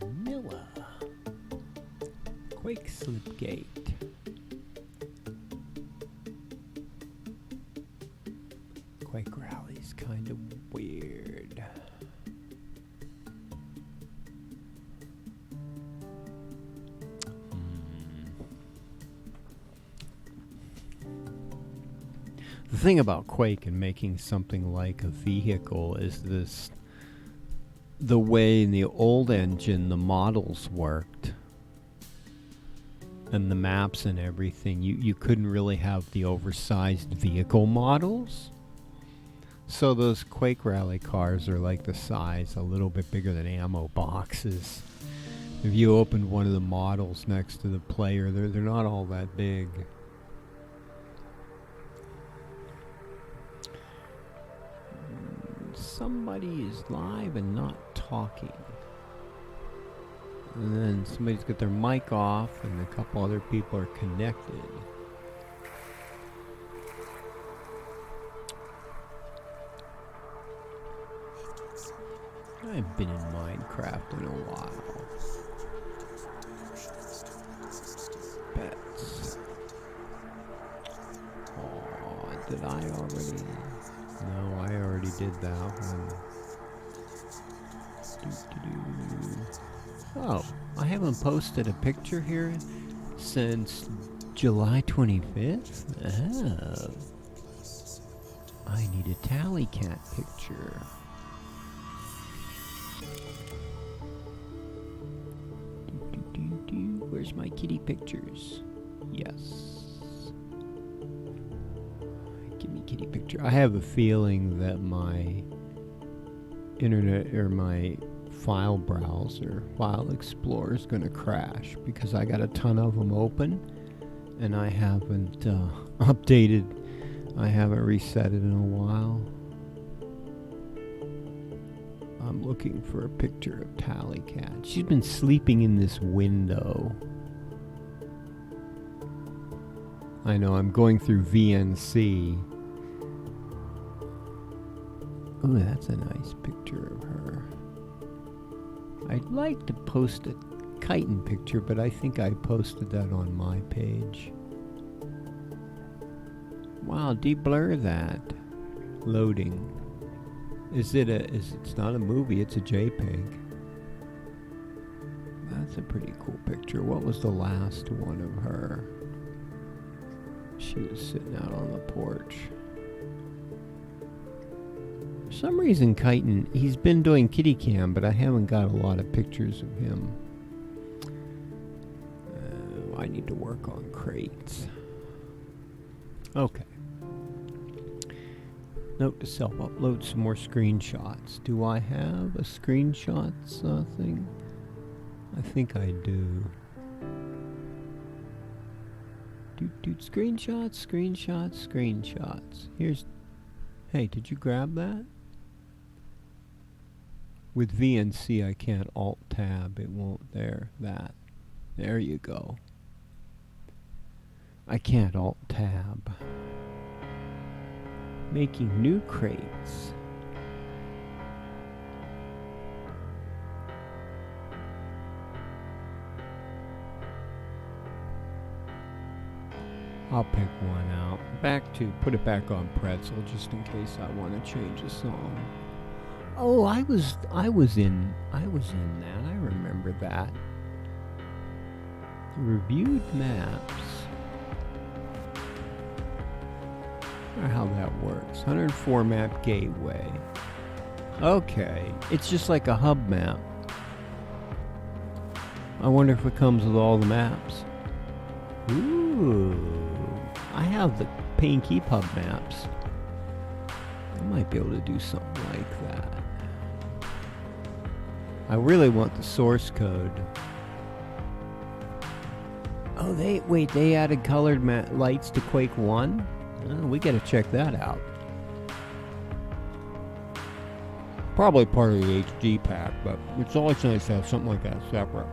Vanilla. Quake Slipgate. Quake Rally's kind of weird. The thing about Quake and making something like a vehicle is the way in the old engine the models worked and the maps and everything. You couldn't really have the oversized vehicle models. So those Quake Rally cars are like the size, a little bit bigger than ammo boxes. If you opened one of the models next to the player, they're not all that big. Somebody is live and not talking. And then somebody's got their mic off and a couple other people are connected. I've been in Minecraft in a while. Bets. Oh, did I already? No, I already did that one. Oh, I haven't posted a picture here since July 25th? Oh. I need a tally cat picture. Where's my kitty pictures? Yes. Give me kitty picture. I have a feeling that my internet or my file browser, File Explorer, is going to crash because I got a ton of them open and I haven't updated. I haven't reset it in a while. I'm looking for a picture of Tally Cat. She's been sleeping in this window. I know, I'm going through VNC. Ooh, that's a nice picture of her. I'd like to post a chitin picture, but I think I posted that on my page. Wow, deblur that. Loading. It's not a movie, it's a JPEG. That's a pretty cool picture. What was the last one of her? She was sitting out on the porch. For some reason, Chitin, he's been doing kitty cam, but I haven't got a lot of pictures of him. I need to work on crates. Okay. Note to self, upload some more screenshots. Do I have a screenshots thing? I think I do. Screenshots. Here's... Hey, did you grab that? With VNC, I can't Alt-Tab. It won't there. That. There you go. I can't Alt-Tab. Making new crates. I'll pick one out. Put it back on pretzel just in case I want to change a song. Oh, I was in that. I remember that. Reviewed maps. I wonder how that works. 104 map gateway. Okay, it's just like a hub map. I wonder if it comes with all the maps. Ooh, I have the Pain Keep hub maps. I might be able to do something like that. I really want the source code. Oh, they added colored lights to Quake 1? Oh, we gotta check that out. Probably part of the HD pack, but it's always nice to have something like that separate.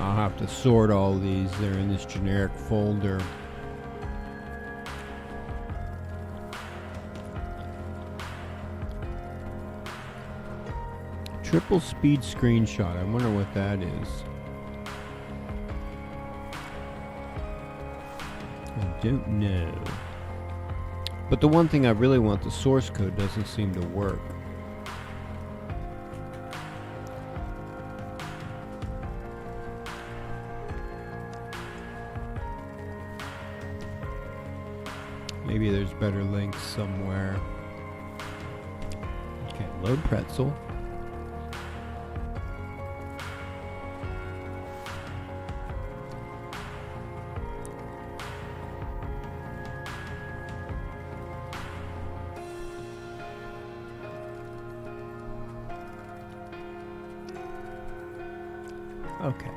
I'll have to sort all these. They're in this generic folder. Triple speed screenshot. I wonder what that is. I don't know. But the one thing I really want, the source code, doesn't seem to work. Maybe there's better links somewhere. Okay, load pretzel. Okay.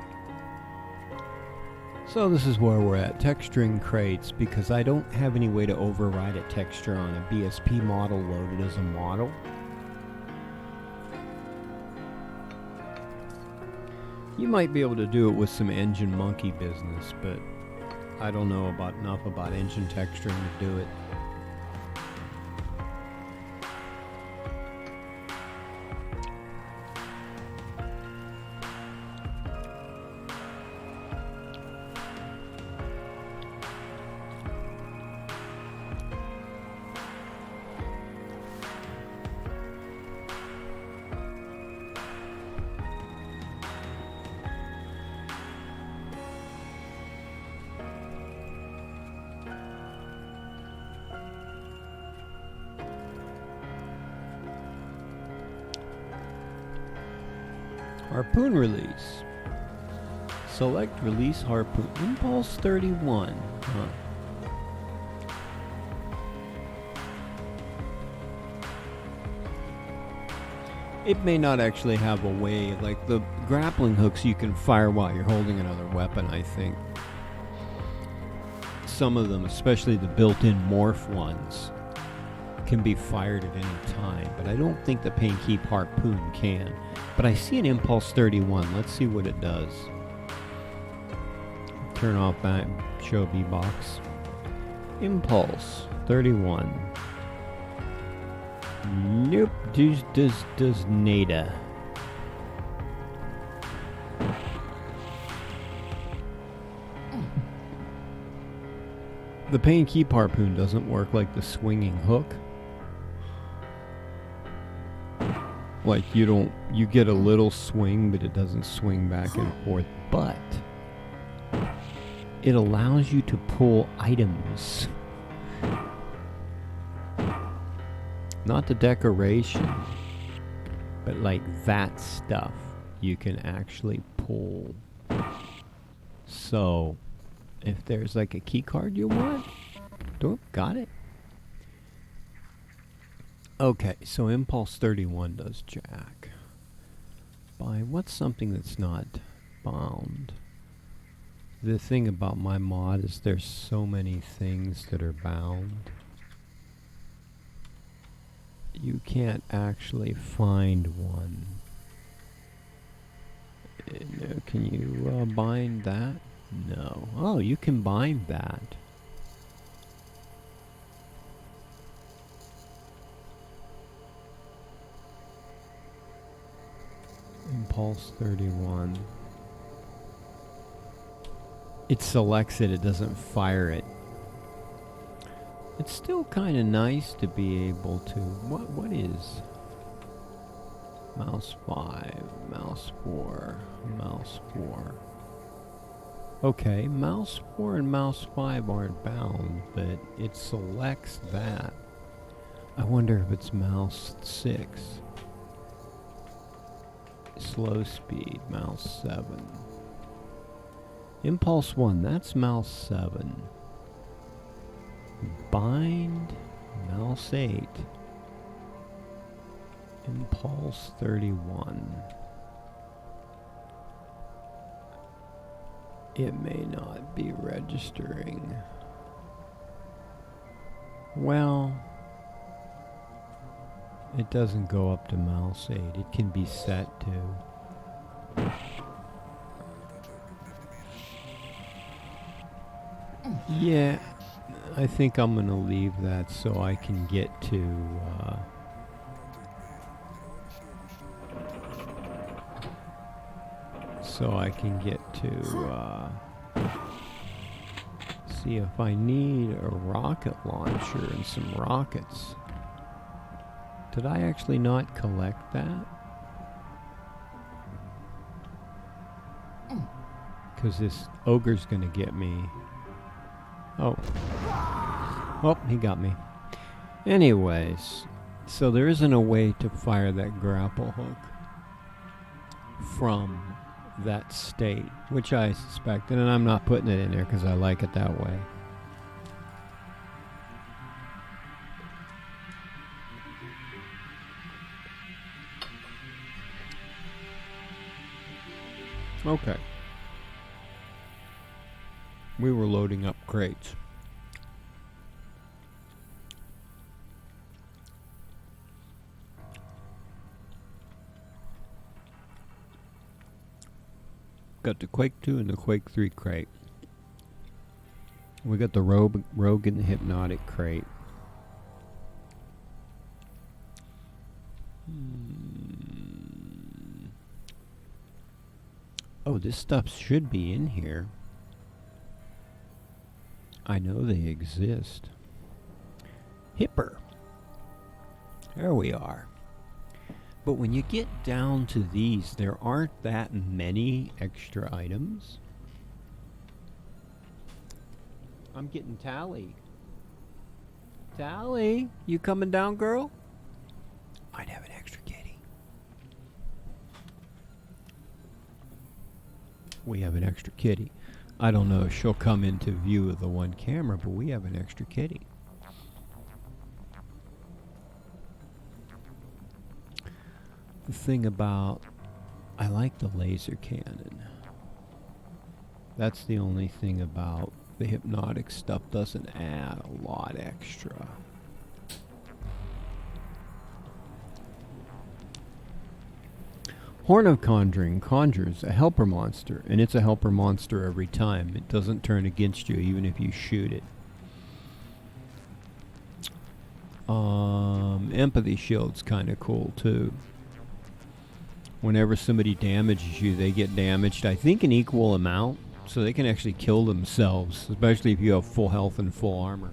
So this is where we're at, texturing crates, because I don't have any way to override a texture on a BSP model loaded as a model. You might be able to do it with some engine monkey business, but I don't know enough about engine texturing to do it. Harpoon release. Select release harpoon. Impulse 31. Huh. It may not actually have a way, like the grappling hooks you can fire while you're holding another weapon, I think. Some of them, especially the built-in morph ones, can be fired at any time, but I don't think the Pain Keep harpoon can. But I see an Impulse 31. Let's see what it does. Turn off that show B-box. Impulse 31. Nope, does nada. The Pain Keep harpoon doesn't work like the swinging hook. Like you get a little swing, but it doesn't swing back and forth. But it allows you to pull items. Not the decoration, but like that stuff you can actually pull. So if there's like a key card you want, got it. Okay, so Impulse 31 does jack. By what's something that's not bound? The thing about my mod is there's so many things that are bound. You can't actually find one. Can you bind that? No. Oh, you can bind that. Impulse 31. It selects it, it doesn't fire it. It's still kind of nice to be able to... What is... Mouse 5, Mouse 4, Mouse 4. Okay, Mouse 4 and Mouse 5 aren't bound, but it selects that. I wonder if it's Mouse 6. Slow speed, Mouse 7. Impulse 1, that's Mouse 7. Bind, Mouse 8. Impulse 31. It may not be registering. Well, it doesn't go up to Mouse 8. It can be set to. Yeah, I think I'm gonna leave that so I can get to see if I need a rocket launcher and some rockets. Did I actually not collect that? Because this ogre's gonna get me. Oh. Oh, he got me. Anyways, so there isn't a way to fire that grapple hook from that state, which I suspected, and I'm not putting it in there because I like it that way. Okay. We were loading up crates. Got the Quake 2 and the Quake 3 crate. We got the Rogue and the Hypnotic crate. Oh, this stuff should be in here. I know they exist. Hipper. There we are. But when you get down to these, there aren't that many extra items. I'm getting Tally. Tally, you coming down, girl? Might have an extra kitty. We have an extra kitty. I don't know if she'll come into view of the one camera, but we have an extra kitty. The thing about, I like the laser cannon. That's the only thing about the hypnotic stuff, doesn't add a lot extra. Horn of Conjuring conjures a helper monster, and it's a helper monster every time. It doesn't turn against you even if you shoot it. Empathy Shield's kind of cool too. Whenever somebody damages you, they get damaged, I think, an equal amount, so they can actually kill themselves, especially if you have full health and full armor.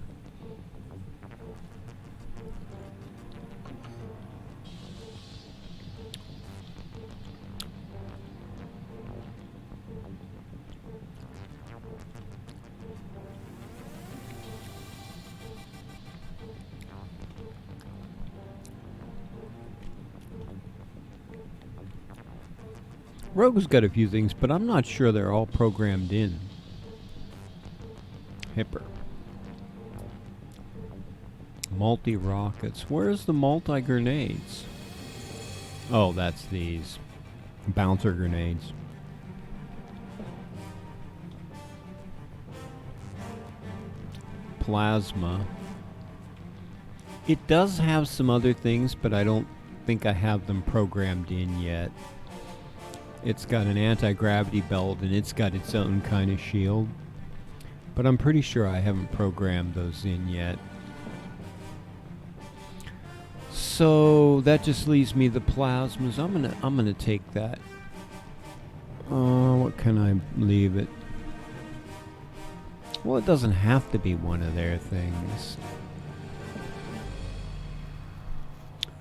Rogue's got a few things, but I'm not sure they're all programmed in. Hipper. Multi-rockets. Where's the multi-grenades? Oh, that's these. Bouncer grenades. Plasma. It does have some other things, but I don't think I have them programmed in yet. It's got an anti-gravity belt, and it's got its own kind of shield. But I'm pretty sure I haven't programmed those in yet. So that just leaves me the plasmas. I'm gonna take that. What can I leave it? Well, it doesn't have to be one of their things.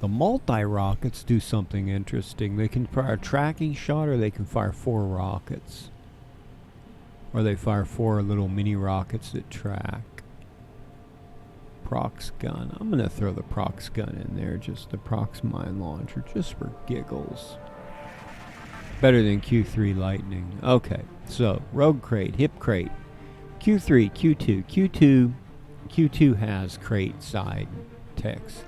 The multi-rockets do something interesting. They can fire a tracking shot, or they can fire 4 rockets. Or they fire 4 little mini rockets that track. Prox gun. I'm going to throw the Prox gun in there, just the Prox mine launcher, just for giggles. Better than Q3 Lightning. Okay, so Rogue crate, Hip crate, Q3, Q2. Q2 has crate side text.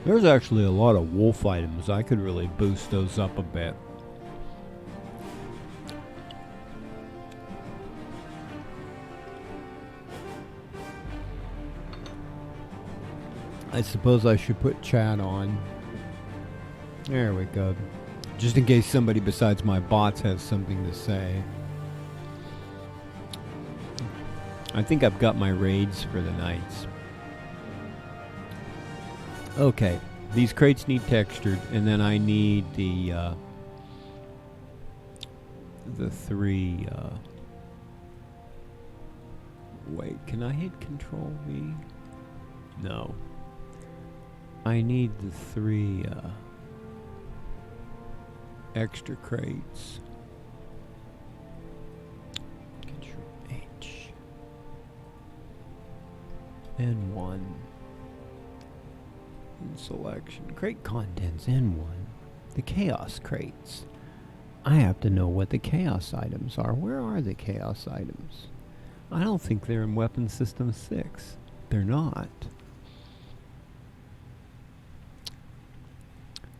There's actually a lot of wolf items. I could really boost those up a bit. I suppose I should put chat on. There we go. Just in case somebody besides my bots has something to say. I think I've got my raids for the nights. Okay, these crates need textured, and then I need the 3. Wait, can I hit Control V? No. I need the 3 extra crates. Control H. And 1. In selection. Crate contents N1. The chaos crates. I have to know what the chaos items are. Where are the chaos items? I don't think they're in Weapon System 6. They're not.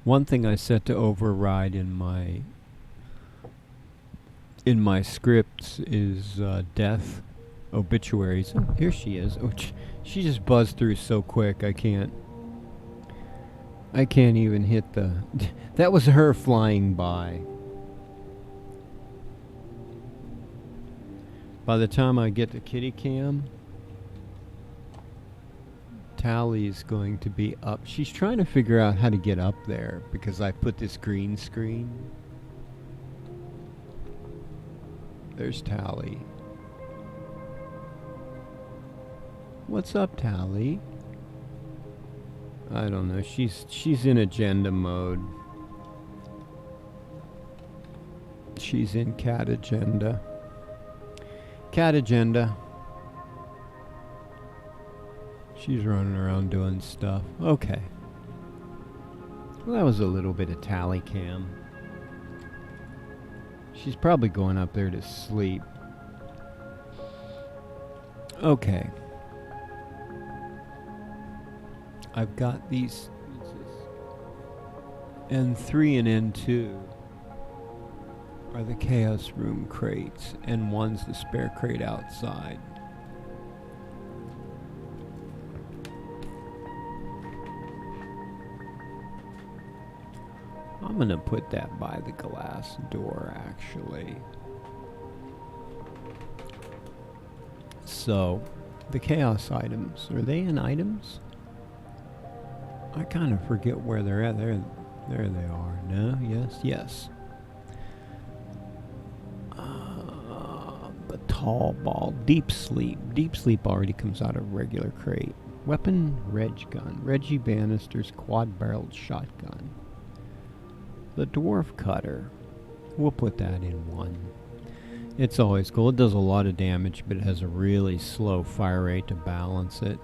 One thing I set to override in my scripts is death obituaries. Oh, here she is. Oh, she just buzzed through so quick. I can't even hit the. That was her flying by. By the time I get to kitty cam, Tally's going to be up. She's trying to figure out how to get up there because I put this green screen. There's Tally. What's up, Tally? I don't know. She's in agenda mode. She's in cat agenda. Cat agenda. She's running around doing stuff. Okay. Well, that was a little bit of Tally cam. She's probably going up there to sleep. Okay. I've got these N3 and N2 are the Chaos Room crates, and one's the spare crate outside. I'm gonna put that by the glass door, actually. So, the chaos items, are they in items? I kind of forget where they're at. There they are. No, yes. The tall ball, deep sleep. Deep sleep already comes out of regular crate. Weapon, reg gun. Reggie Bannister's quad-barreled shotgun. The dwarf cutter. We'll put that in 1. It's always cool. It does a lot of damage, but it has a really slow fire rate to balance it.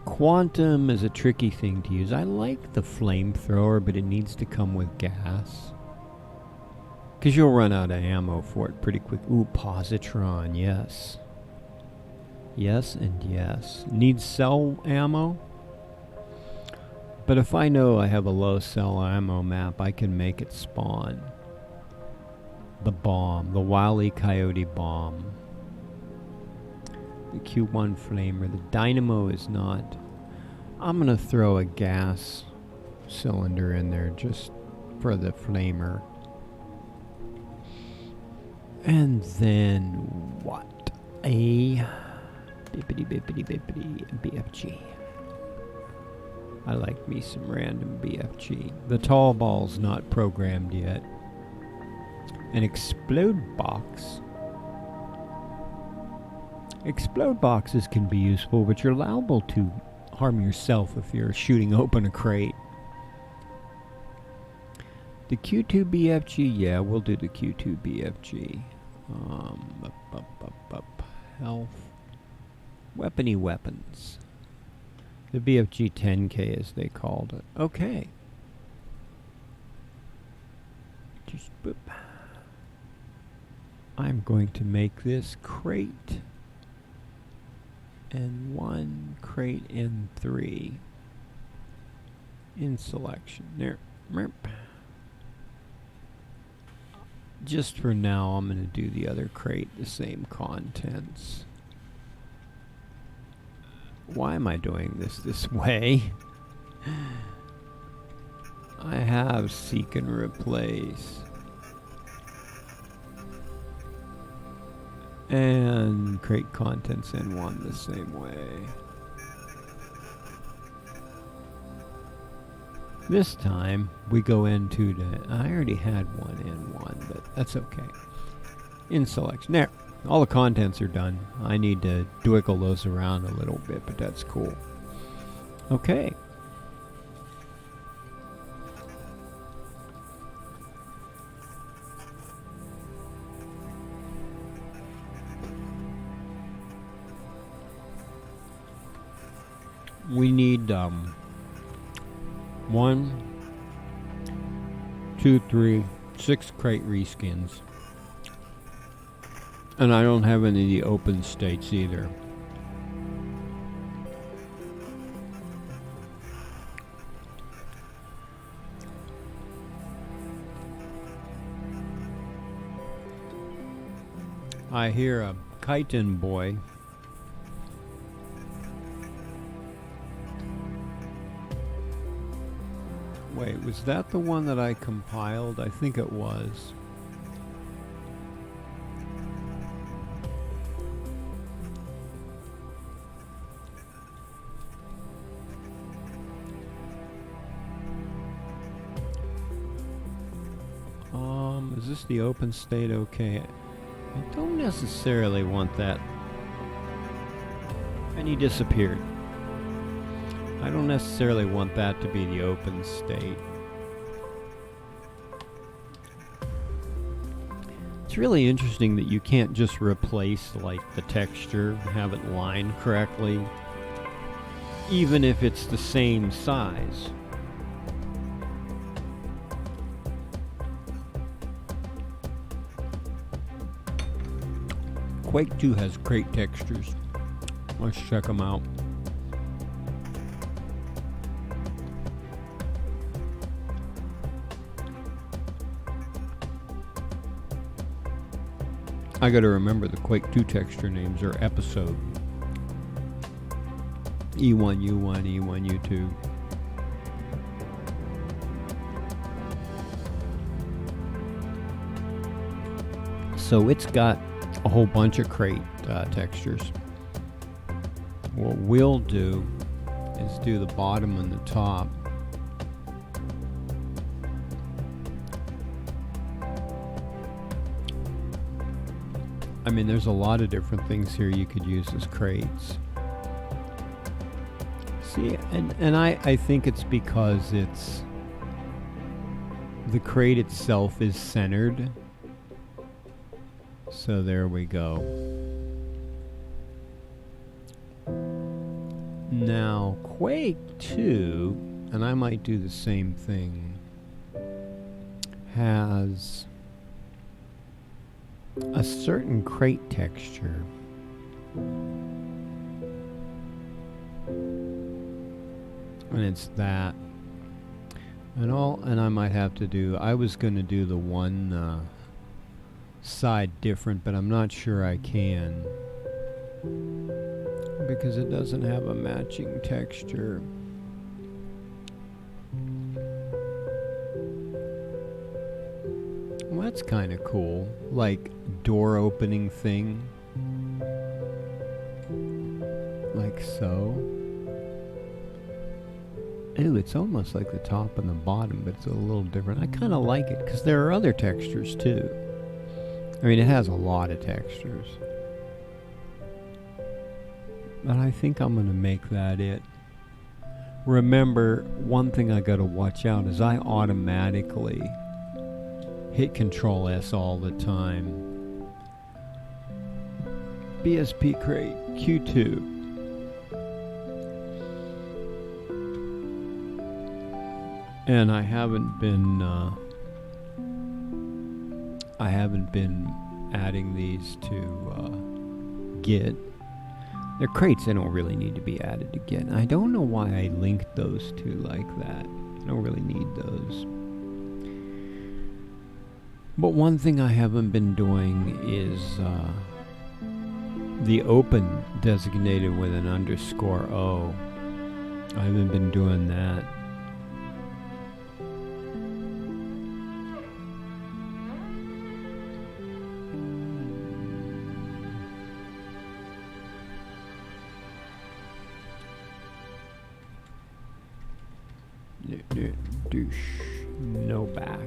Quantum is a tricky thing to use. I like the flamethrower, but it needs to come with gas. Because you'll run out of ammo for it pretty quick. Ooh, positron, yes. Yes and yes. Needs cell ammo? But if I know I have a low cell ammo map, I can make it spawn. The bomb. The Wile E. Coyote bomb. The Q1 flamer. The dynamo is not. I'm going to throw a gas cylinder in there just for the flamer. And then what? A bippity BFG. I like me some random BFG. The tall ball's not programmed yet. An explode box. Explode boxes can be useful, but you're liable to harm yourself if you're shooting open a crate. The Q2 BFG, yeah, we'll do the Q2 BFG. Health. Weapony weapons. The BFG 10K as they called it. Okay. Just boop. I'm going to make this crate. And 1 crate in 3. In selection. There. Just for now, I'm going to do the other crate, the same contents. Why am I doing this way? I have seek and replace. And create contents in one the same way. This time we go into the, I already had one in one, but that's okay. In selection, there, all the contents are done. I need to dwiggle those around a little bit, but that's cool. Okay. We need 1, 2, 3, 6 crate reskins. And I don't have any of the open states either. I hear a chitin boy. Wait, was that the one that I compiled? I think it was. Is this the open state? Okay. I don't necessarily want that. And he disappeared. I don't necessarily want that to be the open state. It's really interesting that you can't just replace like the texture and have it line correctly, even if it's the same size. Quake 2 has great textures. Let's check them out. I gotta remember the Quake 2 texture names are episode. E1, U1, E1, U2. So it's got a whole bunch of crate textures. What we'll do is do the bottom and the top. I mean, there's a lot of different things here you could use as crates. See, and I think it's because it's the crate itself is centered. So there we go. Now, Quake 2, and I might do the same thing, has a certain crate texture. And it's that. And I might have to do, I was going to do the one side different, but I'm not sure I can because it doesn't have a matching texture. Well, that's kind of cool, like door opening thing, like so. Ooh, it's almost like the top and the bottom, but it's a little different. I kind of like it because there are other textures too. I mean, it has a lot of textures. But I think I'm going to make that it. Remember, one thing I got to watch out is I automatically hit Control S all the time. BSP crate Q2. And I haven't been adding these to Git. They're crates, they don't really need to be added to Git. I don't know why I linked those two like that. I don't really need those. But one thing I haven't been doing is the open designated with an underscore O. I haven't been doing that. Douche. No back.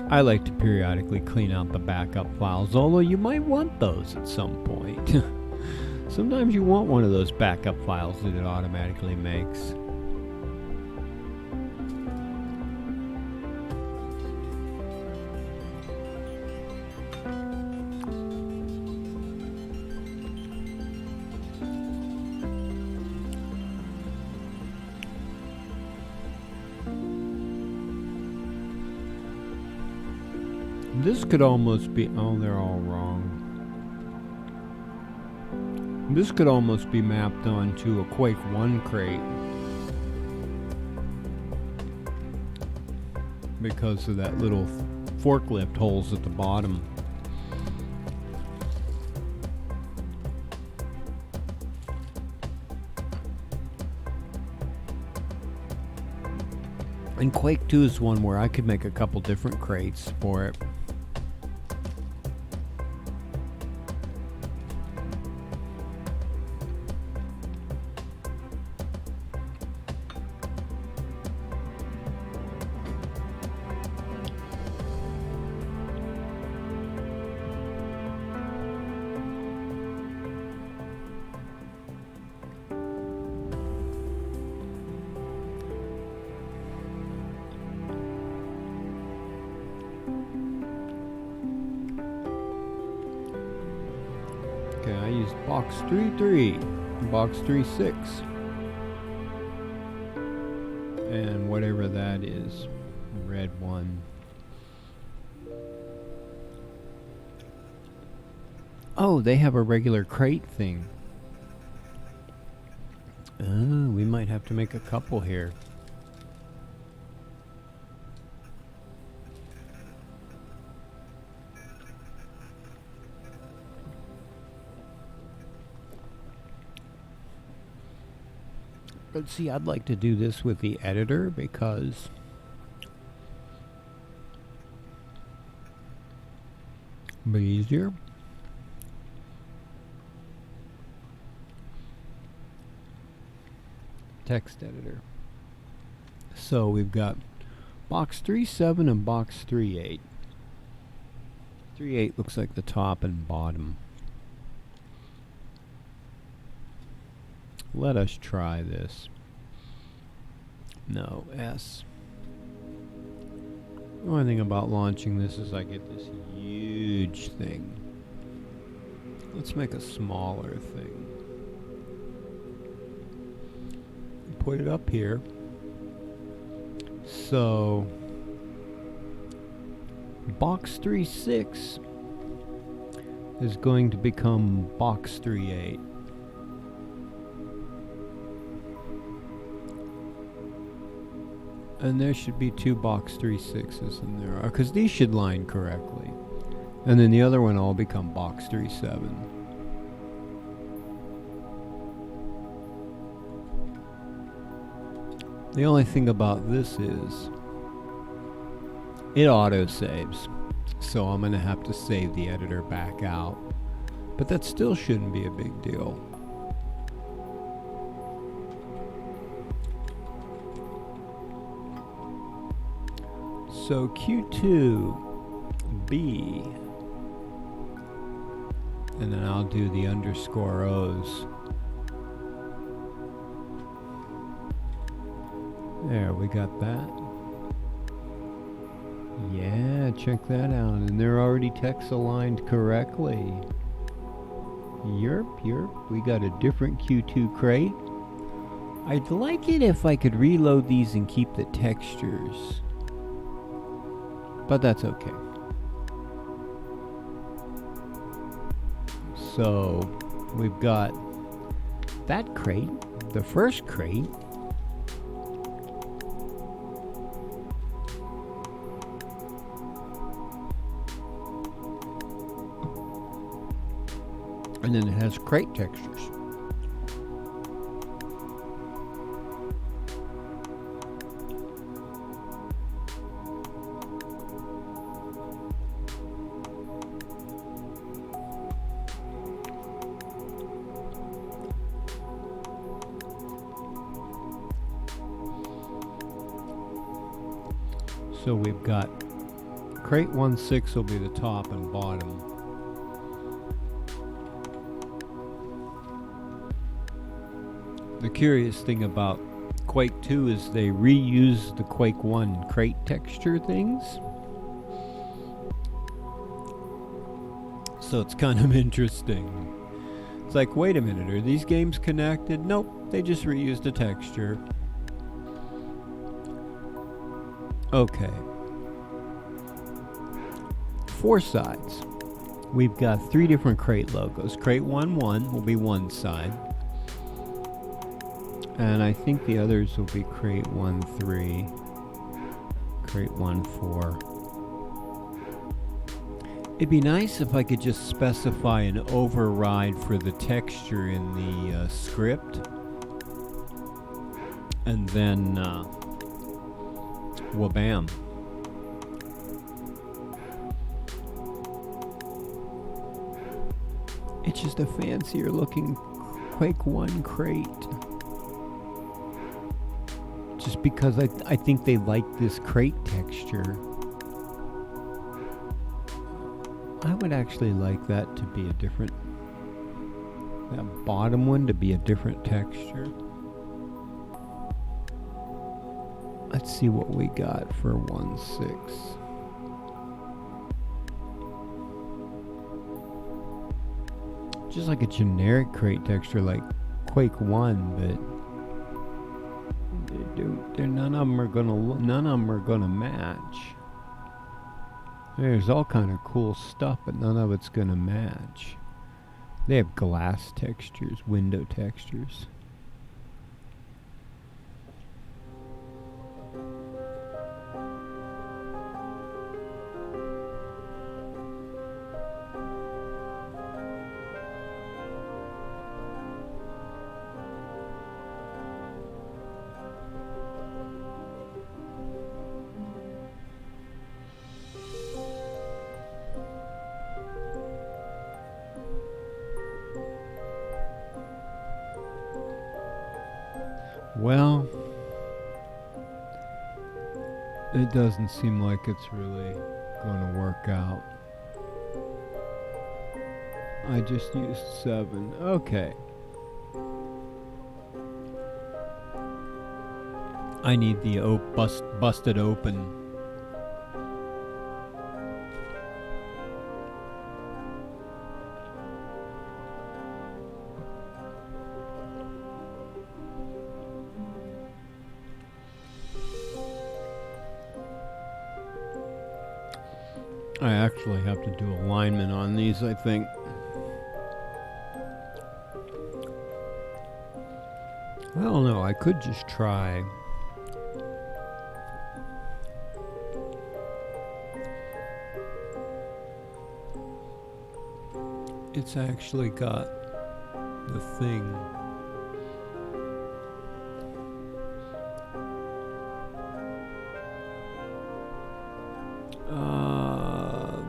I like to periodically clean out the backup files, although you might want those at some point. Sometimes you want one of those backup files that it automatically makes. This could almost be, oh, they're all wrong. This could almost be mapped onto a Quake 1 crate because of that little forklift holes at the bottom. And Quake 2 is one where I could make a couple different crates for it. Okay, I used box 3.3, box 3.6, and whatever that is, red one. Oh, they have a regular crate thing. Oh, we might have to make a couple here. But see, I'd like to do this with the editor because it'll be easier. Text editor. So we've got box 3.7 and box 3.8. 3.8 looks like the top and bottom. Let us try this. No, S. The only thing about launching this is I get this huge thing. Let's make a smaller thing. Put it up here. So, box 3.6 is going to become box 3.8. And there should be two box 3.6s in there, because these should line correctly. And then the other one all become box 3.7. The only thing about this is it auto saves, so I'm going to have to save the editor back out. But that still shouldn't be a big deal. So Q2B, and then I'll do the underscore O's. There, we got that. Yeah, check that out. And they're already text aligned correctly. Yerp, we got a different Q2 crate. I'd like it if I could reload these and keep the textures. But that's okay. So we've got that crate, the first crate, And then it has crate textures. So we've got crate 1.6 will be the top and bottom. The curious thing about Quake 2 is they reuse the Quake 1 crate texture things. So it's kind of interesting. It's like, wait a minute, are these games connected? Nope, they just reused a texture. Okay. 4 sides. We've got 3 different crate logos. Crate 1.1 will be one side. And I think the others will be crate 1.3, crate 1.4. It'd be nice if I could just specify an override for the texture in the script. And then, wabam. It's just a fancier looking Quake 1 crate. Just because I think they like this crate texture. I would actually like that to be a different, that bottom one to be a different texture. Let's see what we got for 1.6. Just like a generic crate texture like Quake 1, but none of them are gonna match. There's all kind of cool stuff, but none of it's gonna match. They have glass textures, window textures. Well, it doesn't seem like it's really going to work out. I just used 7. Okay. I need the busted open. I actually have to do alignment on these, I think. I don't know, I could just try. It's actually got the thing.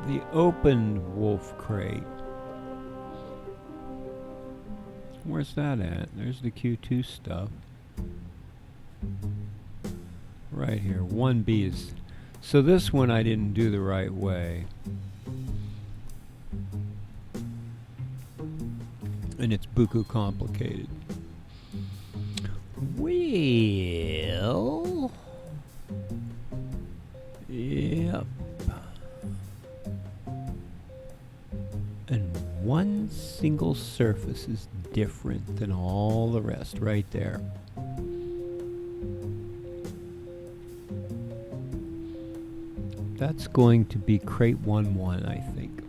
The open wolf crate. Where's that at? There's the Q2 stuff. Right here. 1B is... So this one I didn't do the right way. And it's buku complicated. Well... Yep. And one single surface is different than all the rest right there. That's going to be crate 1.1, I think.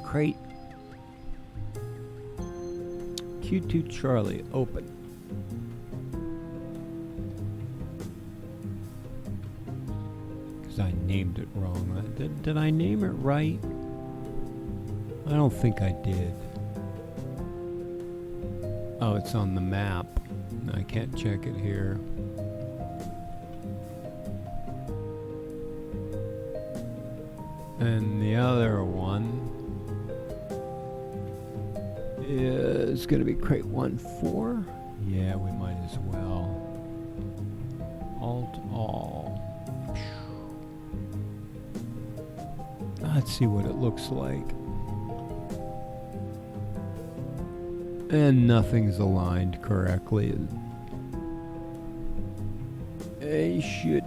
Crate Q2 Charlie, open. because I named it wrong. Did I name it right? I don't think I did. Oh, it's on the map. I can't check it here. And the other one is going to be crate 1-4. Yeah, we might as well. Alt-all. Let's see what it looks like. And nothing's aligned correctly. I should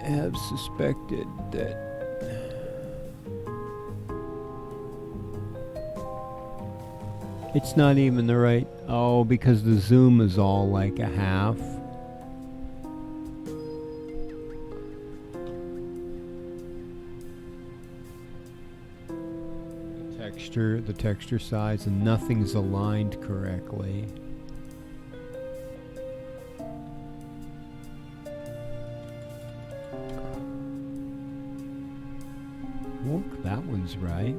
have suspected that. It's not even the right. Oh, because the zoom is all like a half. The texture size, and nothing's aligned correctly. Look, that one's right.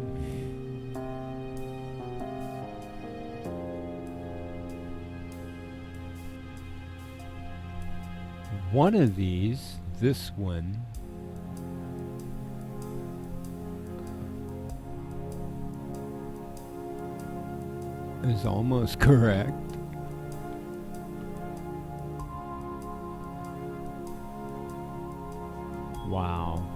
One of these, this one, is almost correct. Wow.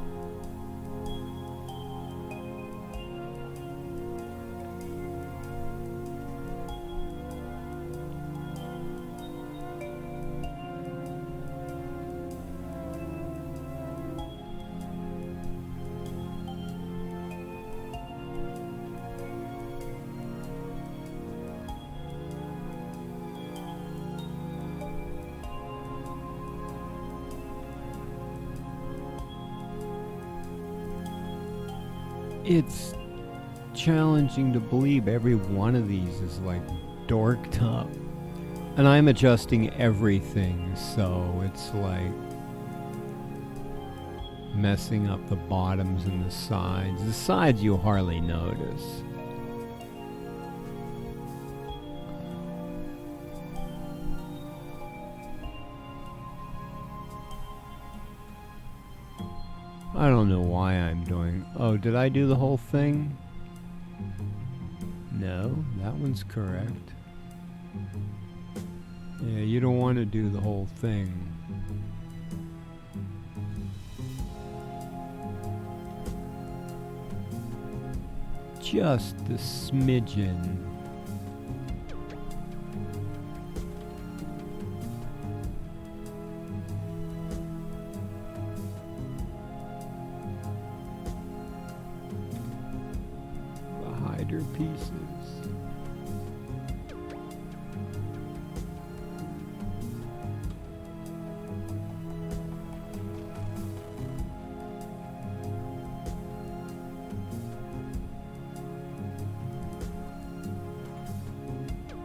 It's challenging to believe every one of these is like dorked up. And I'm adjusting everything, so it's like messing up the bottoms and the sides. The sides you hardly notice. I don't know why I'm doing. Oh, did I do the whole thing? No, that one's correct. Yeah, you don't want to do the whole thing. Just the smidgen. Pieces.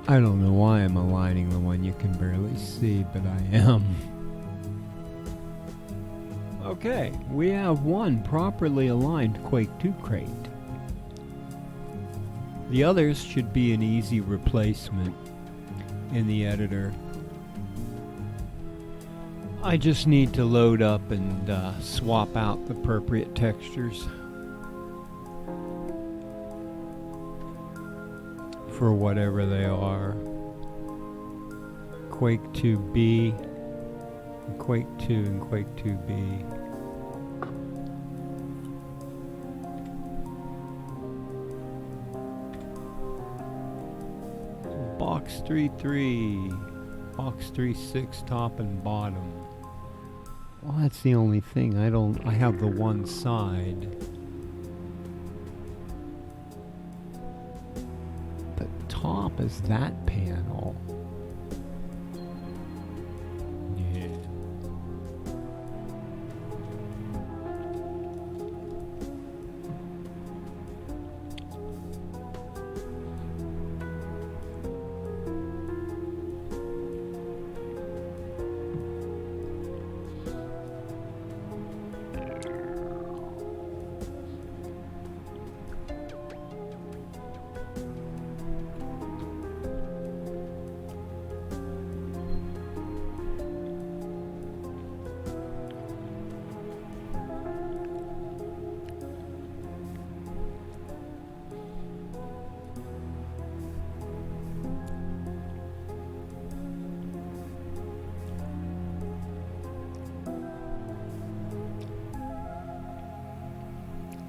I don't know why I'm aligning the one you can barely see, but I am. Okay, we have one properly aligned Quake 2 crate. The others should be an easy replacement in the editor. I just need to load up and swap out the appropriate textures for whatever they are. Quake 2B, Quake 2 and Quake 2B. Box 3-3, box 3-6, top and bottom. Well, that's the only thing. I have the one side. The top is that panel. Yeah.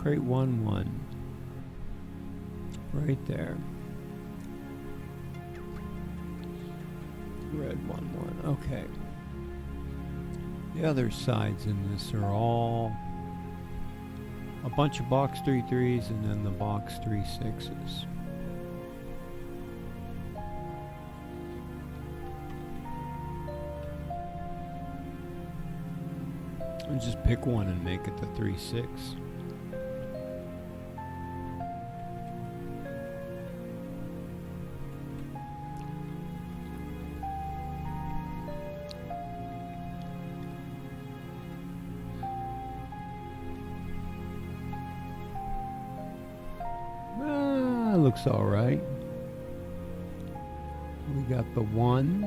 Crate 1-1. Right there. Red 1-1. Okay. The other sides in this are all a bunch of box 3-3s and then the box 3-6s. And just pick one and make it the 3-6. Looks all right. We got the 1.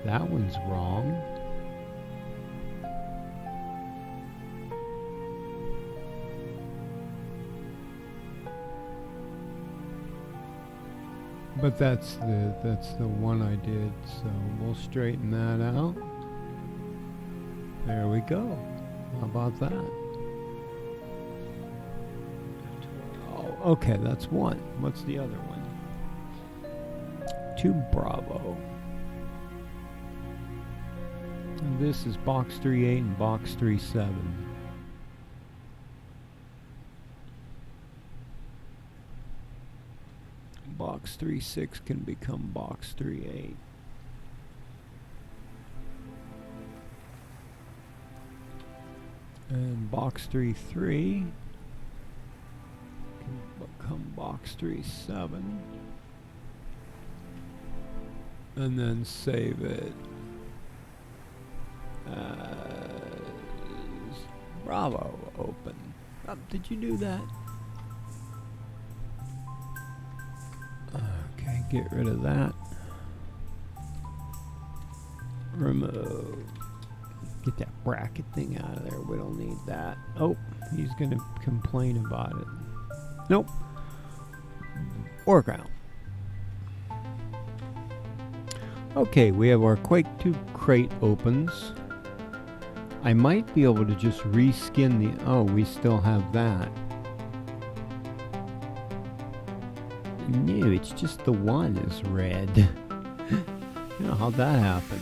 That one's wrong. But that's the one I did, so we'll straighten that out. There we go. How about that? Okay, that's 1. What's the other one? 2 Bravo. And this is box 3-8 and box 3-7. Box 3-6 can become box 3-8. And box 3-3 become box 3-7, and then save it as Bravo open. Did you do that? Okay, get rid of that. Remove. Get that bracket thing out of there. We don't need that. Oh, he's gonna complain about it. Nope. Foreground. Okay, we have our Quake 2 crate opens. I might be able to just reskin the... Oh, we still have that. No, it's just the one is red. You know, how'd that happen?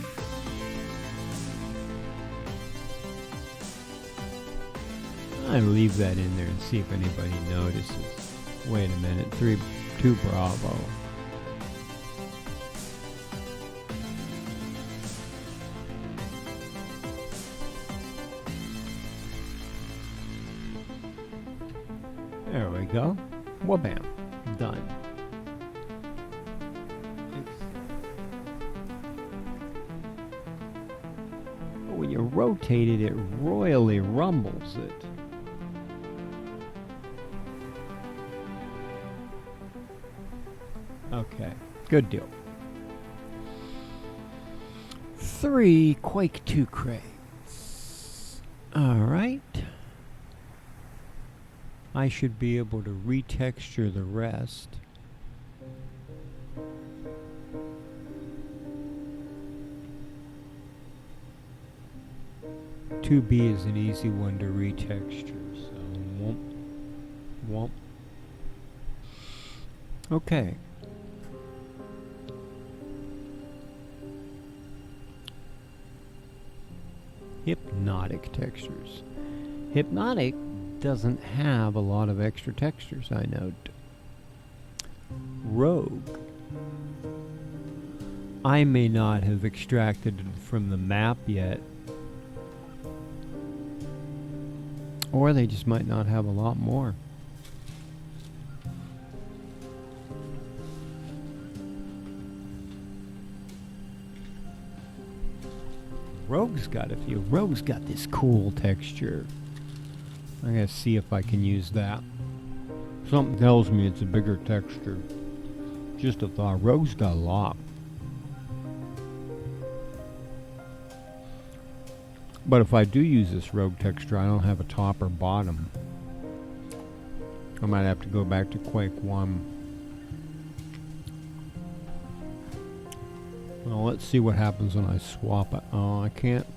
I'll leave that in there and see if anybody notices. Wait a minute, 2 Bravo. There we go. Wabam. Done. When you rotate it, it royally rumbles it. Okay, good deal. 3 Quake 2 crates. Alright. I should be able to retexture the rest. Two B is an easy one to retexture, so womp, womp. Okay. Hypnotic textures. Hypnotic doesn't have a lot of extra textures, I note. Rogue. I may not have extracted it from the map yet. Or they just might not have a lot more. Rogue's got a few. Rogue's got this cool texture. I gotta see if I can use that. Something tells me it's a bigger texture. Just a thought. Rogue's got a lot. But if I do use this rogue texture, I don't have a top or bottom. I might have to go back to Quake 1. Well, let's see what happens when I swap it. Oh, I can't.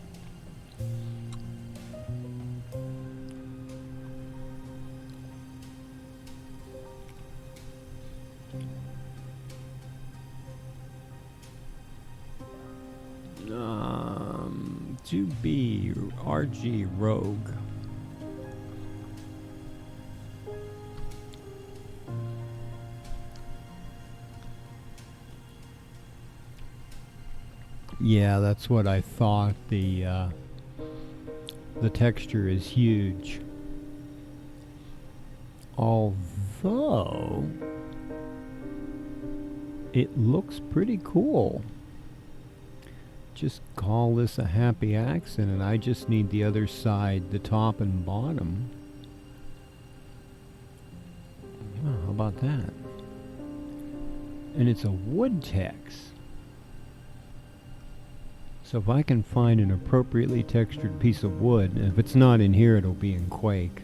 to be RG Rogue. Yeah, that's what I thought. The texture is huge. Although it looks pretty cool. Just call this a happy accident, and I just need the other side, the top and bottom. Oh, how about that? And it's a wood text. So if I can find an appropriately textured piece of wood, and if it's not in here, it'll be in Quake.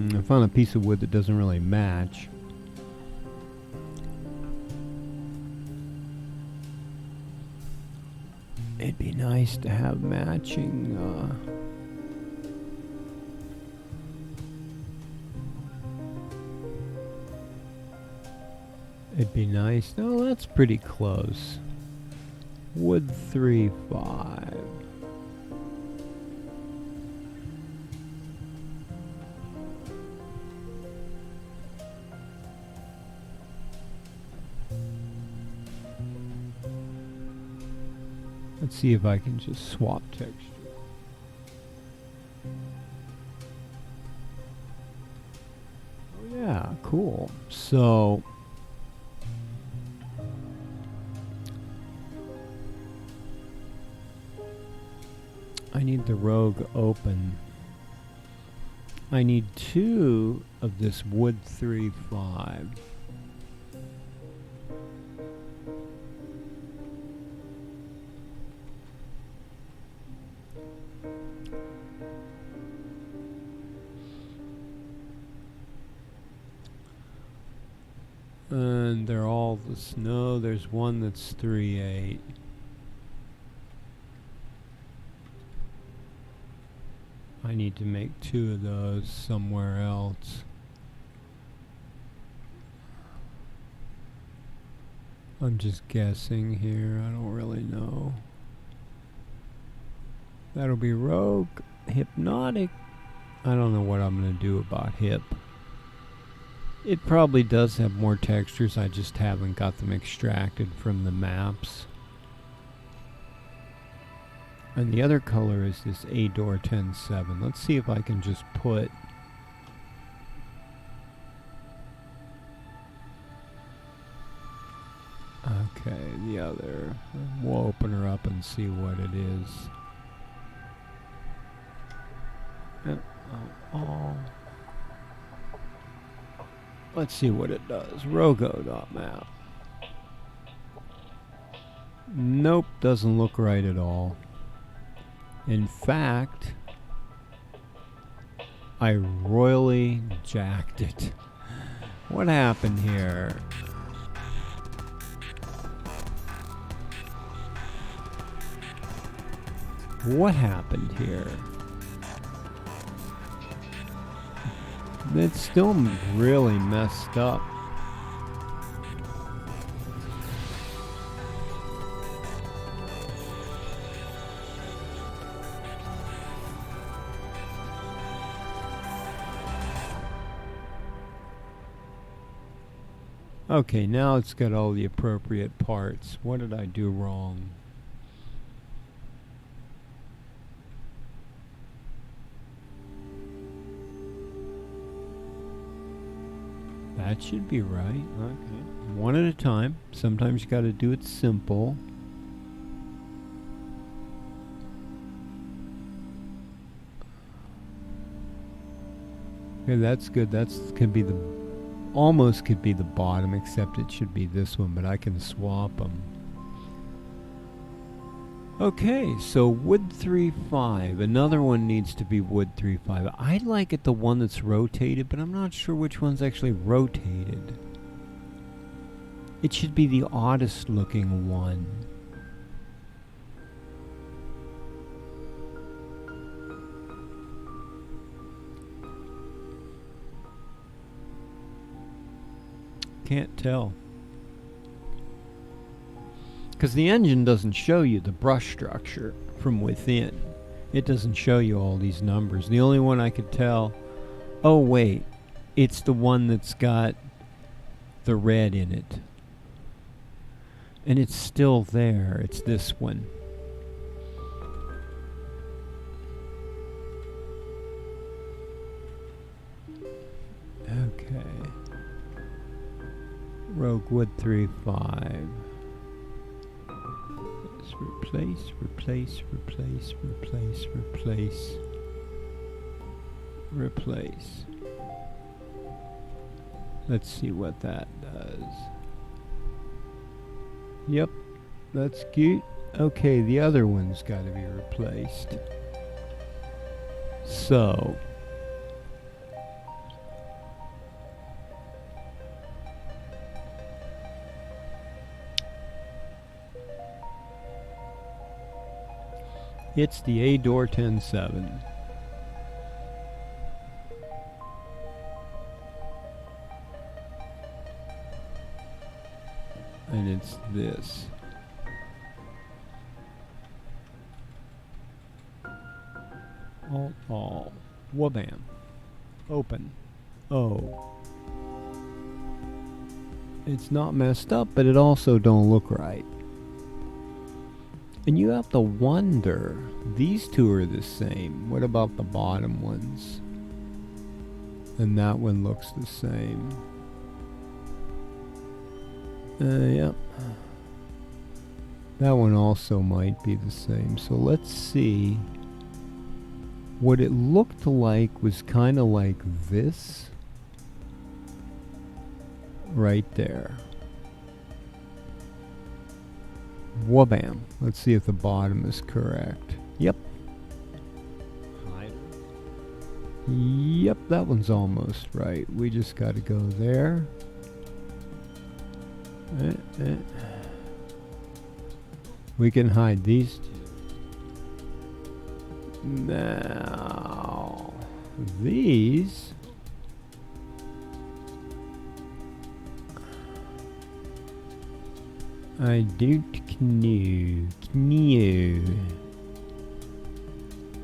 I found a piece of wood that doesn't really match. It'd be nice to have matching it'd be nice. No, that's pretty close. Wood 3-5. Let's see if I can just swap texture. Oh yeah, cool. So I need the Rogue open. I need 2 of this wood 3-5. And they're all the snow. There's one that's 3-8. I need to make 2 of those somewhere else. I'm just guessing here. I don't really know. That'll be Rogue. Hypnotic. I don't know what I'm going to do about Hip. It probably does have more textures. I just haven't got them extracted from the maps. And the other color is this Ador 10-7. Let's see if I can just put okay, the other. We'll open her up and see what it is. Let's see what it does. Rogo.map. Nope, doesn't look right at all. In fact, I royally jacked it. What happened here? What happened here? It's still really messed up. Okay, now it's got all the appropriate parts. What did I do wrong? That should be right. Okay. One at a time. Sometimes you got to do it simple. Okay, that's good. That's could be the almost could be the bottom, except it should be this one, but I can swap them. Okay, so wood 3-5. Another one needs to be wood 3-5. I like it the one that's rotated, but I'm not sure which one's actually rotated. It should be the oddest looking one. Can't tell. Because the engine doesn't show you the brush structure from within. It doesn't show you all these numbers. The only one I could tell, oh wait, it's the one that's got the red in it. And it's still there. It's this one. Okay. Roguewood 3.5. Let's replace. Let's see what that does. Yep, that's cute. Okay, the other one's got to be replaced. So, it's the A-Door 10.7. And it's this. Alt. Wabam. Open. Oh. It's not messed up, but it also don't look right. And you have to wonder, these two are the same. What about the bottom ones? And that one looks the same. Yep. That one also might be the same. So let's see. What it looked like was kind of like this. Right there. Wabam. Let's see if the bottom is correct. Yep. Yep, that one's almost right. We just got to go there. We can hide these two. Now, these I don't know.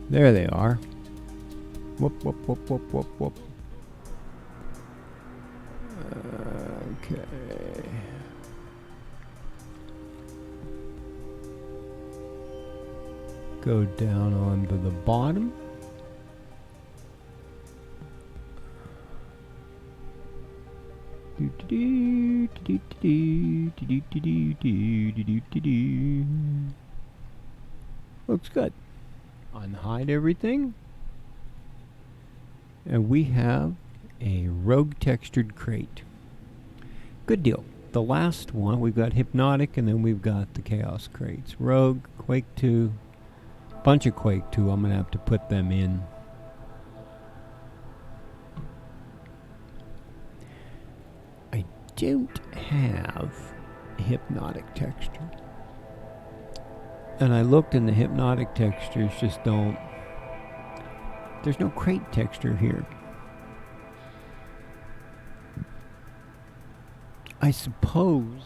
There they are. Whoop. Okay. Go down onto the bottom. Looks good. Unhide everything. And we have a rogue textured crate. Good deal. The last one, we've got Hypnotic, and then we've got the Chaos crates. Rogue, Quake 2, bunch of Quake 2. I'm going to have to put them in. I don't have Hypnotic texture. And I looked, and the Hypnotic textures just don't... There's no crate texture here. I suppose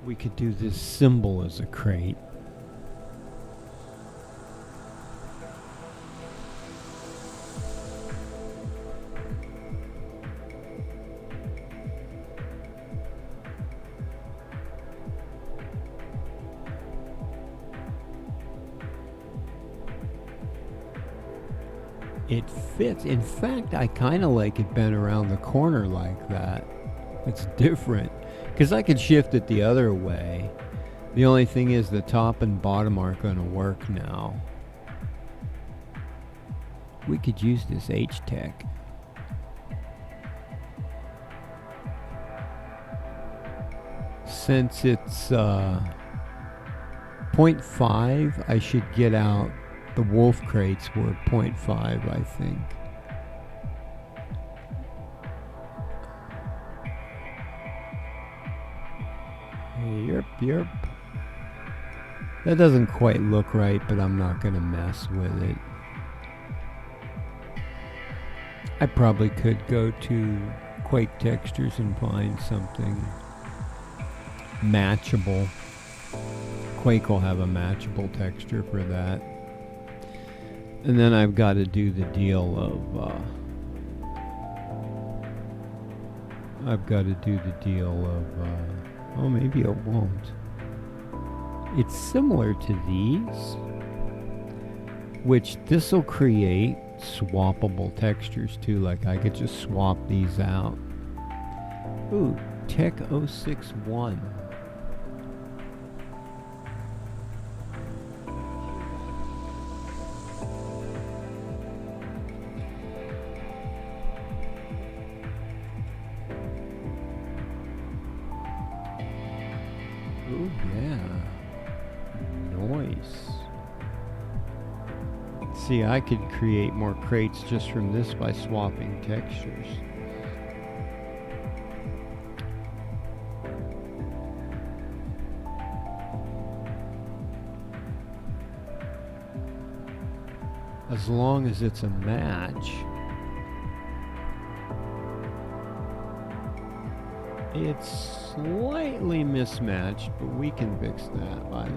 we could do this symbol as a crate. It fits. In fact, I kind of like it bent around the corner like that. It's different. Because I could shift it the other way. The only thing is the top and bottom aren't going to work now. We could use this H-Tech. Since it's 0.5, I should get out. The wolf crates were 0.5, I think. Yep. That doesn't quite look right, but I'm not going to mess with it. I probably could go to Quake textures and find something matchable. Quake will have a matchable texture for that. And then I've got to do the deal of oh, maybe it won't. It's similar to these, which this will create swappable textures too. Like I could just swap these out. Ooh, Tech 061. Ooh, yeah. Nice. See, I could create more crates just from this by swapping textures. As long as it's a match. It's slightly mismatched, but we can fix that by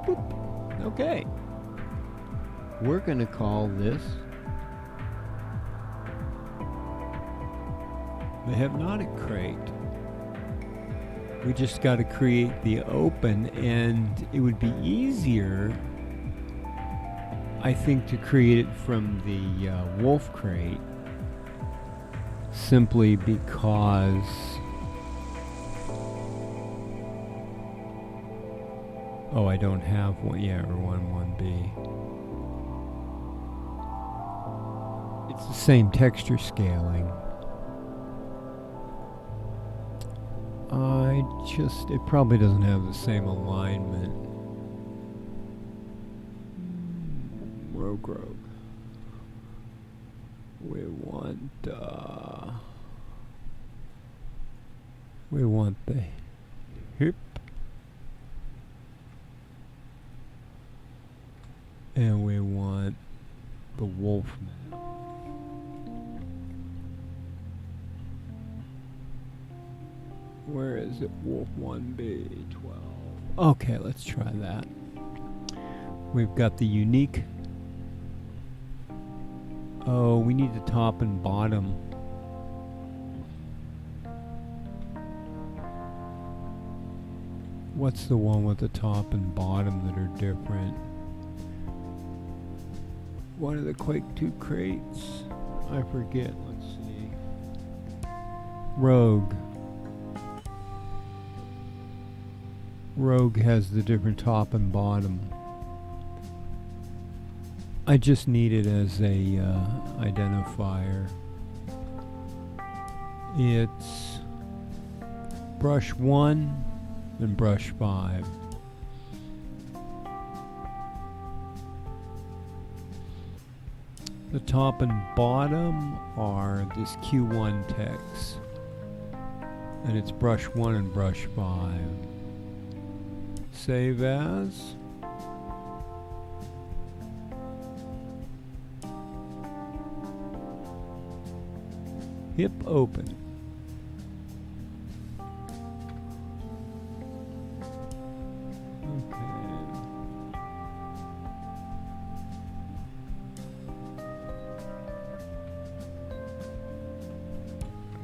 boop. Okay. We're going to call this the hypnotic crate. We just got to create the open, and it would be easier, I think, to create it from the wolf crate, simply because I don't have one. Yeah, or 1B. It's the same texture scaling. It probably doesn't have the same alignment. Rogue. We want the hip, and we want the wolf map. Where is it? Wolf 1B 12. Okay, let's try that. We've got the unique. Oh, we need the top and bottom. What's the one with the top and bottom that are different? One of the Quake 2 crates. I forget. Let's see. Rogue. Rogue has the different top and bottom. I just need it as a identifier. It's brush 1 and brush 5. The top and bottom are this Q1 text, and it's brush 1 and brush 5. Save as. Hip open.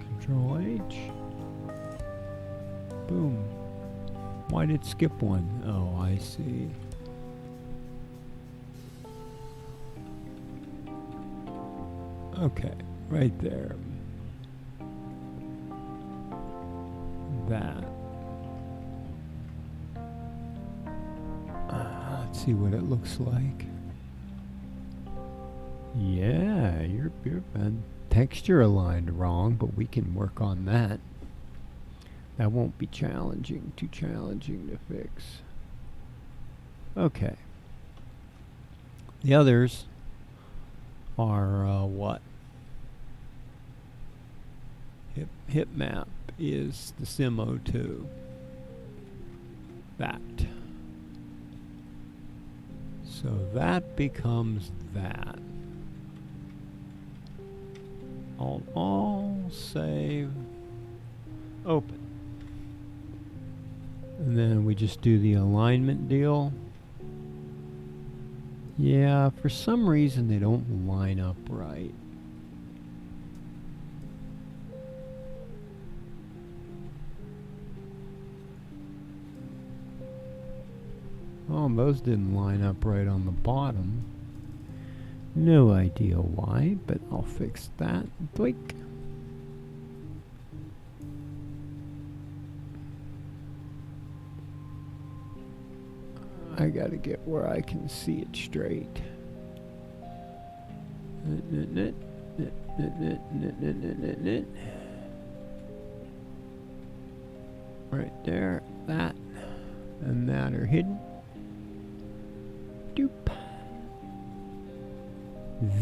Control H. Boom. Why did it skip one? Oh, I see. Okay, right there. That. Let's see what it looks like. Yeah, you're texture aligned wrong, but we can work on that. That won't be too challenging to fix. Okay. The others are what? Hip map is the Sim02. That. So that becomes that. All. save, open. And then we just do the alignment deal. Yeah, for some reason they don't line up right. Oh, those didn't line up right on the bottom. No idea why, but I'll fix that. Doink. I gotta get where I can see it straight. Right there, that and that are hidden. Doop.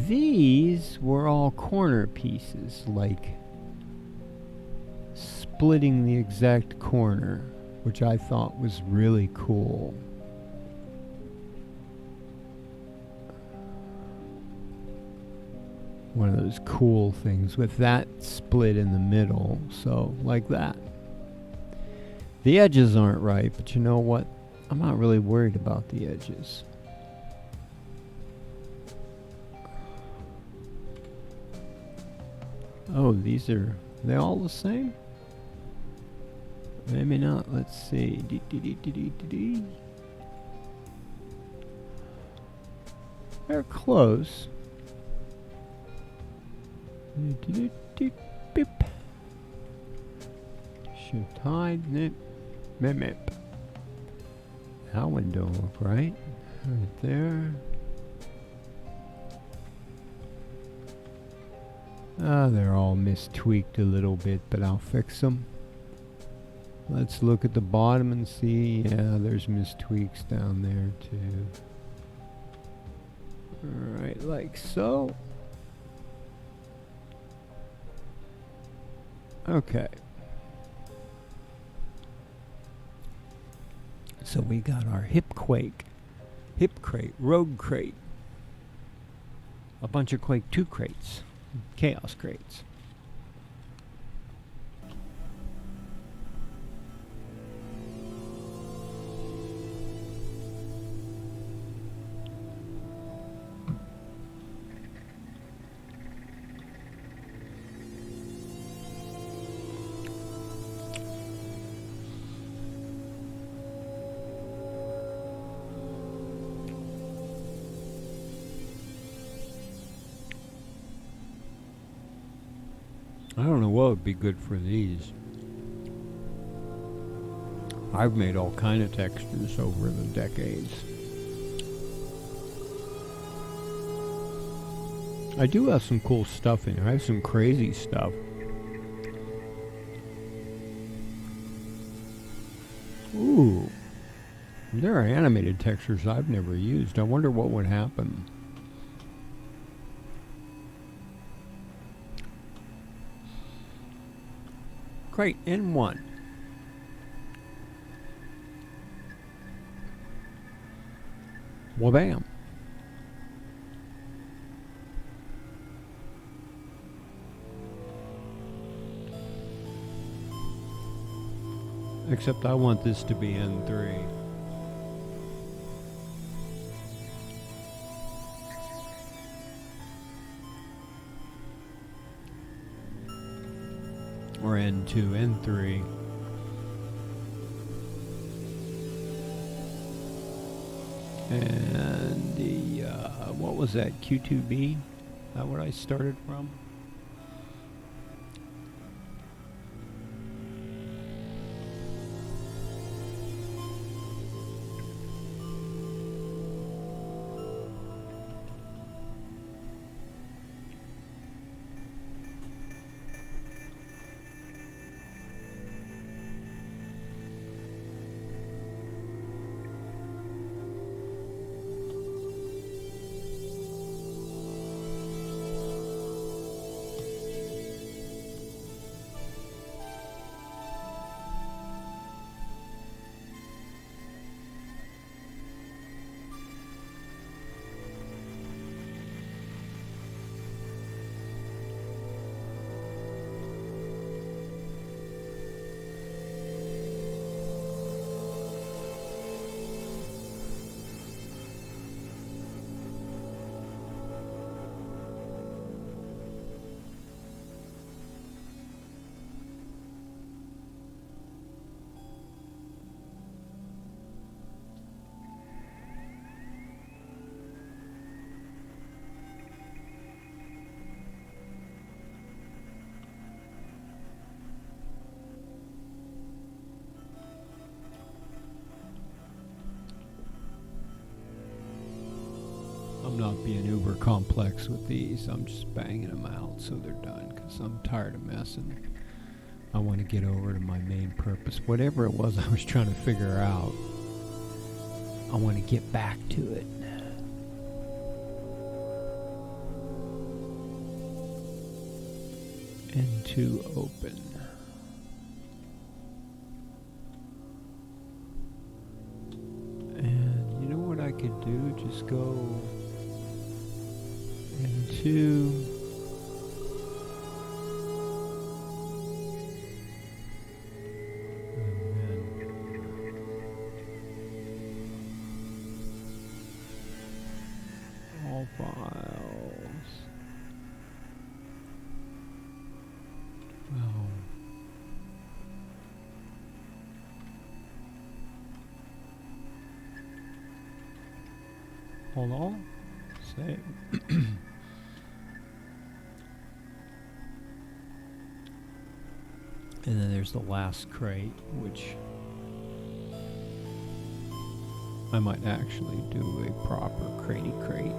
These were all corner pieces, like splitting the exact corner, which I thought was really cool. One of those cool things with that split in the middle, so like that. The edges aren't right, but you know what? I'm not really worried about the edges. Oh, these are they all the same? Maybe not. Let's see. They're close. Shift hide. Nip. Mip. That one don't look right. Right there. They're all mistweaked a little bit, but I'll fix them. Let's look at the bottom and see. Yeah, there's mistweaks down there too. Alright, like so. Okay. So we got our hip Quake, hip crate, rogue crate, a bunch of Quake 2 crates, chaos crates. I don't know what would be good for these. I've made all kind of textures over the decades. I do have some cool stuff in here. I have some crazy stuff. Ooh. There are animated textures I've never used. I wonder what would happen. Crate in one. Well, bam. Except I want this to be N3. Or N2, N3. And the, what was that, Q2B? Is that where I started from? not being uber complex with these. I'm just banging them out so they're done because I'm tired of messing. I want to get over to my main purpose. Whatever it was I was trying to figure out, I want to get back to it. Into open. And you know what I could do? Just go into all files. Well, hold on. Save. And then there's the last crate, which I might actually do a proper cratey crate.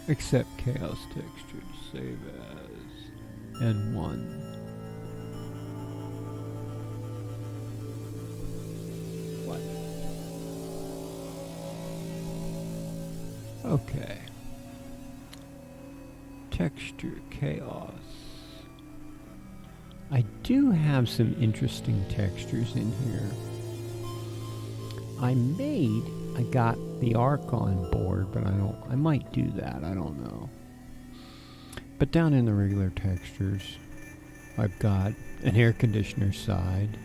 Accept chaos textures, save as, and 1. What? Okay. Texture chaos. I do have some interesting textures in here. I got the arc on board, but I might do that, I don't know. But down in the regular textures, I've got an air conditioner side.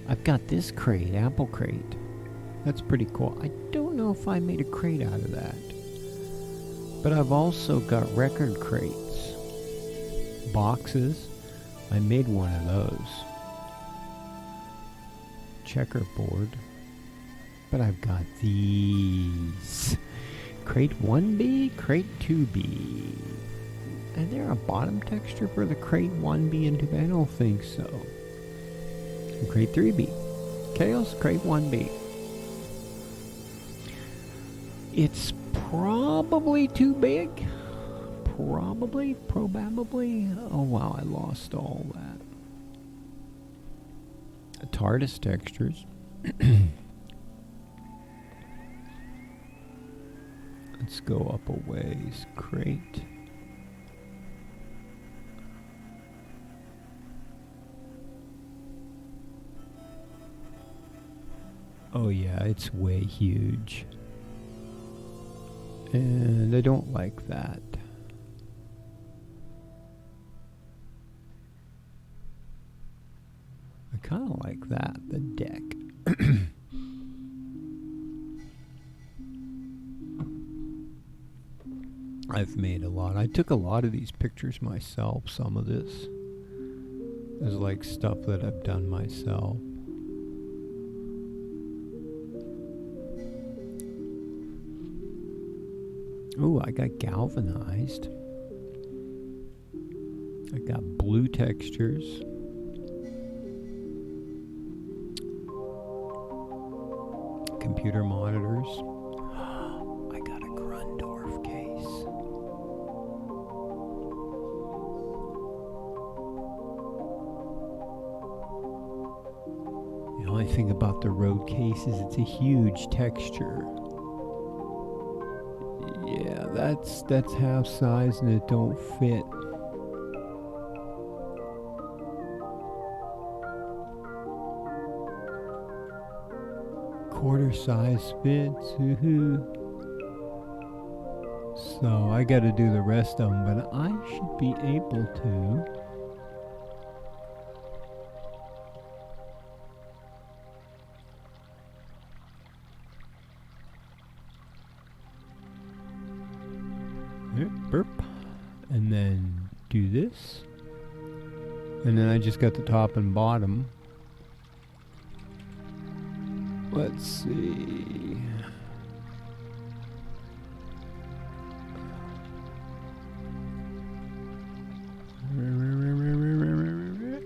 I've got this crate, apple crate. That's pretty cool. I don't know if I made a crate out of that. But I've also got record crates. Boxes. I made one of those. Checkerboard. But I've got these. Crate 1B, crate 2B. Is there a bottom texture for the crate 1B and 2B? I don't think so. And crate 3B. Chaos, crate 1B. It's probably too big. Probably. Oh wow, I lost all that. TARDIS textures. Let's go up a ways. Crate. Oh yeah, it's way huge. And I don't like that. I kind of like that, the deck. I've made a lot. I took a lot of these pictures myself. Some of this is like stuff that I've done myself. Oh, I got galvanized. I got blue textures. Computer monitors. I got a Grundorf case. The only thing about the Rode case is it's a huge texture. Yeah, that's half size and it don't fit. Quarter size fits. So I got to do the rest of them, but I should be able to. Burp. And then do this. And then I just got the top and bottom. Let's see.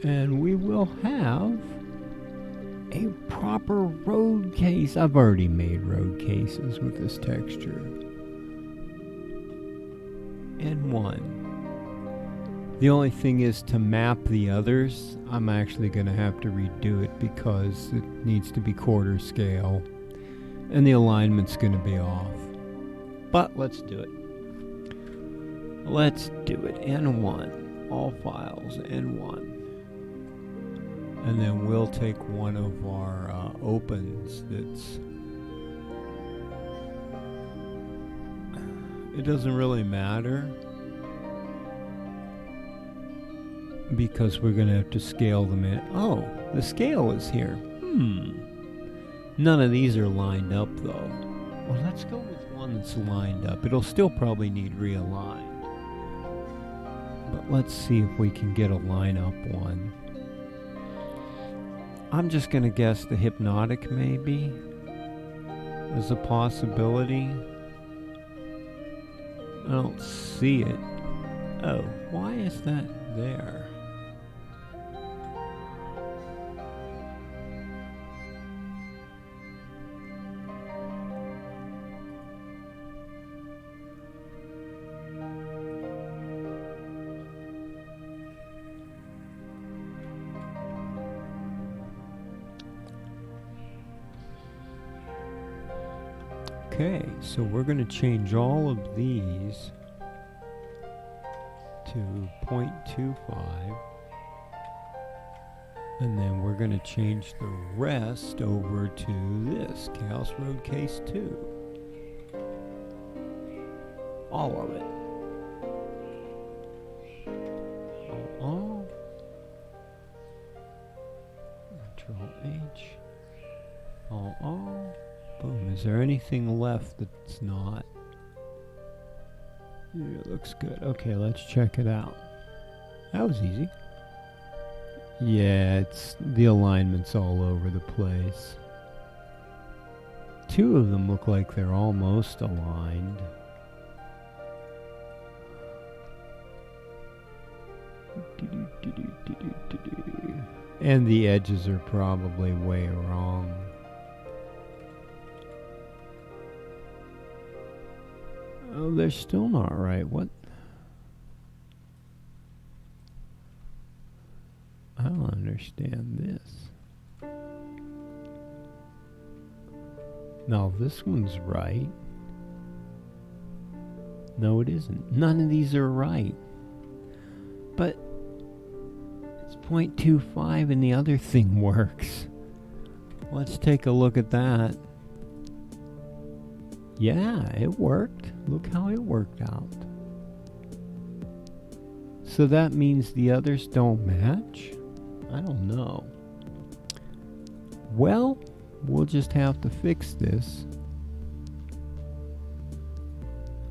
And we will have a proper road case. I've already made road cases with this texture. And one. The only thing is to map the others, I'm actually going to have to redo it because it needs to be quarter scale. And the alignment's going to be off. But let's do it. Let's do it. N1. All files. N1. And then we'll take one of our opens that's... It doesn't really matter, because we're going to have to scale them in. Oh, the scale is here. None of these are lined up, though. Well, let's go with one that's lined up. It'll still probably need realigned. But let's see if we can get a line-up one. I'm just going to guess the hypnotic, maybe, as a possibility. I don't see it. Oh, why is that there? Okay, so we're going to change all of these to 0.25, and then we're going to change the rest over to this, Chaos Road Case 2. All of it. Control H. Boom. Is there anything left that's not? Yeah, it looks good. Okay, let's check it out. That was easy. Yeah, the alignment's all over the place. Two of them look like they're almost aligned. And the edges are probably way wrong. Oh, they're still not right. What? I don't understand this. Now this one's right. No, it isn't. None of these are right. But it's 0.25 and the other thing works. Let's take a look at that. Yeah, it worked. Look how it worked out. So that means the others don't match? I don't know. Well, we'll just have to fix this.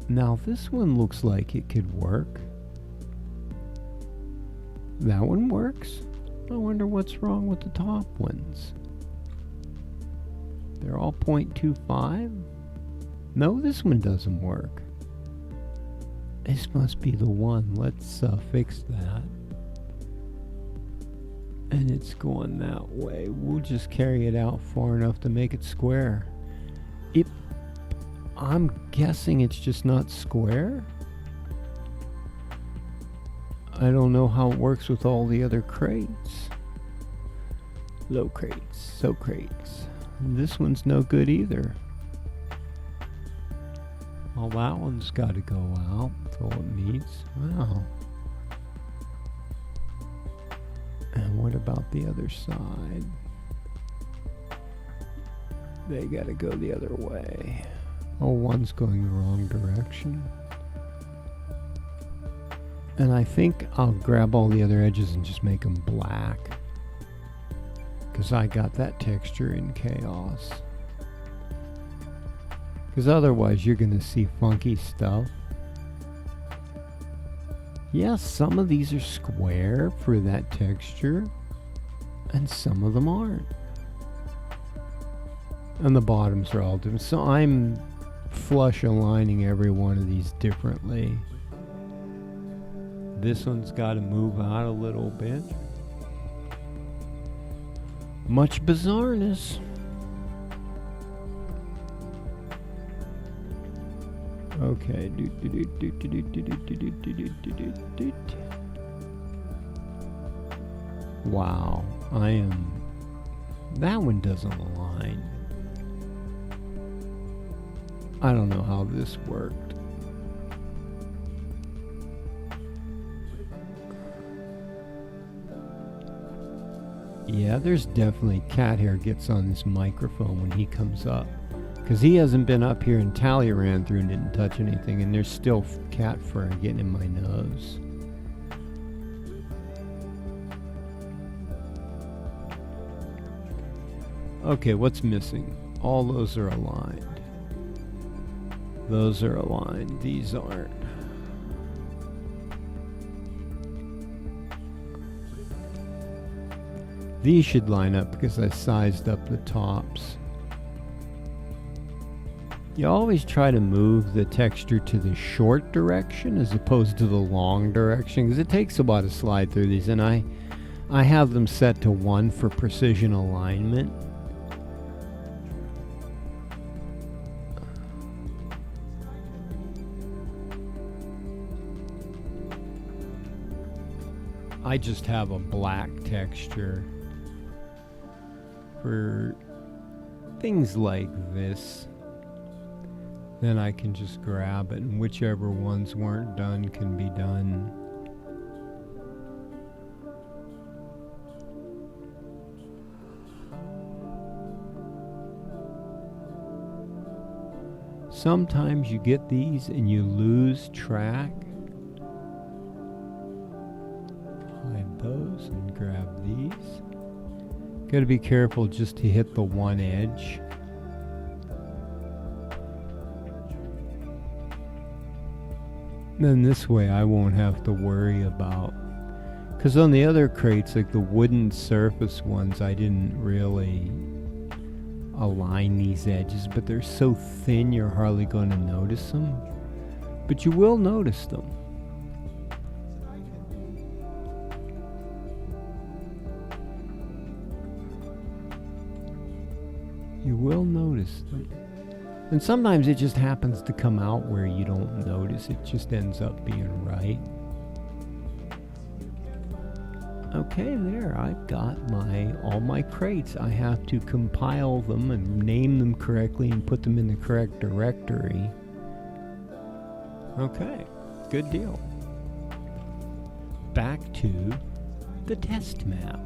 Now this one looks like it could work. That one works. I wonder what's wrong with the top ones. They're all 0.25? No, this one doesn't work. This must be the one. Let's fix that. And it's going that way. We'll just carry it out far enough to make it square. I'm guessing it's just not square. I don't know how it works with all the other crates. Low crates, so crates. This one's no good either. Well, that one's got to go out. That's all it needs. Wow. And what about the other side? They got to go the other way. Oh, one's going the wrong direction. And I think I'll grab all the other edges and just make them black. Because I got that texture in Chaos. Because otherwise you're going to see funky stuff. Yes, some of these are square for that texture. And some of them aren't. And the bottoms are all different. So I'm flush aligning every one of these differently. This one's got to move out a little bit. Much bizarreness. Okay. Wow. That one doesn't align. I don't know how this worked. Yeah, there's definitely cat hair gets on this microphone when he comes up. Because he hasn't been up here and Talia ran through and didn't touch anything, and there's still cat fur getting in my nose. Okay, what's missing? All those are aligned. Those are aligned. These aren't. These should line up because I sized up the tops. You always try to move the texture to the short direction as opposed to the long direction, because it takes a while to slide through these, and I have them set to 1 for precision alignment. I just have a black texture for things like this. Then I can just grab it, and whichever ones weren't done can be done. Sometimes you get these and you lose track. Hide those and grab these. Gotta be careful just to hit the one edge. Then this way I won't have to worry about, because on the other crates, like the wooden surface ones, I didn't really align these edges, but they're so thin you're hardly going to notice them, but you will notice them. You will notice them. And sometimes it just happens to come out where you don't notice. It just ends up being right. Okay, there. I've got all my crates. I have to compile them and name them correctly and put them in the correct directory. Okay, good deal. Back to the test map,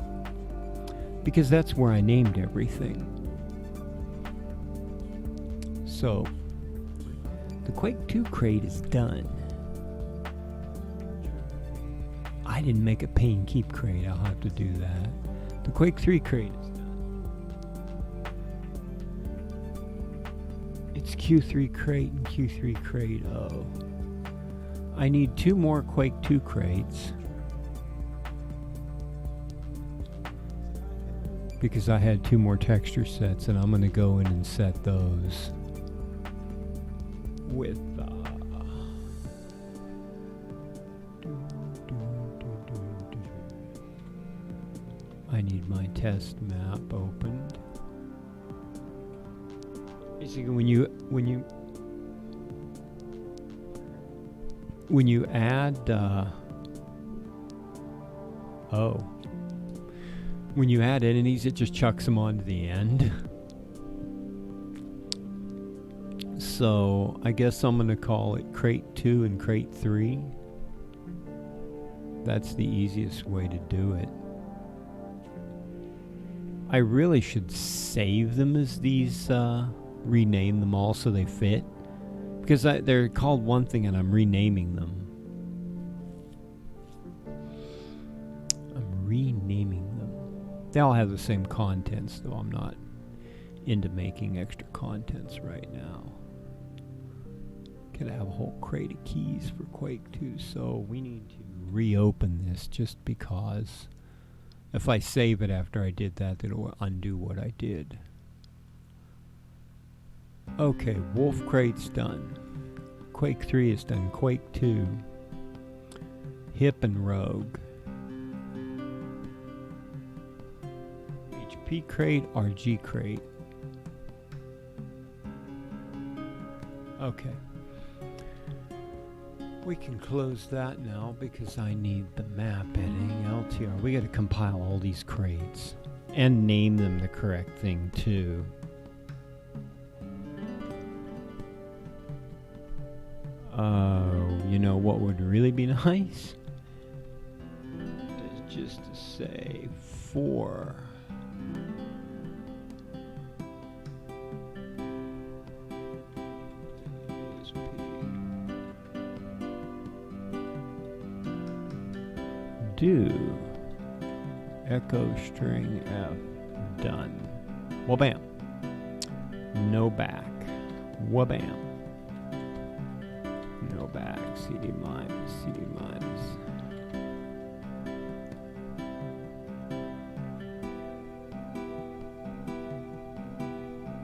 because that's where I named everything. So, the Quake 2 crate is done. I didn't make a pay and keep crate, I'll have to do that. The Quake 3 crate is done. It's Q3 crate and Q3 crate O. I need 2 more Quake 2 crates, because I had 2 more texture sets, and I'm going to go in and set those with I need my test map opened. Basically, when you add when you add entities, it just chucks them onto the end. So I guess I'm going to call it crate 2 and crate 3. That's the easiest way to do it. I really should save them as these, rename them all so they fit. Because they're called one thing and I'm renaming them. They all have the same contents, though I'm not into making extra contents right now. Gonna have a whole crate of keys for Quake 2, so we need to reopen this just because if I save it after I did that, it'll undo what I did. Okay, Wolf Crate's done. Quake 3 is done. Quake 2. Hip and Rogue. P crate or G crate? Okay. We can close that now because I need the map editing LTR. We got to compile all these crates and name them the correct thing too. You know what would really be nice? Is just to say 4. Do echo string F done. Wabam. No back. Wabam. No back. CD minus. CD minus.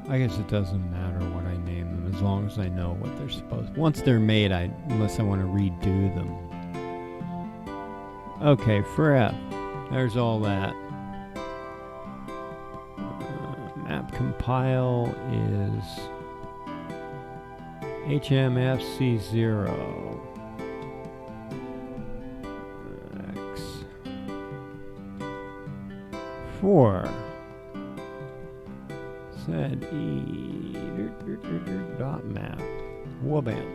I guess it doesn't matter what I name them as long as I know what they're supposed to. Once they're made, unless I want to redo them. Okay, for F. There's all that. Map compile is HMFC0 X 4 Z E dot map wabam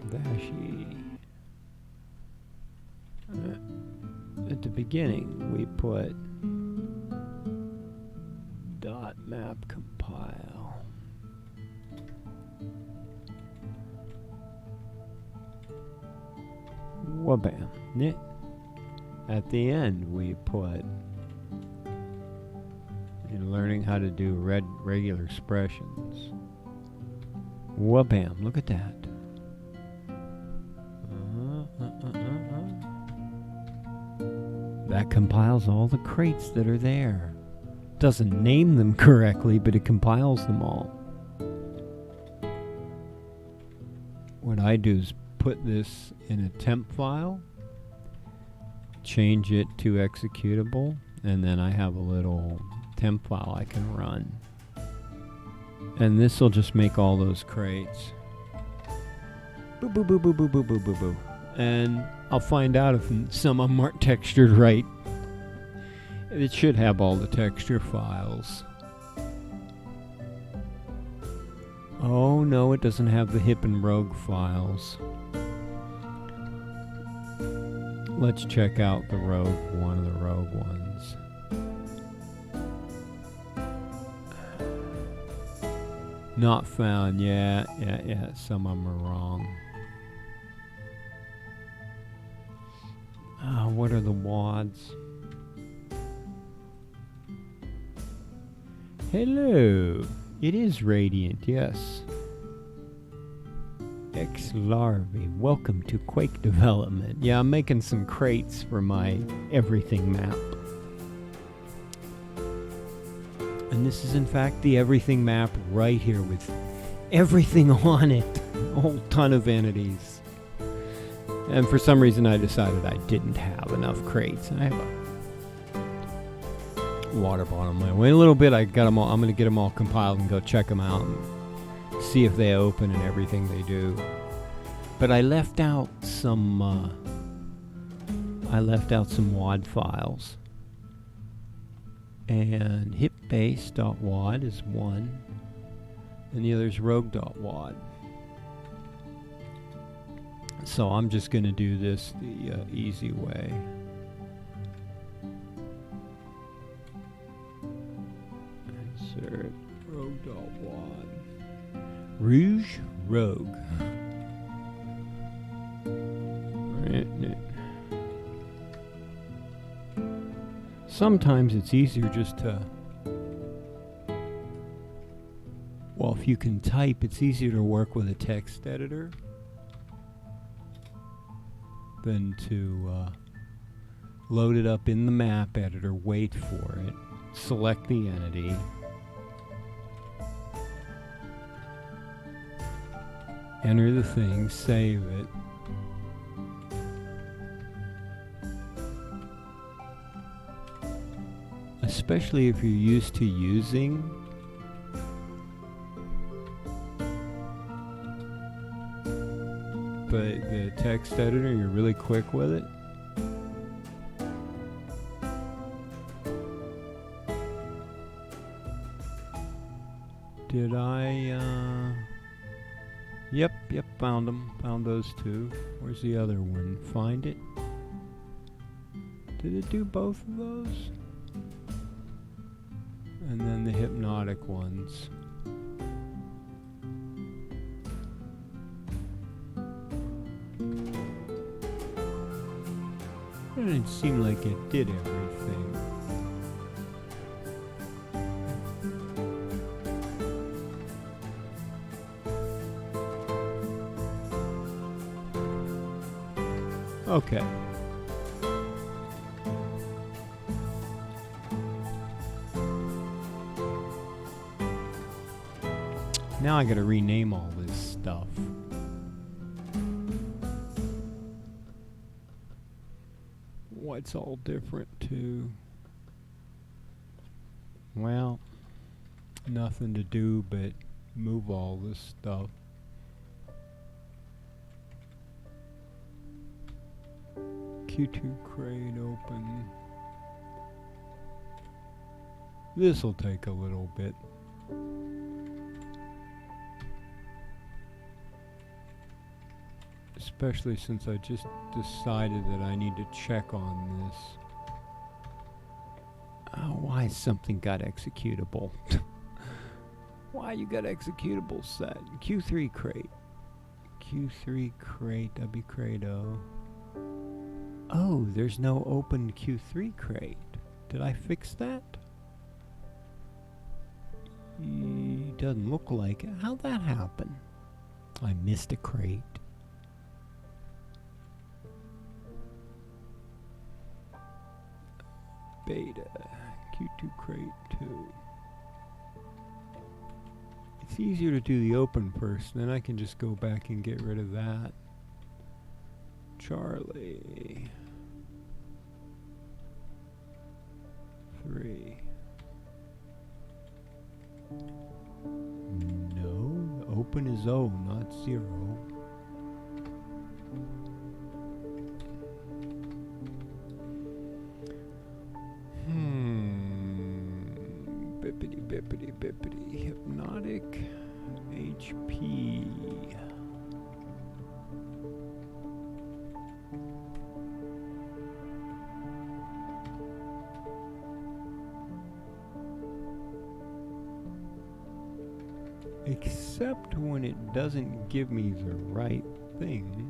dash E. At the beginning we put dot map compile. Wabam. Knit. At the end we put in learning how to do regular expressions. Wabam. Look at that. That compiles all the crates that are there. Doesn't name them correctly, but it compiles them all. What I do is put this in a temp file, change it to executable, and then I have a little temp file I can run. And this will just make all those crates. Boo boo boo boo boo boo boo boo boo. And I'll find out if some of them aren't textured right. It should have all the texture files. Oh no, it doesn't have the hip and rogue files. Let's check out the rogue, one of the rogue ones. Not found, yeah, some of them are wrong. What are the wads? Hello, it is radiant, yes. X larvae, welcome to Quake development. Yeah, I'm making some crates for my everything map. And this is in fact the everything map right here with everything on it. A whole ton of entities. And for some reason I decided I didn't have enough crates. And I have a water bottle. Wait a little bit, I got them all. I'm going to get them all compiled and go check them out and see if they open and everything they do. But I left out some WAD files. And hipbase.wad is one, and the other is rogue.wad. So I'm just going to do this the easy way. Insert rogue.wad. Rouge rogue. Sometimes it's easier just to, well, if you can type, it's easier to work with a text editor than to load it up in the map editor, wait for it, select the entity, enter the thing, save it. especially if you're used to using the text editor, you're really quick with it. Did I, yep, found them. Found those two. Where's the other one? Find it. Did it do both of those? And then the hypnotic ones. It didn't seem like it did everything. Okay. Now I gotta rename all this stuff. What's all different too? Well, nothing to do but move all this stuff. Q2 crate open. This'll take a little bit. Especially since I just decided that I need to check on this. Oh, why something got executable? Why you got executable set? Q3 crate. Q3 crate, W crate O. Oh, there's no open Q3 crate. Did I fix that? Doesn't look like it. How'd that happen? I missed a crate. Beta, Q2 crate 2. It's easier to do the open first, then I can just go back and get rid of that. Charlie. 3. No, open is O, not 0. Bippity, hypnotic, HP. Except when it doesn't give me the right thing.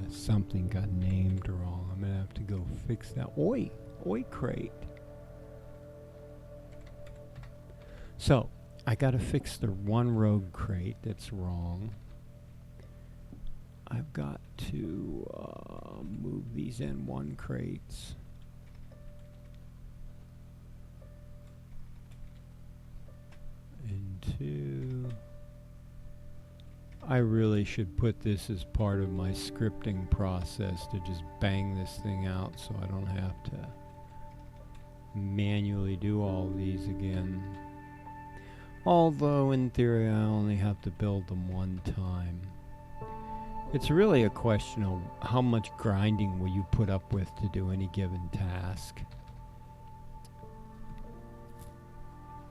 Something got named wrong. I'm gonna have to go fix that. Oi crate. So I gotta fix the one rogue crate that's wrong. I've got to move these N1 crates. Into. I really should put this as part of my scripting process to just bang this thing out so I don't have to manually do all these again. Although in theory I only have to build them one time. It's really a question of how much grinding will you put up with to do any given task.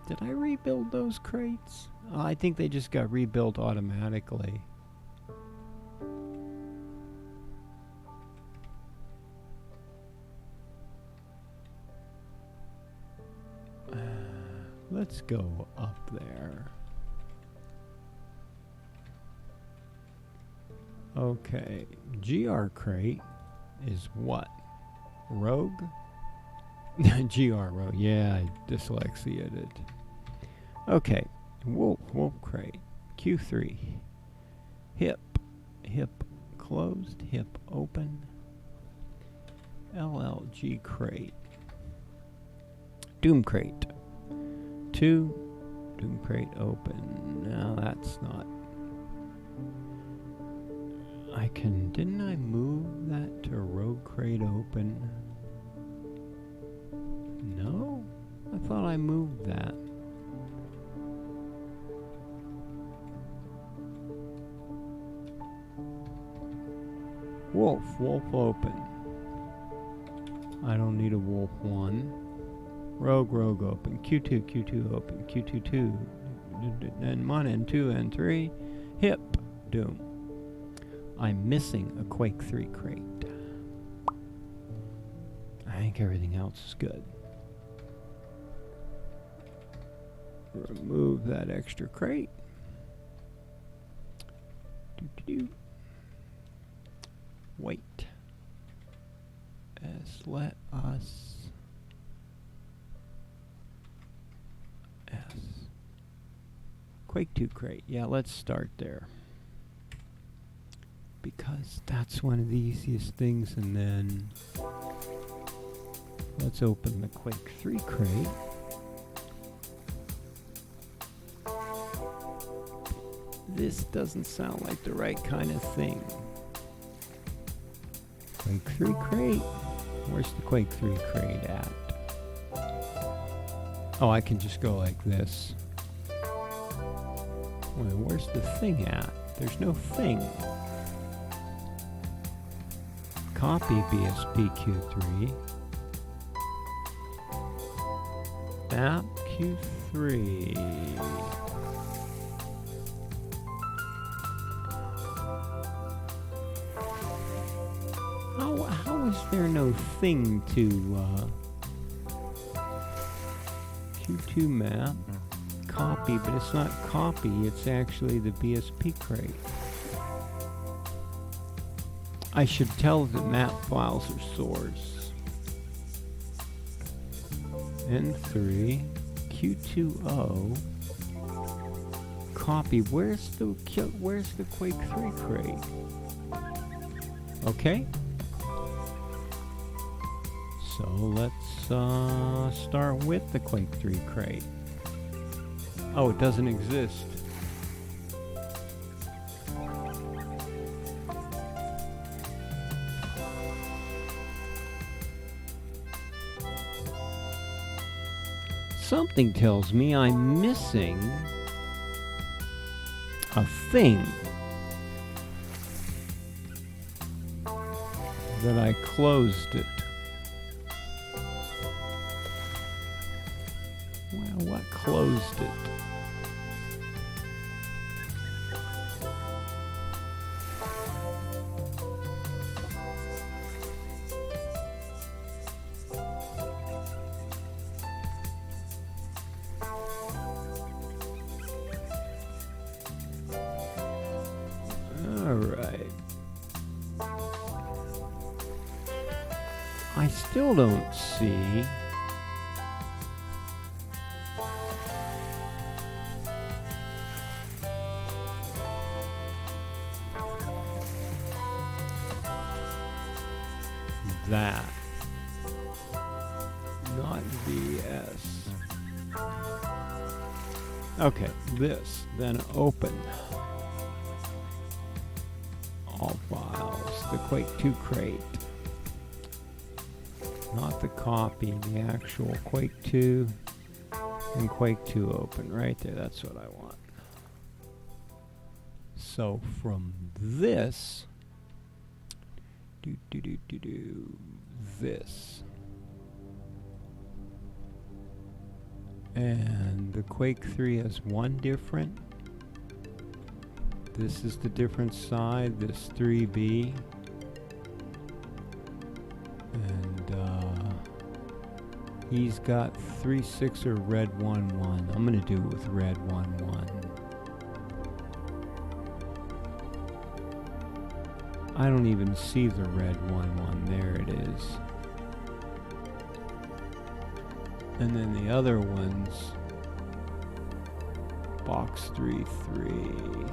Did I rebuild those crates? I think they just got rebuilt automatically. Let's go up there. Okay, GR crate is what? Rogue? GR rogue, yeah, I dyslexiated it. Okay, wolf crate, Q3, hip closed, hip open, LLG crate, doom crate, 2, doom crate open. Now that's not. Didn't I move that to rogue crate open? No? I thought I moved that. Wolf open. I don't need a wolf 1. Rogue open. Q2 open. Q2. And 1 and 2 and 3. Hip. Doom. I'm missing a Quake 3 crate. I think everything else is good. Remove that extra crate. Wait. Let us Quake 2 crate. Yeah, let's start there. Because that's one of the easiest things, and then let's open the Quake 3 crate. This doesn't sound like the right kind of thing. Quake 3 crate? Where's the Quake 3 crate at? Oh, I can just go like this. Wait, where's the thing at? There's no thing. Copy BSPQ3. Map Q3. How is there no thing to Q2 map? Copy, but it's not copy, it's actually the BSP crate. I should tell that map files are source. N3 Q2O copy. Where's the Quake 3 crate? Okay. So let's start with the Quake 3 crate. Oh, it doesn't exist. Something tells me I'm missing a thing that I closed it. Well, what closed it? Alright. I still don't see that. Not VS. Okay, this. Then open all files. The Quake 2 crate. Not the copy, the actual Quake 2 and Quake 2 open. Right there, that's what I want. So from this, this. And the Quake 3 has one different. This is the different side, this 3B. And he's got 3.6 or red 1.1. I'm gonna do it with red 1.1. I don't even see the red 1.1. There it is. And then the other ones, box 3.3.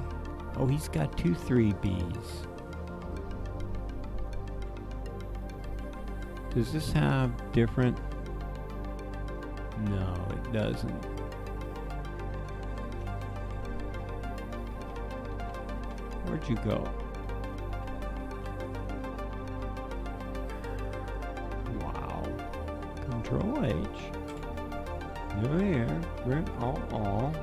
Oh, he's got two 3Bs. Does this have different? No, it doesn't. Where'd you go? Control H. New here. All.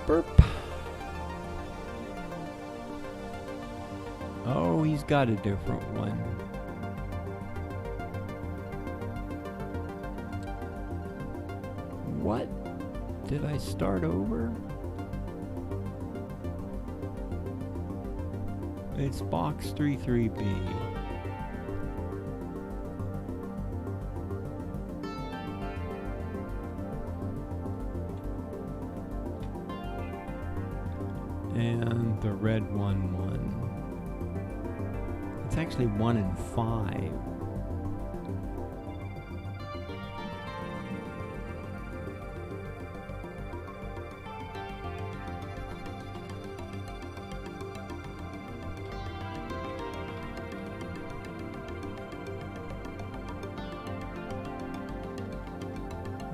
Burp. Oh, he's got a different one. What? Did I start over? It's box 33B. And the red 1-1. It's actually 1 and 5.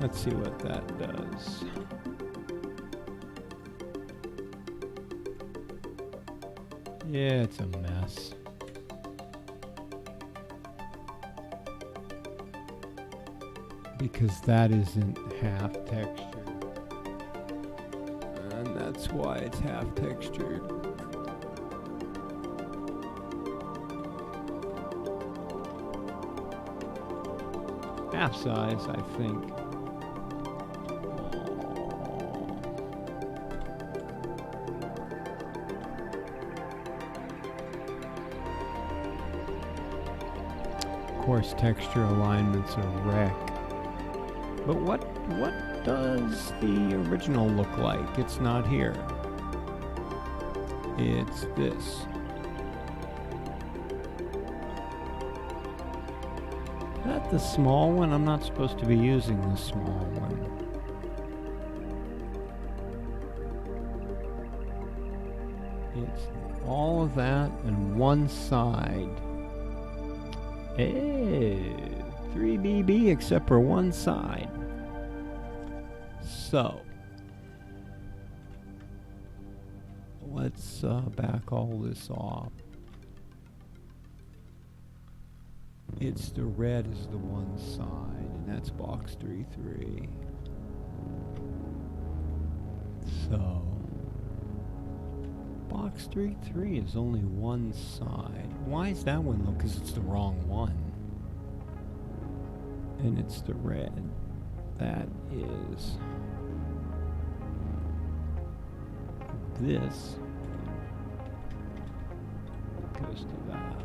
Let's see what that does. Yeah, it's a mess. Because that isn't half textured. And that's why it's half textured. Half size, I think. Of course, texture alignment's a wreck. But what does the original look like? It's not here. It's this. Is that the small one? I'm not supposed to be using the small one. It's all of that and one side. Hey, 3BB except for one side. So, let's back all this off. It's the red is the one side, and that's box 33. So, box 33 is only one side. Why is that one low? Because it's the wrong one. And it's the red. That is this goes to that.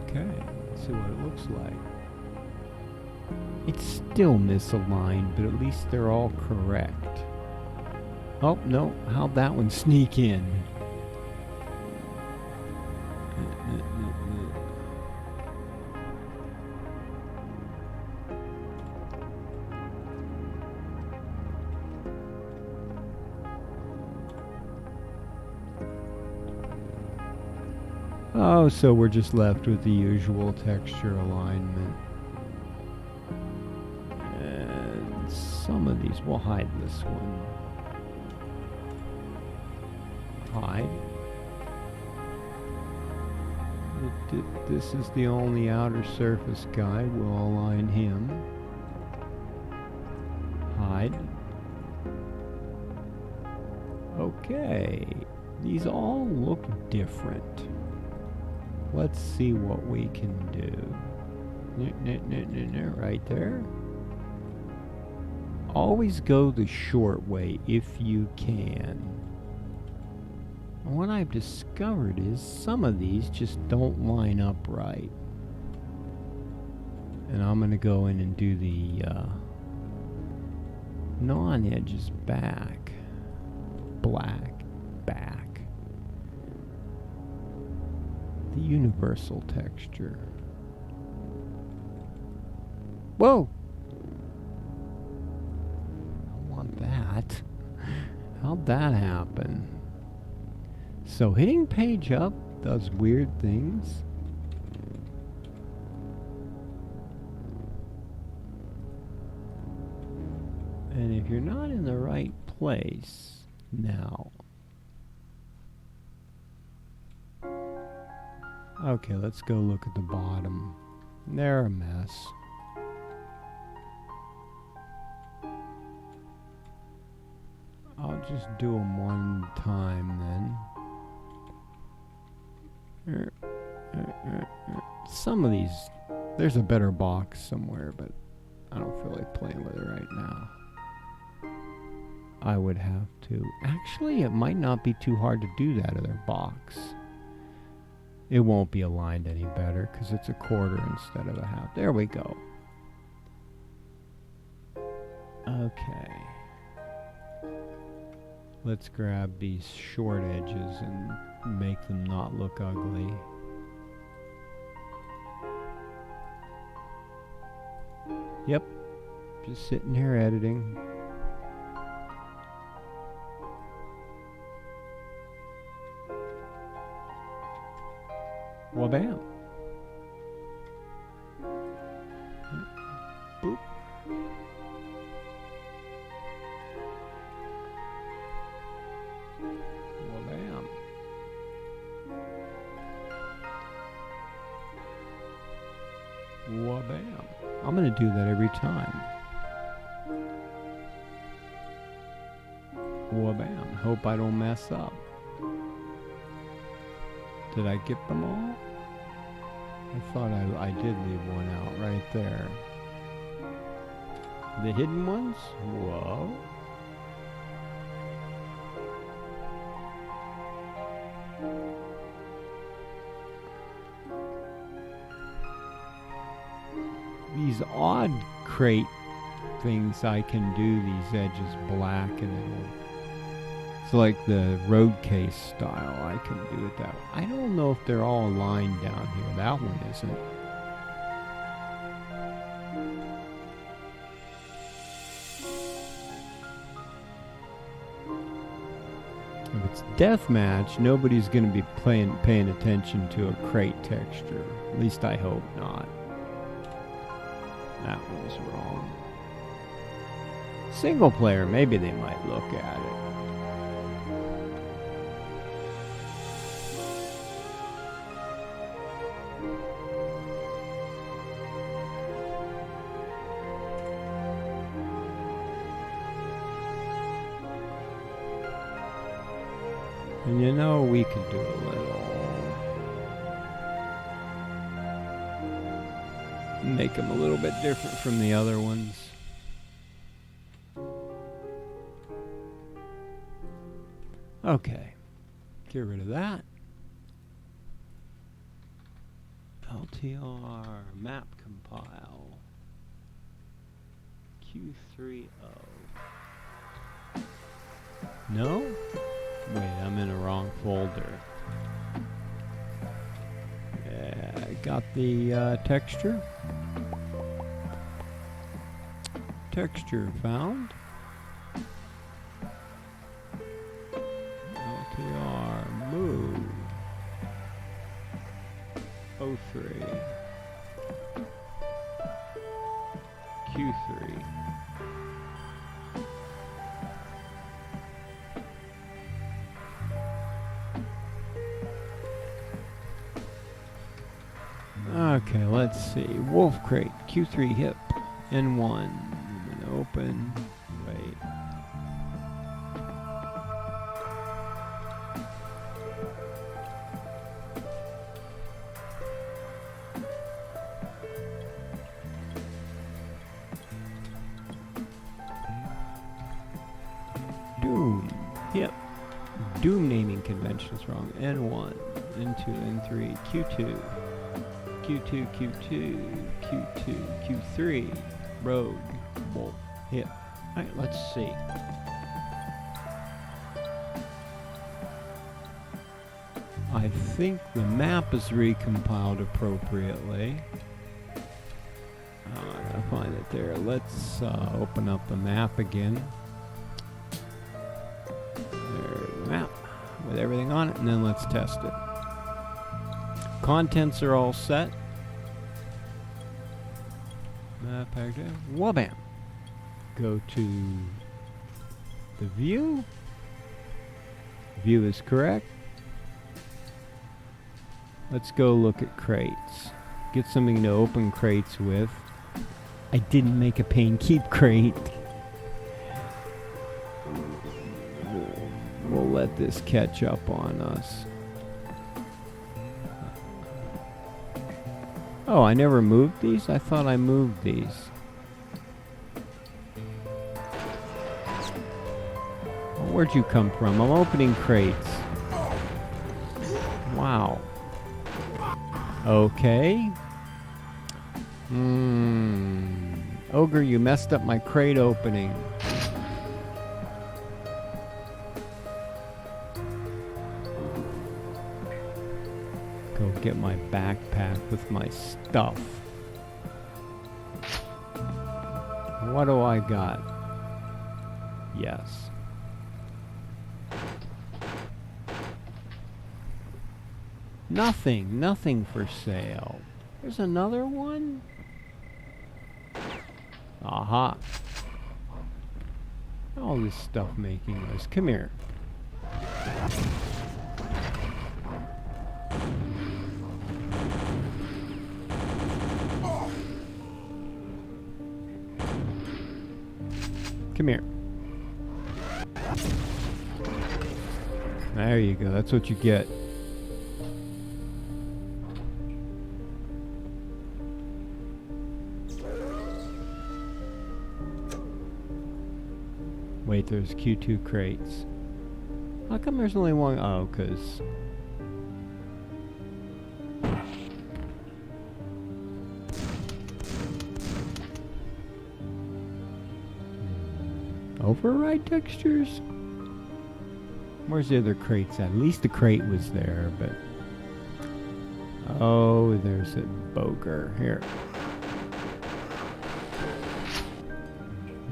Okay, let's see what it looks like. It's still misaligned, but at least they're all correct. Oh, no, how'd that one sneak in? Oh, so we're just left with the usual texture alignment. And some of these, we'll hide this one. Hide. This is the only outer surface guy. We'll align him. Hide. Okay. These all look different. Let's see what we can do. Right there. Always go the short way if you can. And what I've discovered is some of these just don't line up right. And I'm going to go in and do the non-edges back. Black back. The universal texture. Whoa! I don't want that. How'd that happen? So hitting page up does weird things. you're not in the right place now. Okay, let's go look at the bottom. They're a mess. I'll just do them one time then. Some of these, there's a better box somewhere, but I don't feel like playing with it right now. I would have to. Actually, it might not be too hard to do that other box. It won't be aligned any better because it's a quarter instead of a half. There we go. Okay. Let's grab these short edges and make them not look ugly. Yep. Just sitting here editing. Well, bam. Boop. Well, bam. Well, bam. I'm going to do that every time. Well, bam. Hope I don't mess up. Did I get them all? I thought I did leave one out right there. The hidden ones? Whoa. These odd crate things I can do these edges black and it'll... It's like the road case style. I can do it that way. I don't know if they're all aligned down here. That one isn't. If it's deathmatch, nobody's going to be paying attention to a crate texture. At least I hope not. That one's wrong. Single player, maybe they might look at it. And you know, we could do a little. Make them a little bit different from the other ones. Okay. Get rid of that. LTR map compile. Q30. No? Wait, I'm in a wrong folder. Yeah, I got the texture. Texture found. LTR move. 03. Q3. Okay, let's see. Wolf crate, Q3 hip, N1. And open. Wait. Doom. Yep. Doom naming convention is wrong. N1, N2, N3, Q2. Q2, Q2, Q2, Q3, road, bolt, hip. Alright, let's see. I think the map is recompiled appropriately. I gotta find it there. Let's open up the map again. There's the map with everything on it, and then let's test it. Contents are all set. Map active. Wabam. Go to the view. View is correct. Let's go look at crates. Get something to open crates with. I didn't make a pain keep crate. We'll let this catch up on us. Oh, I never moved these? I thought I moved these. Where'd you come from? I'm opening crates. Wow. Okay. Ogre, you messed up my crate opening. Go get my backpack with my stuff. What do I got? Yes. Nothing for sale. There's another one? Aha. All this stuff making noise. Come here. Come here. There you go. That's what you get. Wait, there's Q2 crates. How come there's only one? Oh, 'cause... Override textures? Where's the other crates at? At least the crate was there, but... Oh, there's a boger. Here.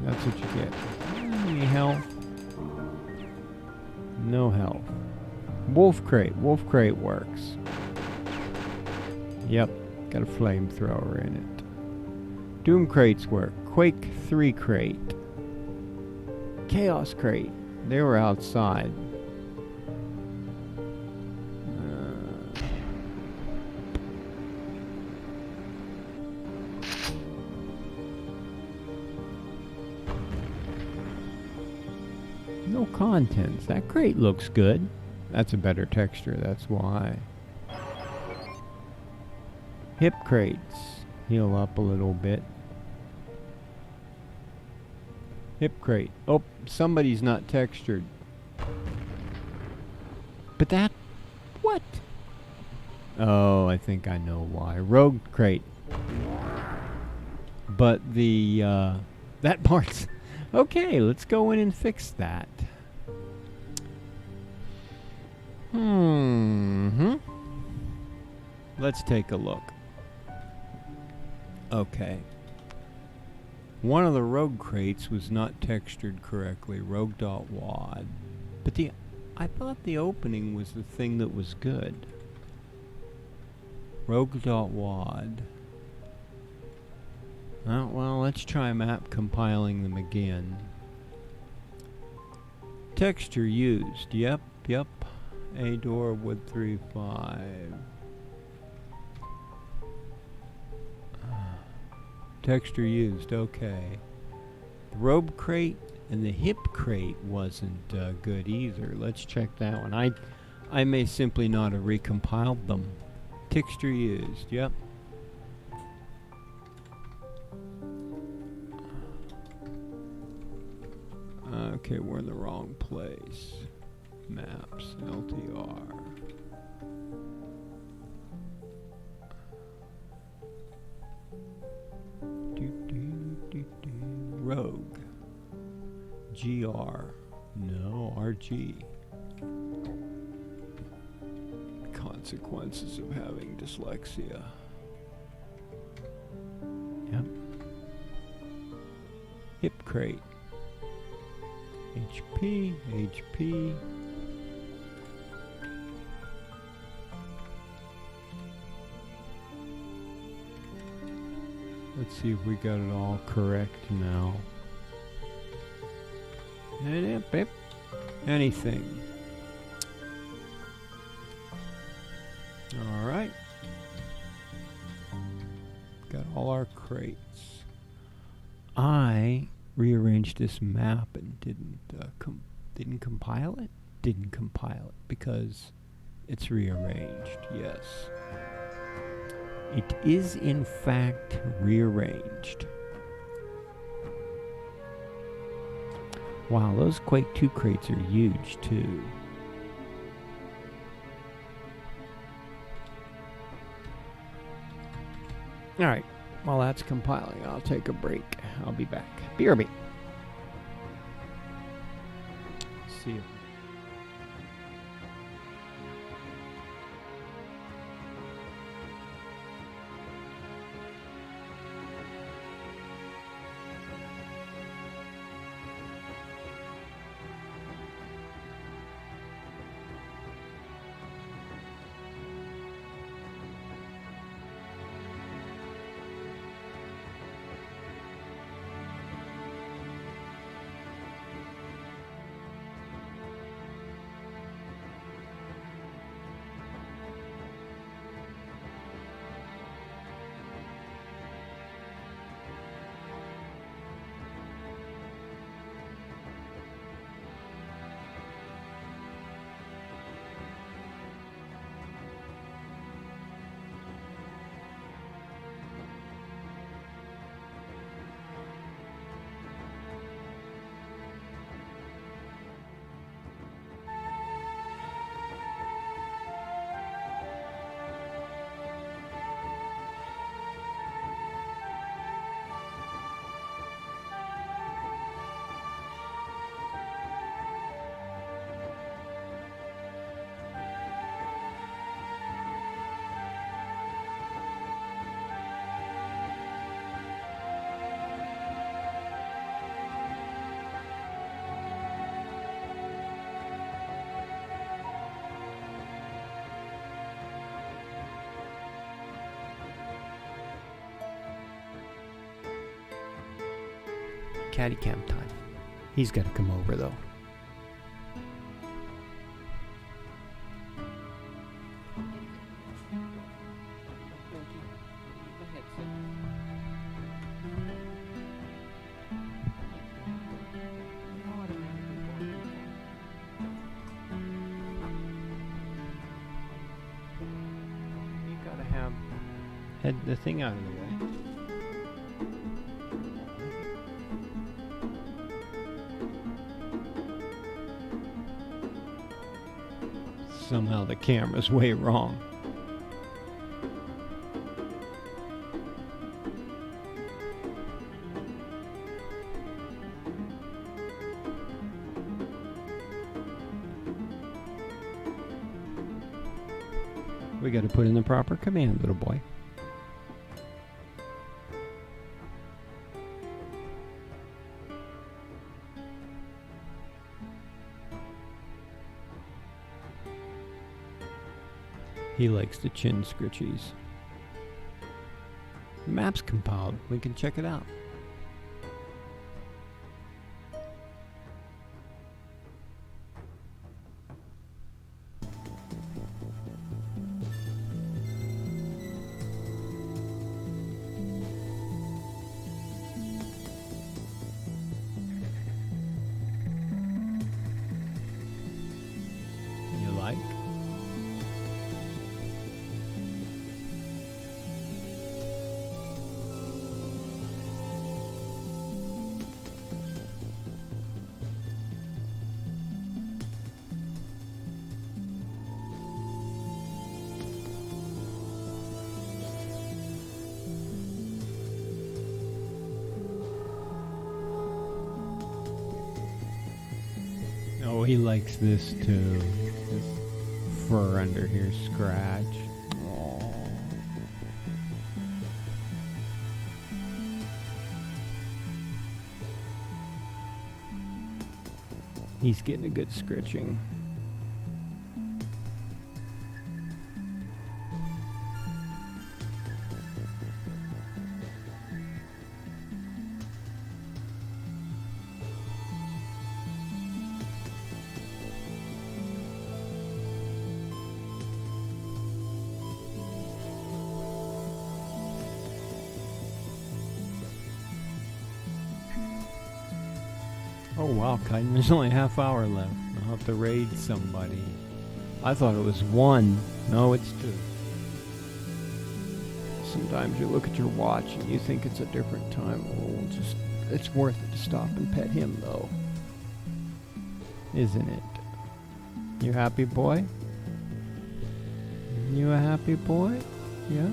That's what you get. Any health? No health. Wolf crate. Wolf crate works. Yep. Got a flamethrower in it. Doom crates work. Quake 3 crate. Chaos crate. They were outside. No contents. That crate looks good. That's a better texture, that's why. Hip crates. Heal up a little bit. Hip crate. Oh, somebody's not textured. But that... What? Oh, I think I know why. Rogue crate. But the, that part's... Okay, let's go in and fix that. Let's take a look. Okay. One of the rogue crates was not textured correctly, rogue.wad. But I thought the opening was the thing that was good. Rogue.wad. Oh, well, let's try map compiling them again. Texture used. Yep. A-door, wood 3.5. Texture used, okay. The robe crate and the hip crate wasn't good either. Let's check that one. I may simply not have recompiled them. Texture used, yep. Okay, we're in the wrong place. Maps, LTR. Rogue. GR. No, RG. Consequences of having dyslexia. Yep. Hip crate. HP. Let's see if we got it all correct now. Anything. Alright. Got all our crates. I rearranged this map and didn't compile it? Didn't compile it because it's rearranged, yes. It is in fact rearranged. Wow, those Quake 2 crates are huge too. Alright, while that's compiling, I'll take a break. I'll be back. BRB. See you. Caddy cam time. He's got to come over though. You gotta have the thing out of the way. Somehow the camera's way wrong. We got to put in the proper command, little boy. He likes the chin scritchies. The map's compiled. We can check it out. You like? Oh, he likes this too. This fur under here scratch. Aww. He's getting a good scritching. Oh wow, Kite, there's only a half hour left. I'll have to raid somebody. I thought it was 1. No, it's 2. Sometimes you look at your watch and you think it's a different time. Oh, it's worth it to stop and pet him, though. Isn't it? You happy, boy? You a happy boy? Yes?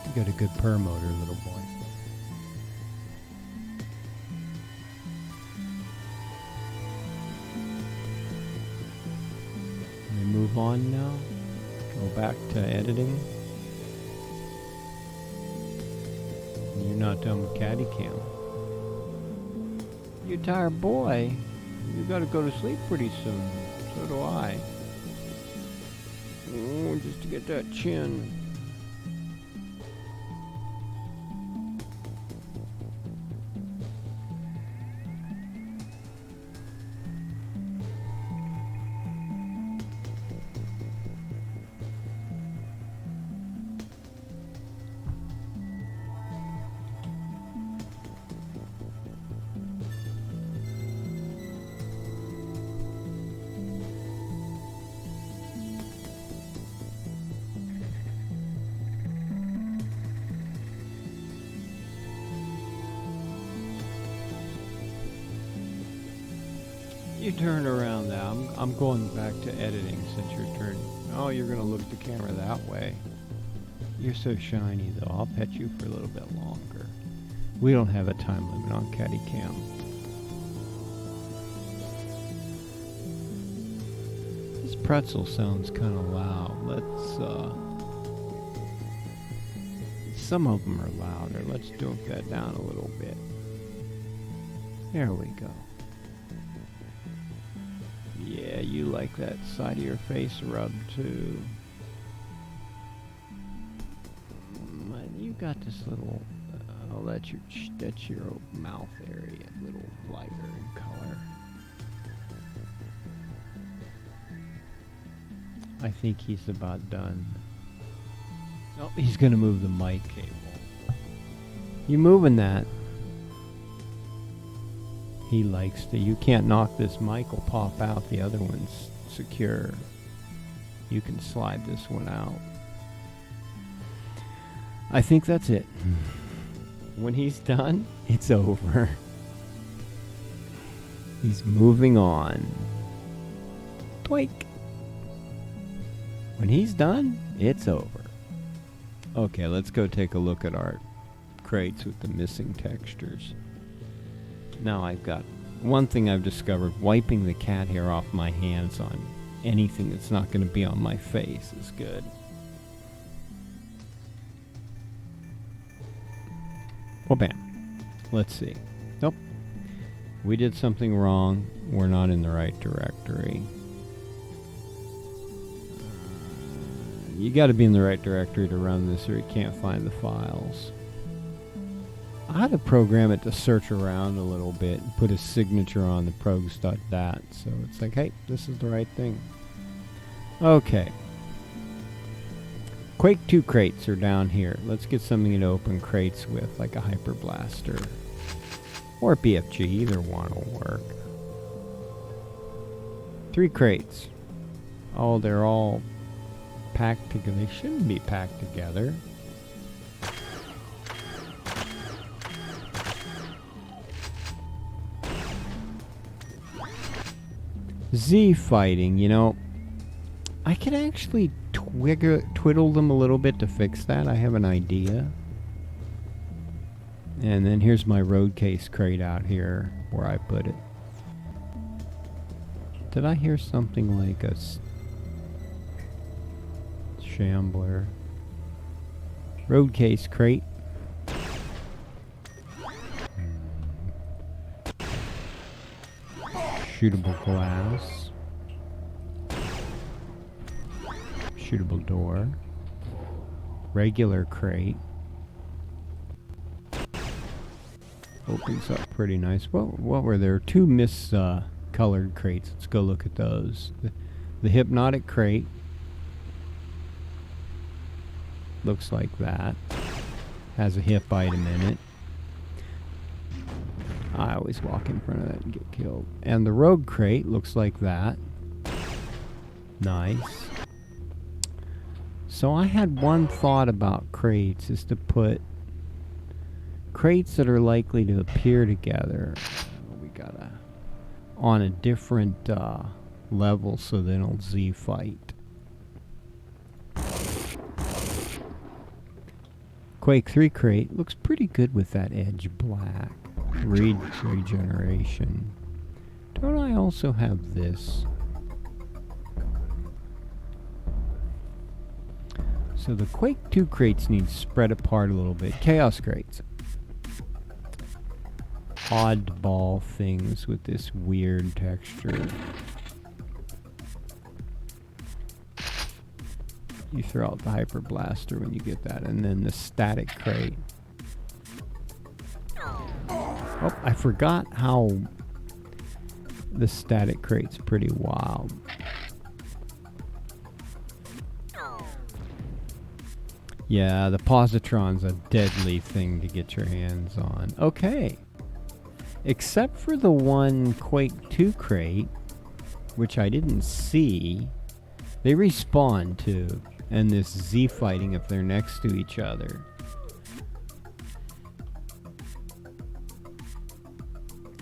You got a good purr motor, little boy. We move on now. Go back to editing. You're not done with caddy cam. You tired boy. You gotta go to sleep pretty soon. So do I. Oh, just to get that chin. You turn around now. I'm going back to editing since your turn. Oh, you're gonna look at the camera that way. You're so shiny though. I'll pet you for a little bit longer. We don't have a time limit on caddy cam. This pretzel sounds kind of loud. Some of them are louder. Let's dope that down a little bit. There we go. Yeah, you like that side of your face rubbed too. You got this little, oh, that's your mouth area, a little lighter in color. I think he's about done. Oh, he's gonna move the mic cable. You moving that? He likes to. You can't knock this mic, will pop out. The other one's secure. You can slide this one out. I think that's it. When he's done, it's over. He's moving on. Quake. When he's done, it's over. Okay, let's go take a look at our crates with the missing textures. Now I've got one thing I've discovered: wiping the cat hair off my hands on anything that's not going to be on my face is good. Well, bam. Let's see. Nope. We did something wrong. We're not in the right directory. You got to be in the right directory to run this, or you can't find the files. I had to program it to search around a little bit and put a signature on the progs.dat, so it's like, hey, this is the right thing. Okay. Quake 2 crates are down here. Let's get something to open crates with, like a Hyper Blaster. Or BFG, either one will work. 3 crates. Oh, they're all packed together. They shouldn't be packed together. Z fighting, you know, I could actually twiddle them a little bit to fix that. I have an idea. And then here's my road case crate out here where I put it. Did I hear something like a shambler? Road case crate. Shootable glass. shootable door. Regular crate. Opens up pretty nice. What were there? Two colored crates. Let's go look at those. The hypnotic crate looks like that. Has a hip item in it. I always walk in front of that and get killed. And the rogue crate looks like that. Nice. So I had one thought about crates, is to put crates that are likely to appear together. We gotta on a different level so they don't Z fight. Quake 3 crate looks pretty good with that edge black. Regeneration. Don't I also have this? So the Quake 2 crates need spread apart a little bit. Chaos crates. Oddball things with this weird texture. You throw out the hyper blaster when you get that, and then the static crate. Oh, I forgot how the static crate's pretty wild. Yeah, the positron's a deadly thing to get your hands on. Okay. Except for the one Quake 2 crate, which I didn't see. They respawn too. And this Z fighting if they're next to each other.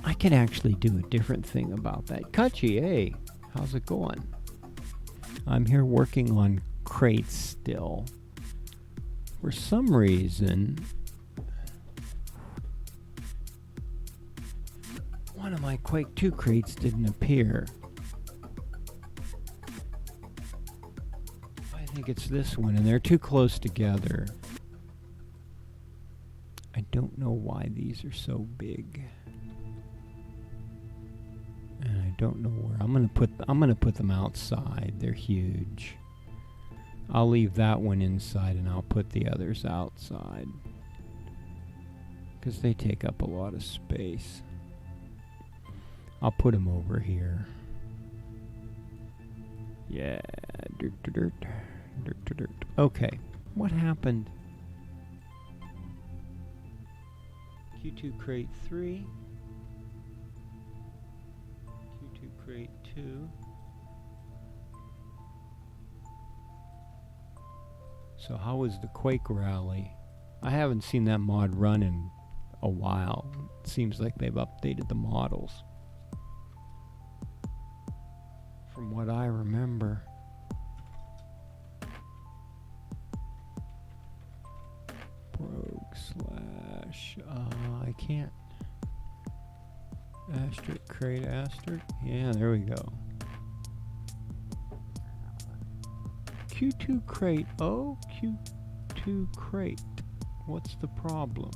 I could actually do a different thing about that. Kachi, hey, how's it going? I'm here working on crates still. For some reason, one of my Quake 2 crates didn't appear. I think it's this one, and they're too close together. I don't know why these are so big. And I don't know where. I'm gonna put them outside. They're huge. I'll leave that one inside and I'll put the others outside. Because they take up a lot of space. I'll put them over here. Yeah. Dirt. Okay. What happened? Q2 crate 3. Q2 crate 2. So how was the Quake rally? I haven't seen that mod run in a while. It seems like they've updated the models. From what I remember. Rogue / I can't. Asterisk crate asterisk. Yeah, there we go. Q2 crate. Oh, Q2 crate. What's the problem?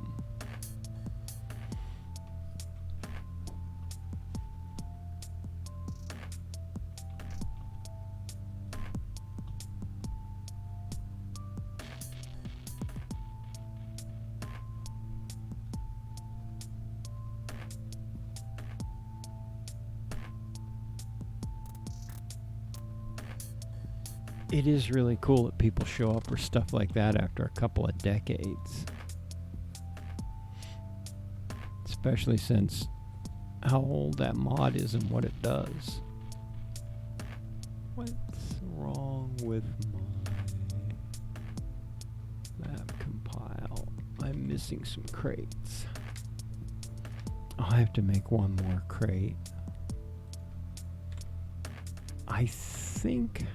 It is really cool that people show up for stuff like that after a couple of decades. Especially since how old that mod is and what it does. What's wrong with my map compile? I'm missing some crates. I have to make one more crate. I think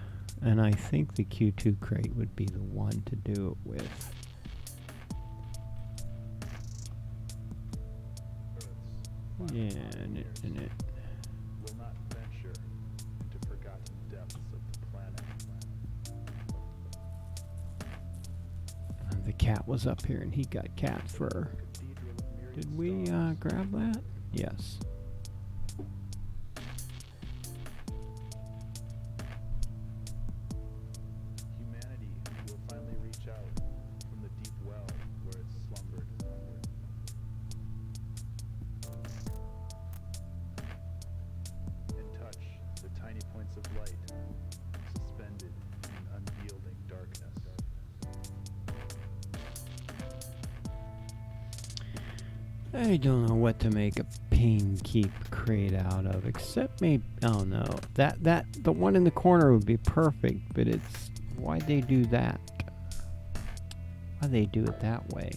the Q2 crate would be the one to do it with. Yeah, and it. Will not venture into forgotten depths of the planet. The cat was up here and he got cat fur. Did we grab that? Yes. tiny points of light, suspended in unyielding darkness. I don't know what to make a pain keep crate out of, except maybe, oh no, the one in the corner would be perfect, but it's, why'd they do that? Why'd they do it that way?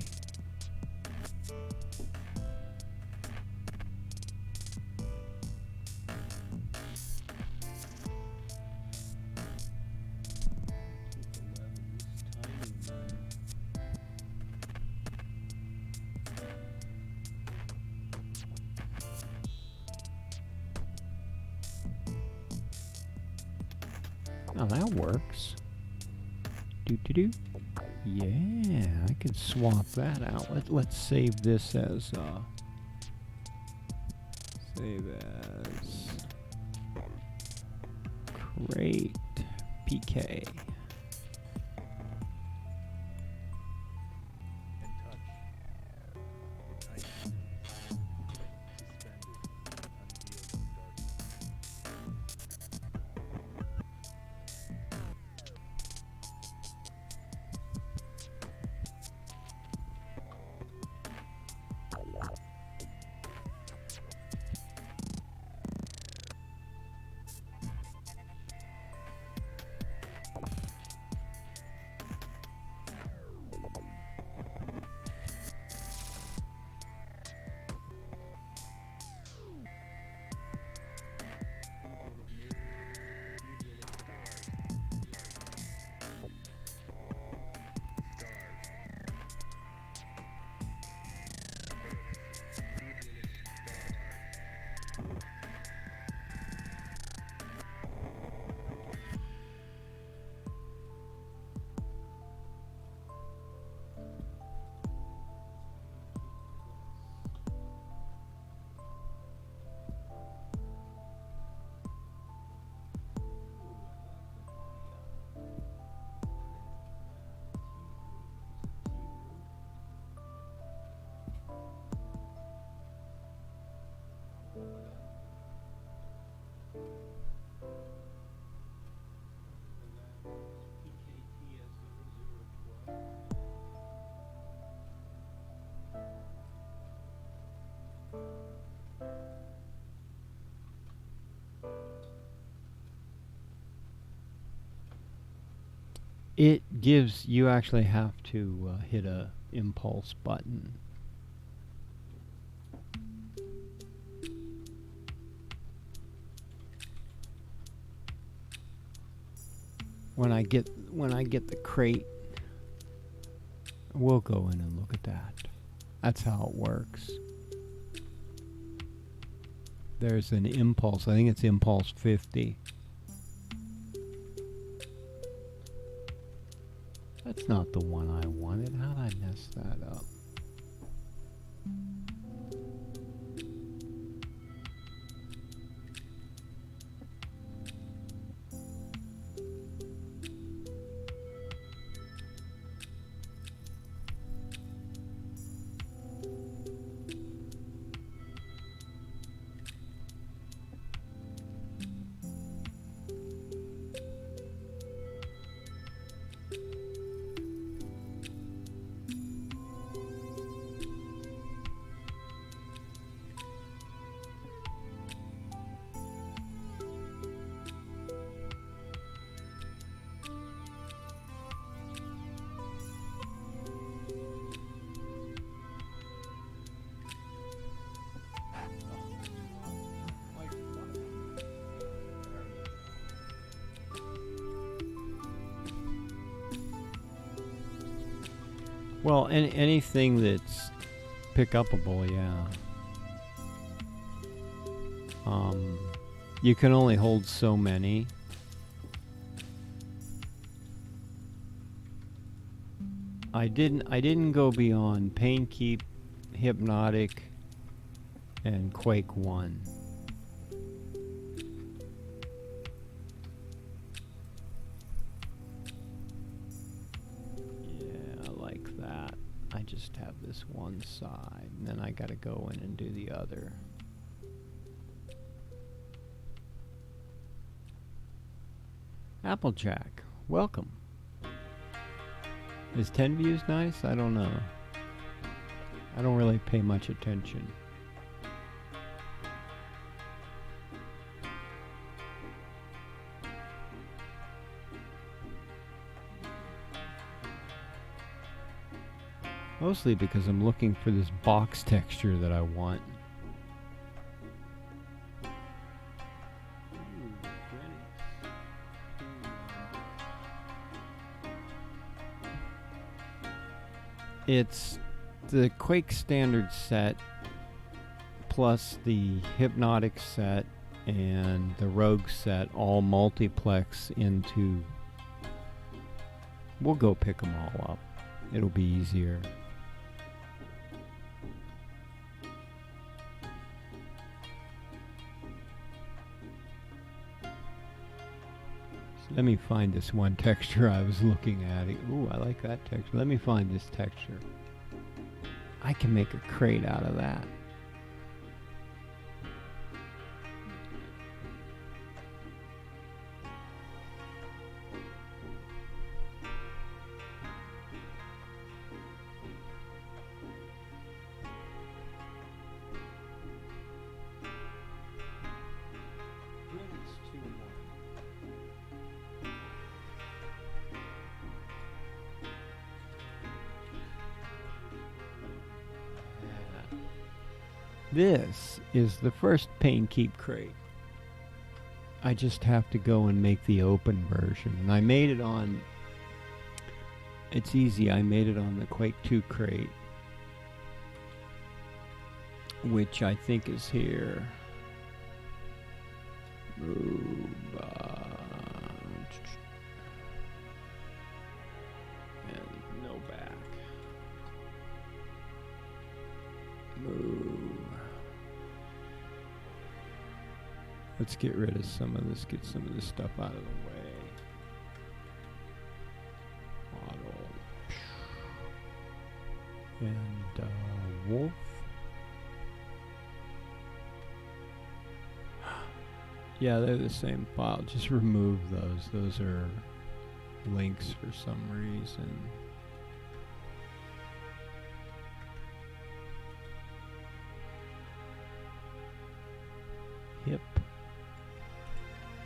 Oh, that works. Do. Yeah, I could swap that out. Let's save this as save as crate PK. And touch, tiny, suspended in unyielding darkness. It gives, you actually have to hit a impulse button. When I get the crate, we'll go in and look at that. That's how it works. There's an impulse. I think it's impulse 50. That's not the one I wanted. How did I mess that up? Well, anything that's pick-upable, yeah. You can only hold so many. I didn't go beyond Pain Keep, Hypnotic, and Quake 1. I just have this one side, and then I gotta go in and do the other. Applejack, welcome. Is 10 views nice? I don't know. I don't really pay much attention. Mostly because I'm looking for this box texture that I want. It's the Quake standard set plus the Hypnotic set and the Rogue set all multiplex into... We'll go pick them all up. It'll be easier. Let me find this one texture I was looking at. Ooh, I like that texture. Let me find this texture. I can make a crate out of that. This is the first Pain Keep crate. I just have to go and make the open version. And I made it on... It's easy, I made it on the Quake 2 crate, which I think is here. Move, and no back. Move. Let's get rid of some of this, get some of this stuff out of the way. Auto. And wolf. Yeah, they're the same file. Just remove those. Those are links for some reason. Hip.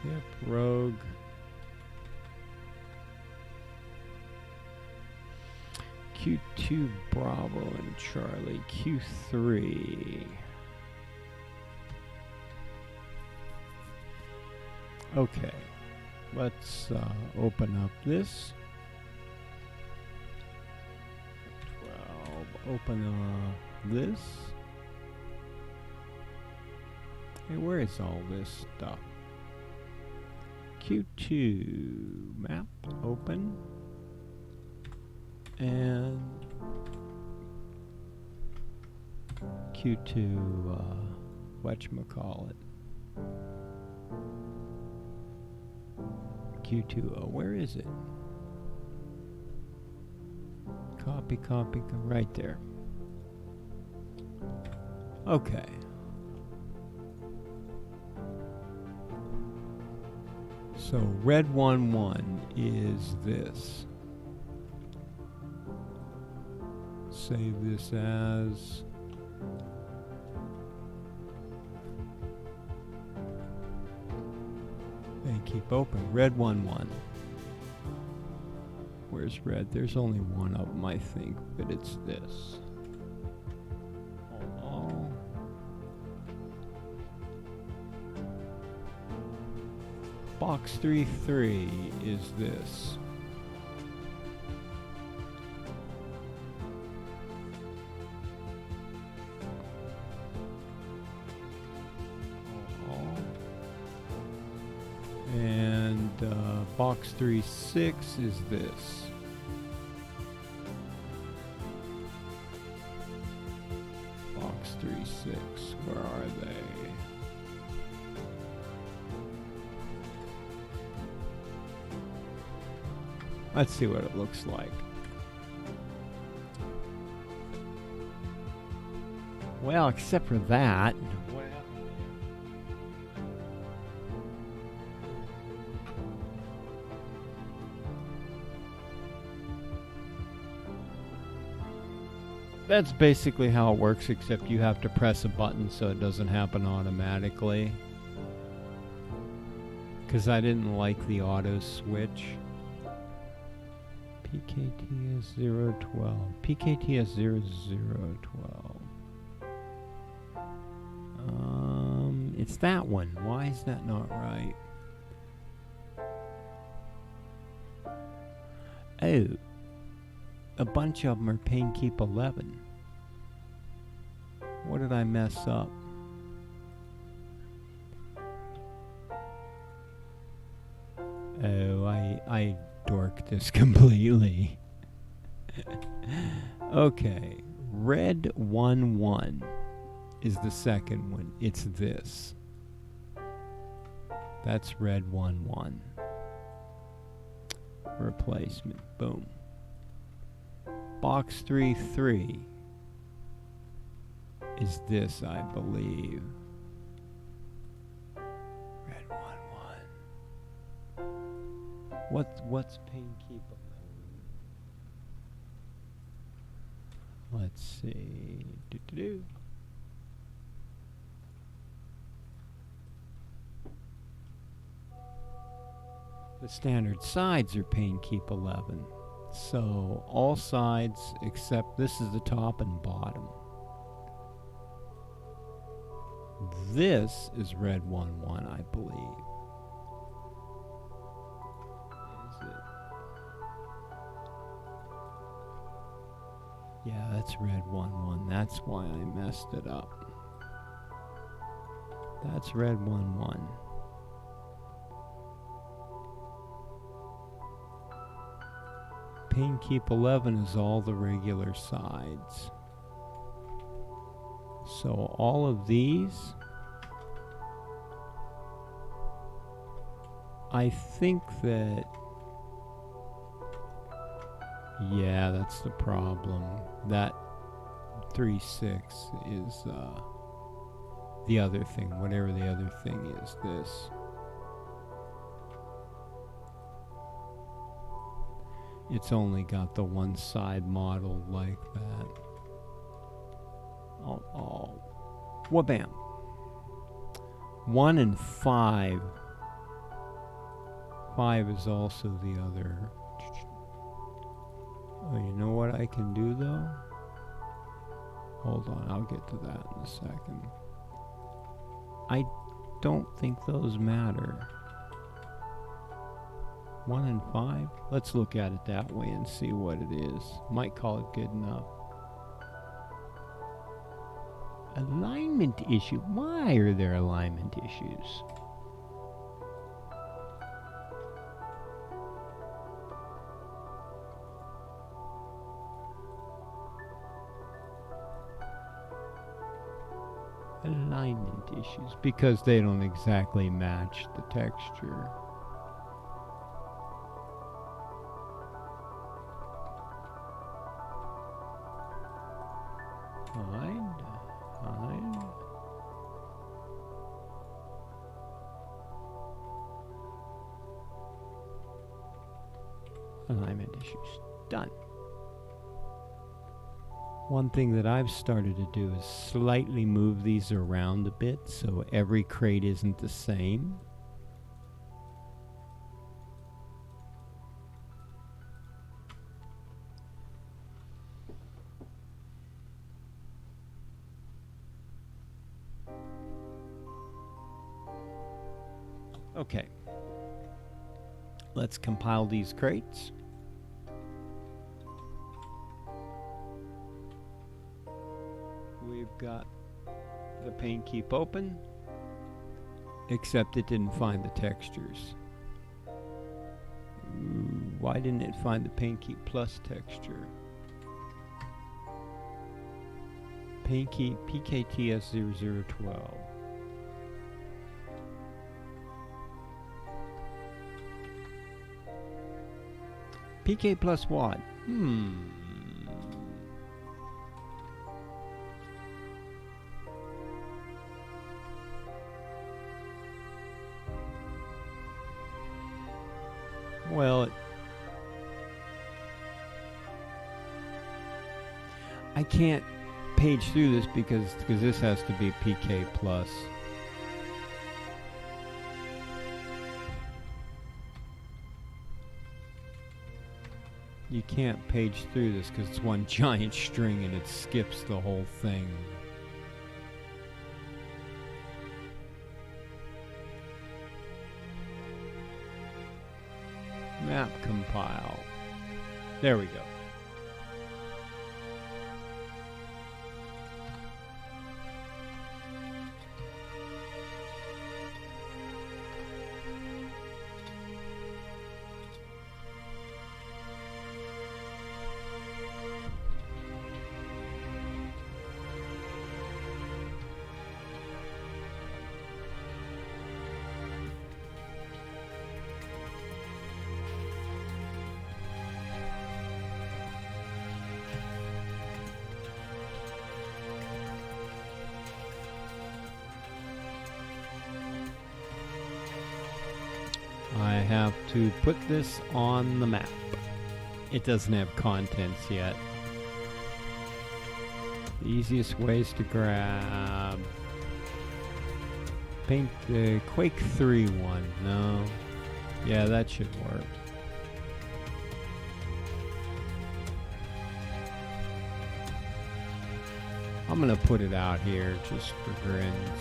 Yep, Rogue. Q2 Bravo and Charlie. Q3. Okay, let's open up this. 12. Open this. Hey, where is all this stuff? Q2 map open and Q2 whatchamacallit Q2 where is it? Copy right there. Okay. So red 1-1 is this. Save this as and keep open. Red 1-1. Where's red? There's only one of them, I think, but it's this. Box 3-3 is this. And box 3-6 is this. Box 3-6, where are they? Let's see what it looks like. Well, except for that. What happened that's basically how it works, except you have to press a button so it doesn't happen automatically. Because I didn't like the auto switch. PKTS 012. PKTS 0012. It's that one. Why is that not right? Oh. A bunch of them are Pain Keep 11. What did I mess up? Oh, I dorked this completely. Okay. Red 11 is the second one. It's this. That's Red 11. Replacement. Boom. Box 3 is this, I believe. Red 11. What's Pain Keep 11? Let's see. Do-do-do. The standard sides are Pain Keep 11. So all sides except this is the top and bottom. This is Red 11, I believe. Is it? Yeah, that's Red 11. That's why I messed it up. That's Red 11. Pain Keep 11 is all the regular sides. So all of these, I think that, yeah, that's the problem. That 3.6 is the other thing, whatever the other thing is, this. It's only got the one side model like that. Oh, wha-bam. 1 and 5. 5 is also the other. Oh, you know what I can do though? Hold on, I'll get to that in a second. I don't think those matter. 1 and 5? Let's look at it that way and see what it is. Might call it good enough. Alignment issue. Why are there alignment issues? Alignment issues. Because they don't exactly match the texture. Hide. Alignment issues. Done. One thing that I've started to do is slightly move these around a bit so every crate isn't the same. Okay. Let's compile these crates. We've got the Pain Keep open, except it didn't find the textures. Why didn't it find the Pain Keep Plus texture? Pain Keep PKTS 0012. PK plus what? Well, I I can't page through this because this has to be PK plus. You can't page through this because it's one giant string and it skips the whole thing. Map compile. There we go. I have to put this on the map. It doesn't have contents yet. The easiest ways to grab... Paint the Quake 3 one. No. Yeah, that should work. I'm gonna put it out here just for grins.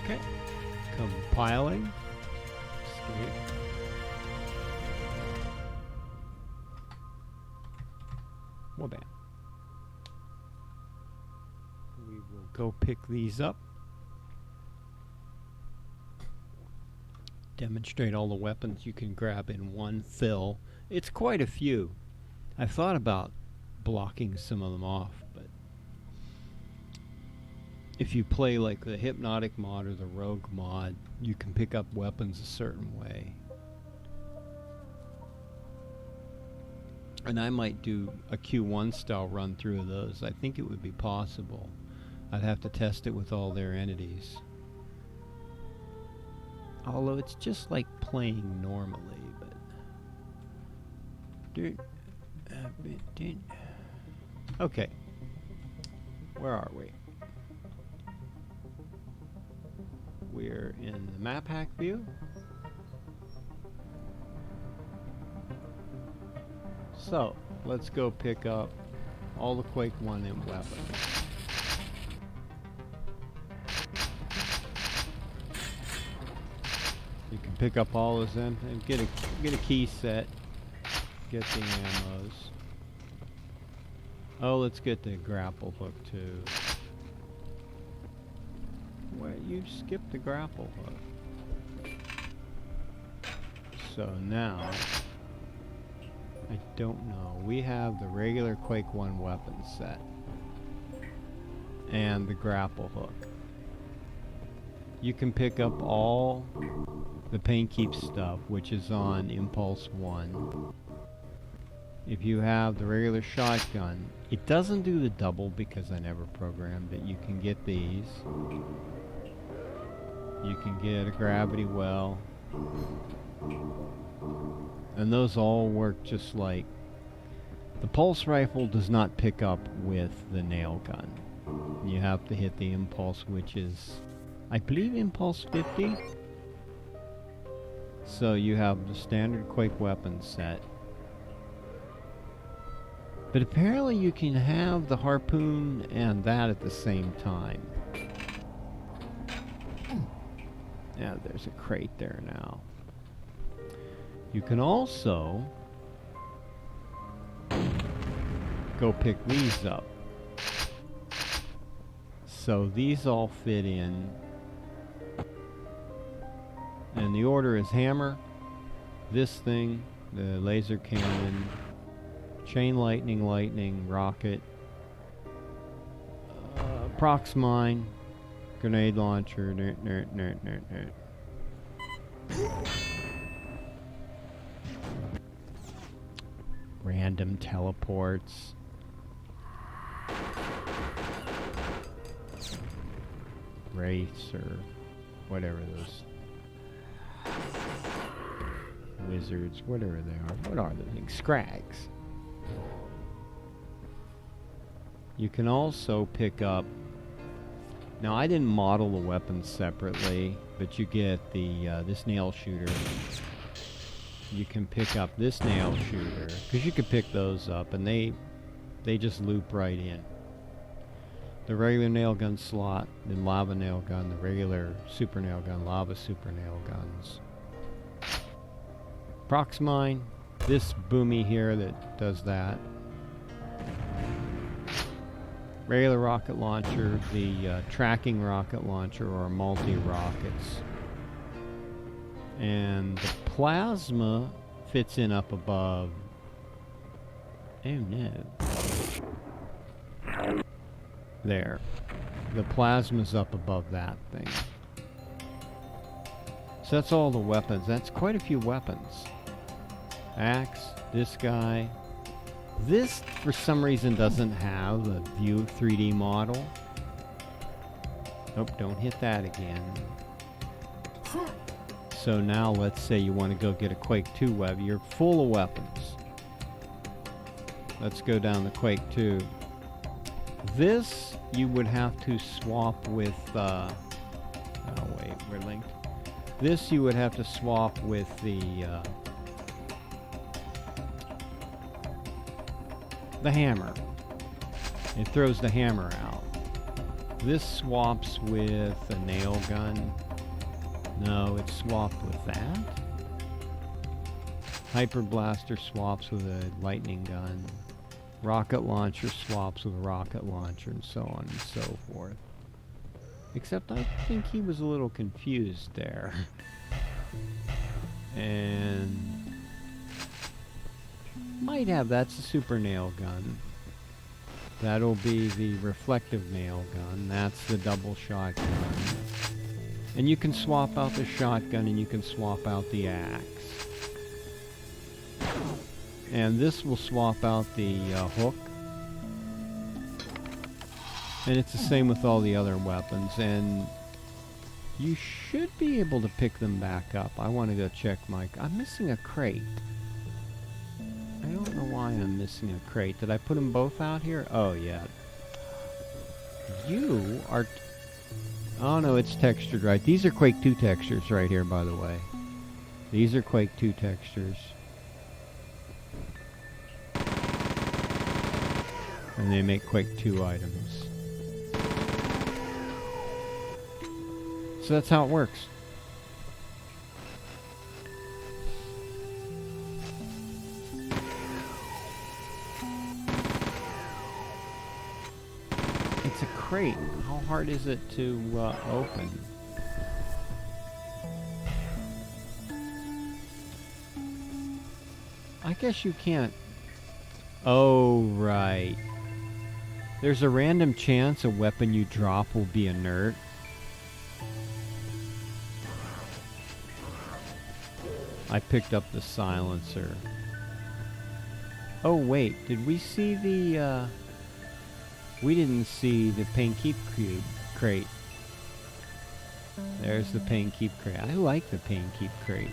Okay, compiling. Escape. Well, bam. We will go pick these up. Demonstrate all the weapons you can grab in one fill. It's quite a few. I thought about blocking some of them off, but if you play like the Hypnotic mod or the Rogue mod, you can pick up weapons a certain way. And I might do a Q1 style run through of those. I think it would be possible. I'd have to test it with all their entities. Although it's just like playing normally, but... Okay. Where are we? We're in the map hack view. So, let's go pick up all the Quake 1M weapons. You can pick up all those in and get a key set. Get the ammos. Oh, let's get the grapple hook too. Where you skipped the grapple hook. So now, I don't know. We have the regular Quake 1 weapon set and the grapple hook. You can pick up all the Pain Keep stuff, which is on Impulse 1. If you have the regular shotgun, it doesn't do the double because I never programmed it. You can get these. You can get a gravity well. And those all work just like... The pulse rifle does not pick up with the nail gun. You have to hit the impulse, which is, I believe, impulse 50. So you have the standard Quake weapon set. But apparently you can have the harpoon and that at the same time. Yeah, there's a crate there now. You can also go pick these up. So these all fit in And the order is hammer, this thing, the laser cannon, chain lightning, rocket, prox mine, grenade launcher, random teleports. Wraiths or whatever those wizards, whatever they are. What are the things? Scrags. You can also pick up. Now I didn't model the weapons separately, but you get the this nail shooter. You can pick up this nail shooter because you can pick those up, and they just loop right in. The regular nail gun slot, the lava nail gun, the regular super nail gun, lava super nail guns. Prox mine, this boomy here that does that. Regular rocket launcher, the tracking rocket launcher or multi-rockets. And the plasma fits in up above. Oh no. There. The plasma's up above that thing. So that's all the weapons. That's quite a few weapons. Axe, this guy. This, for some reason, doesn't have a view 3D model. Nope, don't hit that again. So now let's say you want to go get a Quake 2 web. You're full of weapons. Let's go down to Quake 2. This you would have to swap with, oh wait, we're linked. This you would have to swap with the hammer. It throws the hammer out. This swaps with a nail gun. No, it's swapped with that. Hyper blaster swaps with a lightning gun. Rocket launcher swaps with a rocket launcher, and so on and so forth. Except I think he was a little confused there. And might have, that's a super nail gun. That'll be the reflective nail gun. That's the double shotgun. And you can swap out the shotgun and you can swap out the axe. And this will swap out the hook. And it's the same with all the other weapons. And you should be able to pick them back up. I want to go check my... I'm missing a crate. I don't know why I'm missing a crate. Did I put them both out here? Oh, yeah. You are... Oh, no, it's textured right. These are Quake 2 textures right here, by the way. These are Quake 2 textures. And they make Quake 2 items. So that's how it works. It's a crate. How hard is it to open? I guess you can't. Oh, right. There's a random chance a weapon you drop will be inert. I picked up the silencer. Oh wait, did we see the, we didn't see the paint keep crate. There's the paint keep crate. I like the paint keep crate.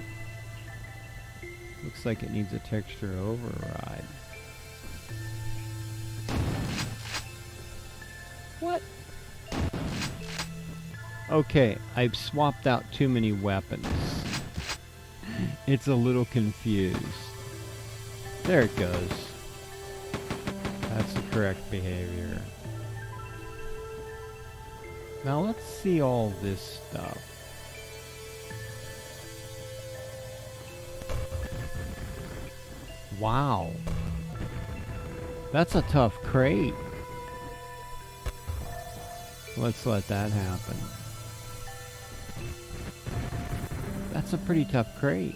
Looks like it needs a texture override. What? Okay, I've swapped out too many weapons. It's a little confused. There it goes. That's the correct behavior. Now let's see all this stuff. Wow. That's a tough crate. Let's let that happen. That's a pretty tough crate.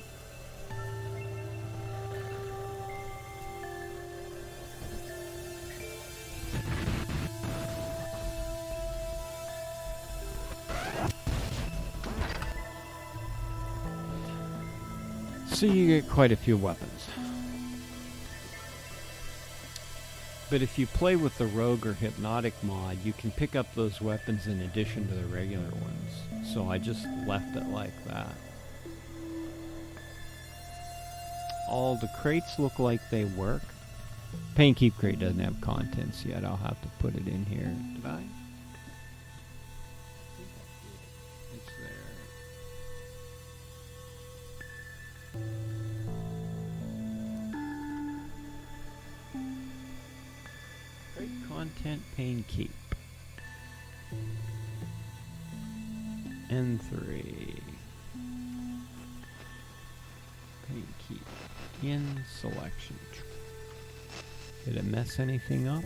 So you get quite a few weapons. But if you play with the Rogue or Hypnotic mod, you can pick up those weapons in addition to the regular ones. So I just left it like that. All the crates look like they work. Pain Keep crate doesn't have contents yet. I'll have to put it in here. Did I? It's there. Crate content Pain Keep. N3. Pain Keep. In selection. Did it mess anything up?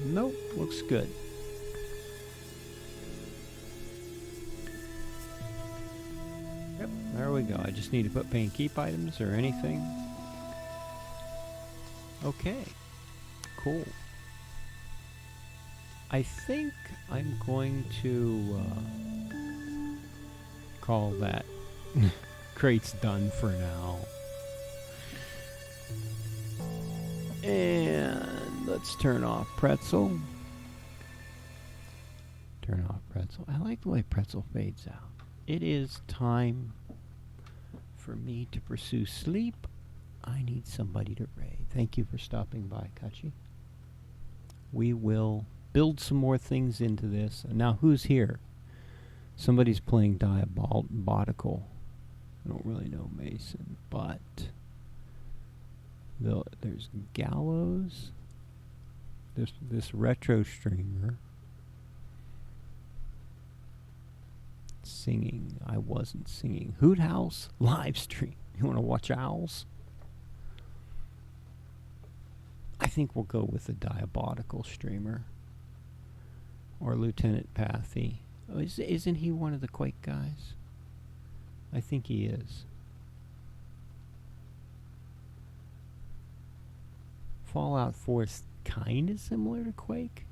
Nope, looks good. Yep, there we go. I just need to put Pain Keep items or anything. Okay, cool. I think I'm going to call that crates done for now. And let's turn off Pretzel. Turn off Pretzel. I like the way Pretzel fades out. It is time for me to pursue sleep. I need somebody to raid. Thank you for stopping by, Kachi. We will build some more things into this. And now who's here? Somebody's playing Diabolical. I don't really know Mason, but there's Gallows. This retro streamer singing. I wasn't singing. Hoot House live stream. You want to watch owls? I think we'll go with the Diabolical streamer or Lieutenant Pathy. Oh, isn't he one of the Quake guys? I think he is. Fallout 4 is kind of similar to Quake.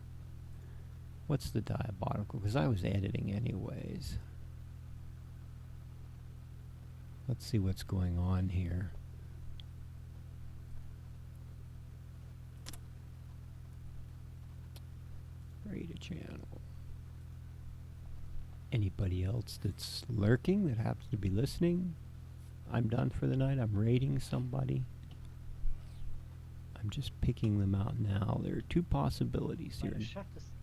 What's the Diabolical? Because I was editing anyways. Let's see what's going on here. Create a channel. Anybody else that's lurking that happens to be listening? I'm done for the night. I'm raiding somebody. I'm just picking them out now. There are two possibilities here.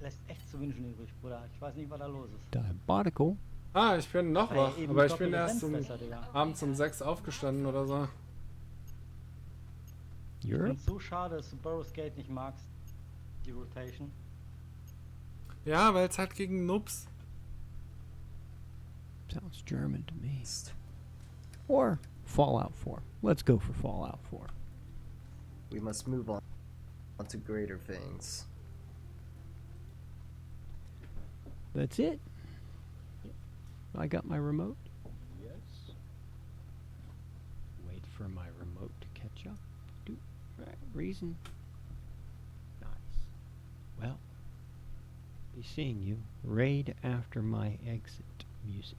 Lässt echt zu wünschen übrig, Bruder. Ich weiß nicht, was da los ist. Diabolical. Ah, ich bin noch wach, Eben aber ich doppelte bin erst Rennfresser, Digga. abends um 6 aufgestanden oder so. Ich Europe? find's so schade, dass du Burroughs Gate nicht magst. Die Rotation. Ja, weil es halt gegen Noobs. Sounds German to me. Or Fallout 4. Let's go for Fallout 4. We must move on to greater things. That's it. I got my remote. Yes. Wait for my remote to catch up. Right, reason. Nice. Well, be seeing you. Raid after my exit music.